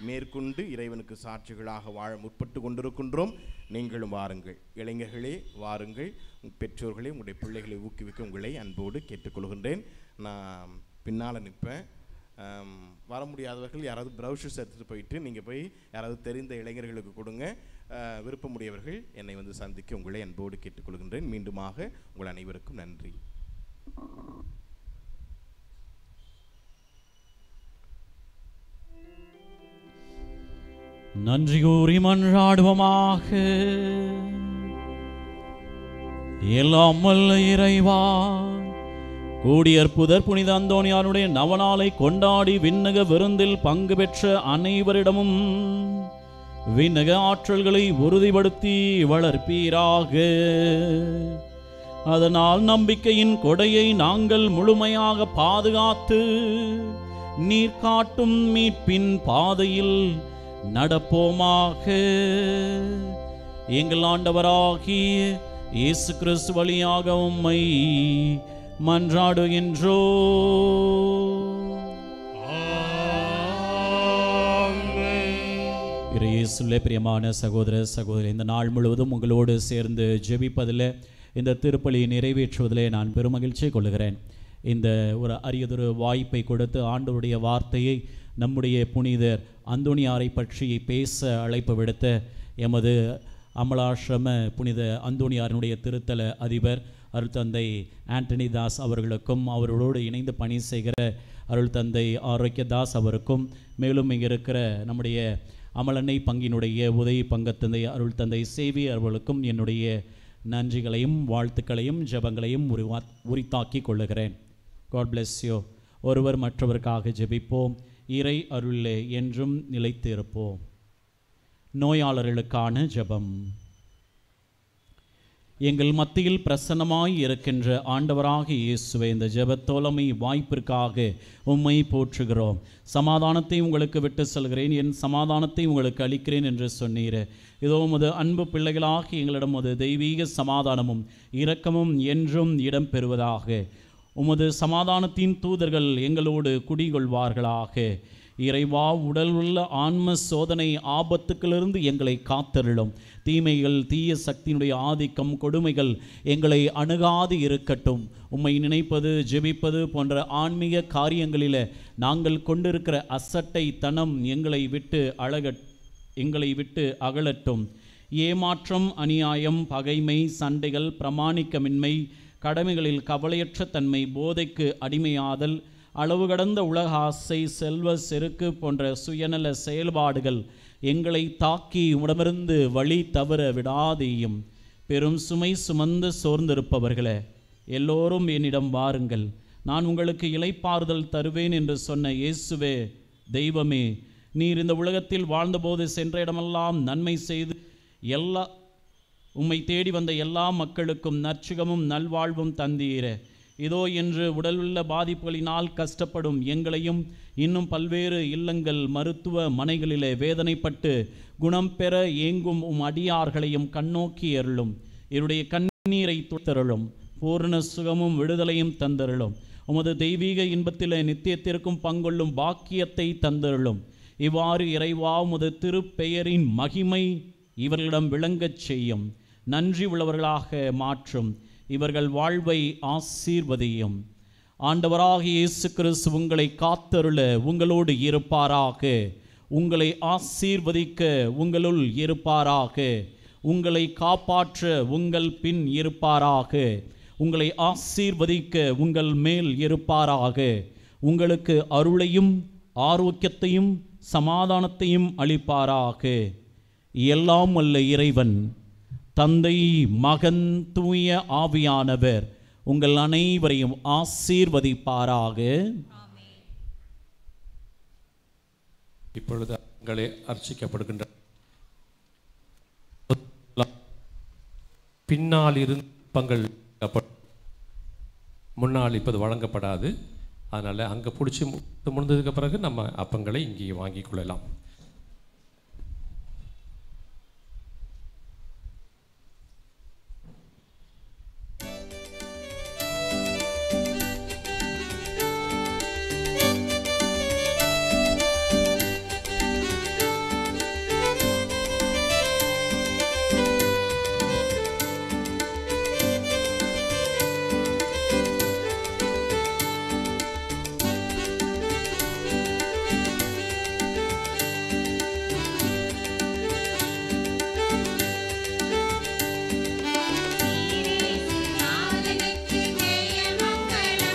மேற்கொண்டு இறைவனுக்கு சாட்சிகளாக வாழ முற்பட்டு கொண்டிருக்கின்றோம். நீங்களும் வாருங்கள், இளைஞர்களே வாருங்கள், பெற்றோர்களே உங்களுடைய பிள்ளைகளை ஊக்குவிக்க உங்களை அன்போடு கேட்டுக்கொள்கின்றேன். நான் பின்னால் நிற்பேன். வர முடியாதவர்கள் யாராவது ப்ரௌஷர்ஸ் எடுத்துகிட்டு போயிட்டு நீங்கள் போய் யாராவது தெரிந்த இளைஞர்களுக்கு கொடுங்க. விருப்பமுடையவர்கள் என்னை வந்து சந்திக்க உங்களை அன்போடு கேட்டுக்கொள்கின்றேன். மீண்டுமாக உங்கள் அனைவருக்கும் நன்றி. நன்றி கூறி மன்றாடுவோமாக. எல்லாம் வல்ல இறைவா, கூடியற்புதர் புனித அந்தோணியாருடைய நவநாளை கொண்டாடி விண்ணக விருந்தில் பங்கு பெற்ற அனைவரிடமும் விண்ணக ஆற்றல்களை உறுதிப்படுத்தி வளர்ப்பீராக. அதனால் நம்பிக்கையின் கொடையை நாங்கள் முழுமையாக பாதுகாத்து நீர் காட்டும் மீட்பின் பாதையில் நடப்போமாக. எங்கள் ஆண்டவராகிய இயேசு கிறிஸ்து வழியாக உம்மை மன்றாடுகின்றோ. இயேசுவிலே பிரியமான சகோதர சகோதரி, இந்த நாள் முழுவதும் உங்களோடு சேர்ந்து ஜெபிப்பதில், இந்த திருப்பலியை நிறைவேற்றுவதிலே நான் பெருமகிழ்ச்சி கொள்கிறேன். இந்த ஒரு அரியதொரு வாய்ப்பை கொடுத்து ஆண்டவருடைய வார்த்தையை நம்முடைய புனிதர் அந்தோணியாரை பற்றி பேச அழைப்பு விடுத்த எமது அமலாசிரம புனித அந்தோணியாரினுடைய திருத்தல அதிபர் அருள் தந்தை ஆண்டனி தாஸ் அவர்களுக்கும், அவர்களோடு இணைந்து பணி செய்கிற அருள் தந்தை ஆரோக்கியதாஸ் அவருக்கும், மேலும் இங்கே இருக்கிற நம்முடைய அமலன்னை பங்கினுடைய உதவி பங்கத்தந்தை அருள் தந்தை சேவி அவர்களுக்கும் என்னுடைய நன்றிகளையும் வாழ்த்துக்களையும் ஜெபங்களையும் உரித்தாக்கி கொள்ளுகிறேன். God bless you. ஒருவர் மற்றவருக்காக ஜெபிப்போம். இறை அருளே என்றும் நிலைத்து இருப்போம். நோயாளர்களுக்கான ஜெபம். எங்கள் மத்தியில் பிரசன்னமாய் இருக்கின்ற ஆண்டவராகிய இயேசுவே, இந்த ஜெபத்தோழமை வாய்ப்பிற்காக உம்மை போற்றுகிறோம். சமாதானத்தை உங்களுக்கு விட்டு செல்கிறேன், என் சமாதானத்தை உங்களுக்கு அளிக்கிறேன் என்று சொன்னீர். இதோ உமது அன்பு பிள்ளைகளாக எங்களிடம் உமது தெய்வீக சமாதானமும் இரக்கமும் என்றும் இடம் பெறுவதாக. உமது சமாதானத்தின் தூதர்கள் எங்களோடு குடிகொள்வார்களாக. இறைவா, உடல் உள்ள ஆன்ம சோதனை ஆபத்துக்களிலிருந்து எங்களை காத்தருளும். தீமைகள், தீய சக்தியினுடைய ஆதிக்கம், கொடுமைகள் எங்களை அணுகாது இருக்கட்டும். உம்மை நினைப்பது, ஜெபிப்பது போன்ற ஆன்மீக காரியங்களில் நாங்கள் கொண்டிருக்கிற அசட்டை தனம் எங்களை விட்டு அகலட்டும். ஏமாற்றம், அநியாயம், பகைமை, சண்டைகள், பிரமாணிக்கமின்மை, கடமைகளில் கவலையற்ற தன்மை, போதைக்கு அடிமையாதல், அளவு கடந்த உலக ஆசை, செல்வ செருக்கு போன்ற சுயநல செயல்பாடுகள் எங்களை தாக்கி உடமிருந்து வழி தவற விடாதேயும். பெரும் சுமை சுமந்து சோர்ந்திருப்பவர்களே, எல்லோரும் என்னிடம் வாருங்கள், நான் உங்களுக்கு இளைப்பாறுதல் தருவேன் என்று சொன்ன இயேசுவே, தெய்வமே, நீர் இந்த உலகத்தில் வாழ்ந்தபோது சென்ற இடமெல்லாம் நன்மை செய்து உம்மை தேடி வந்த எல்லா மக்களுக்கும் நற்சுகமும் நல்வாழ்வும் தந்தீரே. இதோ என்று உடலுள்ள பாதிப்புகளினால் கஷ்டப்படும் எங்களையும், இன்னும் பல்வேறு இல்லங்கள், மருத்துவ மனைகளிலே வேதனைப்பட்டு குணம் பெற ஏங்கும் உம் அடியார்களையும் கண்ணோக்கி அருளும். இவருடைய கண்ணீரை துத்தருளும். பூர்ண சுகமும் விடுதலையும் தந்தருளும். உமது தெய்வீக இன்பத்திலே நித்தியத்திற்கும் பங்கொள்ளும் பாக்கியத்தை தந்தருளும். இவ்வாறு இறைவா, உமது திருப்பெயரின் மகிமை இவர்களிடம் விளங்கச் செய்யும். நன்றி உள்ளவர்களாக மாற்றும். இவர்கள் வாழ்வை ஆசீர்வதியும். ஆண்டவராகிய இயேசு கிறிஸ்து உங்களை காத்தருள உங்களோடு இருப்பாராக. உங்களை ஆசீர்வதிக்க உங்களுள் இருப்பாராக. உங்களை காப்பாற்ற உங்கள் பின் இருப்பாராக. உங்களை ஆசீர்வதிக்க உங்கள் மேல் இருப்பாராக. உங்களுக்கு அருளையும் ஆரோக்கியத்தையும் சமாதானத்தையும் அளிப்பாராக. எல்லாம் வல்ல இறைவன், தந்தை, மகன், தூய ஆவியானவர் உங்கள் அனைவரையும் ஆசீர்வதிப்பாராக. இப்பொழுது அர்ச்சிக்கப்படுகின்ற பின்னால் இருந்து அப்பங்கள் முன்னால் இப்போது வழங்கப்படாது. அதனால் அங்கே பிடிச்சி முடிந்ததுக்கு பிறகு நம்ம அப்பங்களை இங்கே வாங்கி கொள்ளலாம்.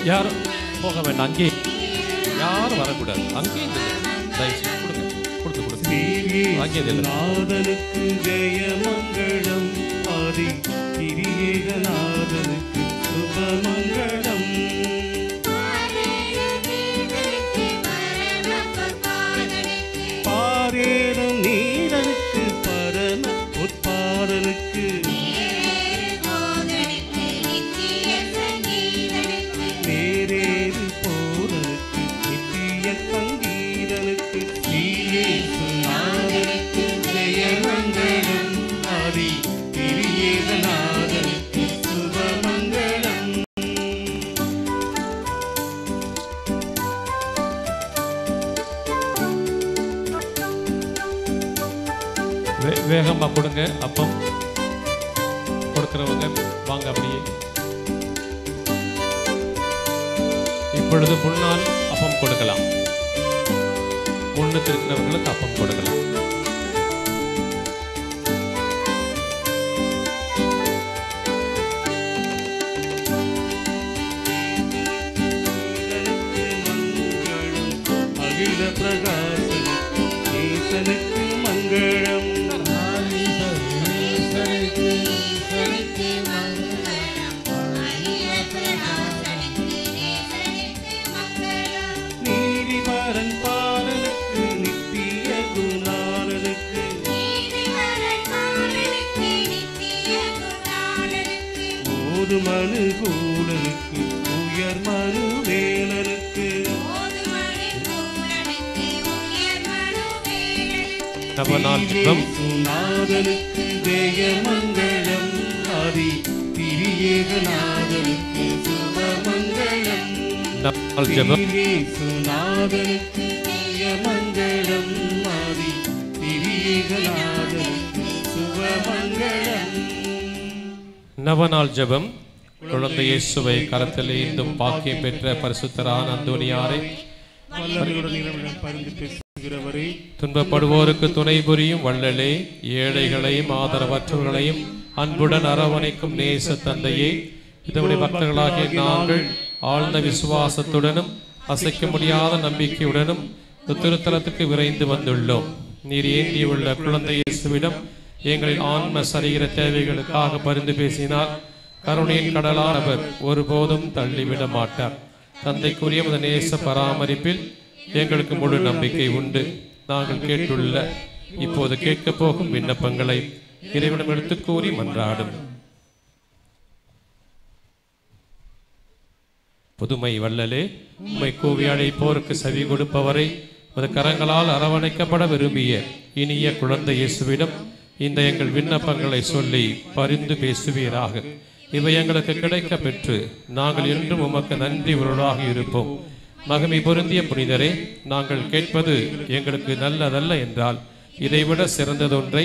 யாரும் போக வேண்டாம், அங்கே யாரும் வரக்கூடாது. அங்கே கொடுங்க, கொடுத்து கொடுங்க. அங்கே நாதனுக்கு ஜெயமங்களம், ஆதி கிரியேகநாதனுக்கு சுபமங்களம். பாரேறும் நீரனுக்கு பரம உட்பாதனுக்கு, வேகமாக கொடுங்க. அப்பம் கொடுக்குறவங்க வாங்க அப்படியே. இப்பொழுது முன்னால் அப்பம் கொடுக்கலாம், முன்னுக்கு இருக்கிறவங்களுக்கு அப்பம் கொடுக்கலாம். அகில பிரகாசனுக்கு ஈசனுக்கு மங்களம். நீதிபரன் பாலனுக்கு நித்திய குணாலனுக்கு, ஓது மனு கூலனுக்கு உயர் மனு வேலனுக்கு, நாதனுக்கு ஜெயமங்களம், ஆதி திரியேகநாதனுக்கு சுபமங்களம். நாதனுக்கு ஜெயமங்களம், ஆதி திரியேகநாதனுக்கு சுபமங்களம். நவநாள் ஜெபம். குழந்தை இயேசுவை கரத்தில் ஏந்தும் பாக்கியம் பெற்ற பரிசுத்தரான அந்தோனியாரை, துன்பப்படுவோருக்கு துணை புரியும் வள்ளலே, ஏழைகளையும் ஆதரவற்றவர்களையும் அன்புடன் அரவணைக்கும் நேச தந்தையே, இதனுடைய பக்தர்களாகிய நாங்கள் ஆழ்ந்த விசுவாசத்துடனும் அசைக்க முடியாத நம்பிக்கையுடனும் திருத்தலத்துக்கு விரைந்து வந்துள்ளோம். நீர் ஏந்தியுள்ள குழந்தை இயேசுவிடம் எங்களின் ஆன்ம சரீர தேவைகளுக்காக பரிந்து பேசினார். கருணையின் கடலானவர் ஒருபோதும் தள்ளிவிட மாட்டார். தந்தைக்குரிய நேச பராமரிப்பில் எங்களுக்கு முழு நம்பிக்கை உண்டு. நாங்கள் கேட்டுள்ள இப்போது கேட்கப் போகும் விண்ணப்பங்களை இறைவனிடம் எடுத்து கூறி மன்றாடும். புதுமை வள்ளலே, உம்மை கூவி அழைப்போருக்கு செவி கொடுப்பவரை, உமது கரங்களால் அரவணைக்கப்பட விரும்பிய இனிய குழந்தை இயேசுவிடம் இந்த எங்கள் விண்ணப்பங்களை சொல்லி பரிந்து பேசுவீராக. இவை எங்களுக்கு கிடைக்க பெற்று நாங்கள் என்றும் உமக்கு நன்றி உருளாக இருப்போம். மகிமை பொருந்திய புனிதரே, நாங்கள் கேட்பது எங்களுக்கு நல்லதல்ல என்றால் இதைவிட சிறந்ததொன்றை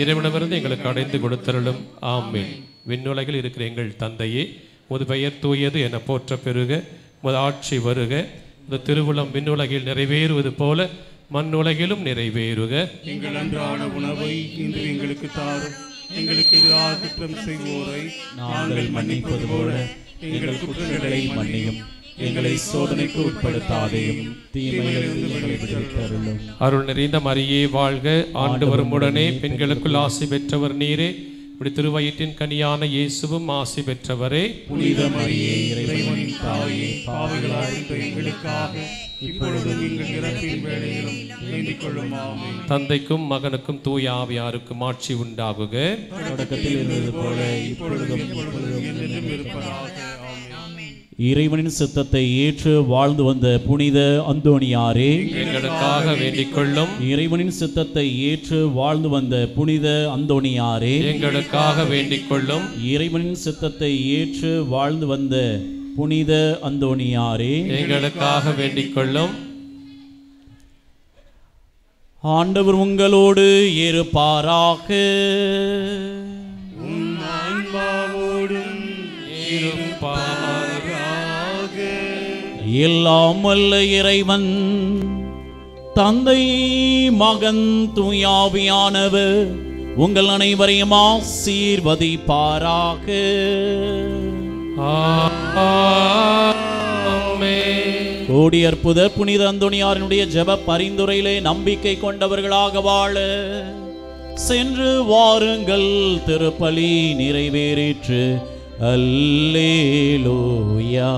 இறைவனிடமிருந்து எங்களுக்கு அடைந்து கொடுத்தருளும். ஆமென். விண்ணுலகில் இருக்கிற எங்கள் தந்தையே, உமது பெயர் தூயது என போற்ற பெருக, உமது ஆட்சி வருக, உமது திருவுளம் விண்ணுலகில் நிறைவேறுவது போல மண்ணுலகிலும் நிறைவேறுக. எங்கள் அன்றாட உணவை இன்று எங்களுக்கு தாரும். எங்களுக்கு எதிராக குற்றம் செய்வோரை நாங்கள் மன்னிப்பது போல எங்கள் குற்றங்களை மன்னியும். எங்களை சோதனைக்கு உட்படுத்தாதையும் தீமையிலிருந்து எங்களை விடுவித்தருளும். அருள் நிறைந்த மரியே வாழ்க, ஆண்டவர் உடனே பெண்களுக்குள் ஆசி பெற்றவர் நீரே. இப்படி திருவயிற்றின் கனியான இயேசுவும் ஆசி பெற்றவரே. புனித மரியே, இறைவனின் தாயே, பாவிகளாயிருந்த எங்களுக்காக இப்பொழுதும் எங்கள் இறப்பின் வேளையிலும் வேண்டிக் கொள்ளும். ஆமென். தந்தைக்கும் மகனுக்கும் தூய ஆவியாருக்கும் ஆட்சி உண்டாகுக. தொடக்கத்தில் இருந்தது போல இப்பொழுதும் என்றென்றும் இருப்பதாக. ஆமென். இறைவனின் சித்தத்தை ஏற்று வாழ்ந்து வந்த புனித அந்தோணியாரே, எங்களுக்காக வேண்டிக் கொள்ளும். இறைவனின் சித்தத்தை ஏற்று வாழ்ந்து வந்த புனித அந்தோணியாரே, எங்களுக்காக வேண்டிக் கொள்ளும். இறைவனின் சித்தத்தை ஏற்று வாழ்ந்து வந்த புனித அந்தோணியாரே, எங்களுக்காக வேண்டிக் கொள்ளும். ஆண்டவர் உங்களோடு இருப்பாராக. ஆன்மாவோடும் இருப்பாராக. எல்லாம் வல்ல இறைவன் தந்தை, மகன், தூயாவியானவர் உங்கள் அனைவரையும் ஆசீர்வதிப்பாராக. கோடி அற்புதர் புனித அந்தோணியாரினுடைய ஜெப பரிந்துரையிலே நம்பிக்கை கொண்டவர்களாக வாழ சென்று வாருங்கள். திருப்பலி நிறைவேறிற்று. அல்லேலூயா,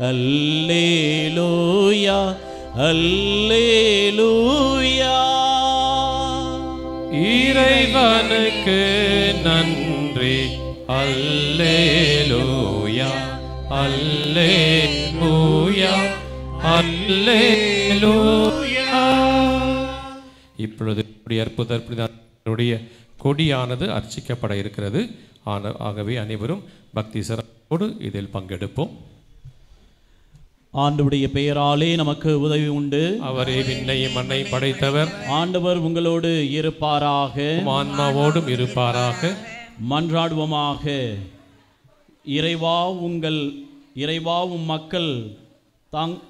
அல்லேலூயா, அல்லேலூயா. இறைவனுக்கு நன்றி. அல்லேலூயா, அல்லேலூயா, அல்லேலூயா. இப்பொழுது அற்புதனுடைய கொடியானது அர்ச்சிக்கப்பட இருக்கிறது. ஆகவே அனைவரும் பக்தி சிறப்போடு இதில் பங்கெடுப்போம். ஆண்டவருடைய பெயராலே நமக்கு உதவி உண்டு. அவரே விண்ணையும் மண்ணையும் படைத்தவர். ஆண்டவர் உங்களோடு இருப்பாராக, ஆன்மாவோடும் இருப்பாராக. மன்றாடுவோமாக. இறைவா உம் மக்கள்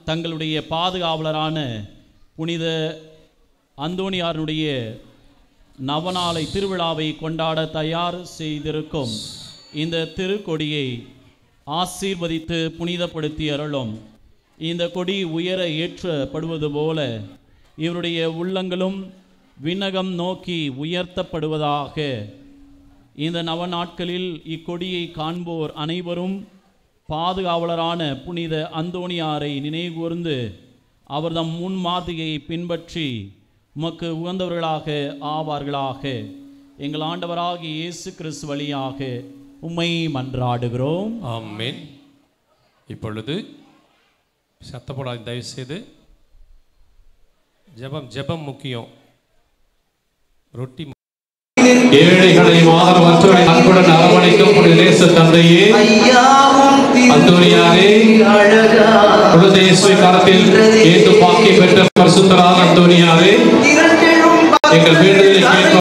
தங்களுடைய பாதுகாவலரான புனித அந்தோணியாருடைய நவநாளை திருவிழாவை கொண்டாட தயார் செய்திருக்கும் இந்த திருக்கொடியை ஆசீர்வதித்து புனிதப்படுத்தி அருளும். இந்த கொடி உயர ஏற்றப்படுவது போல இவருடைய உள்ளங்களும் விண்ணகம் நோக்கி உயர்த்தப்படுவதாக. இந்த நவநாட்களில் இக்கொடியை காண்போர் அனைவரும் பாதுகாவலரான புனித அந்தோணியாரை நினைவுகூர்ந்து அவர்தம் முன்மாதிரியை பின்பற்றி உமக்கு உகந்தவர்களாக ஆவார்களாக. எங்கள் ஆண்டவராகிய இயேசு கிறிஸ்து வழியாக உம்மை மன்றாடுகிறோம். ஆமென். இப்பொழுது சத்தப்படாது, தயவு செய்து. ஜெபம் முக்கியம். ரொட்டி ஏழைகளை ஆதரவற்றோரை அன்புடன் அரவணைக்கும் நேச தந்தையே, அந்தோணியாரே, குழந்தை இயேசுவை கரத்தில் ஏற்று பாக்கியம் பெற்ற பரிசுத்தரான அந்தோணியாரே, எங்கள் வேண்டுதலை கேட்க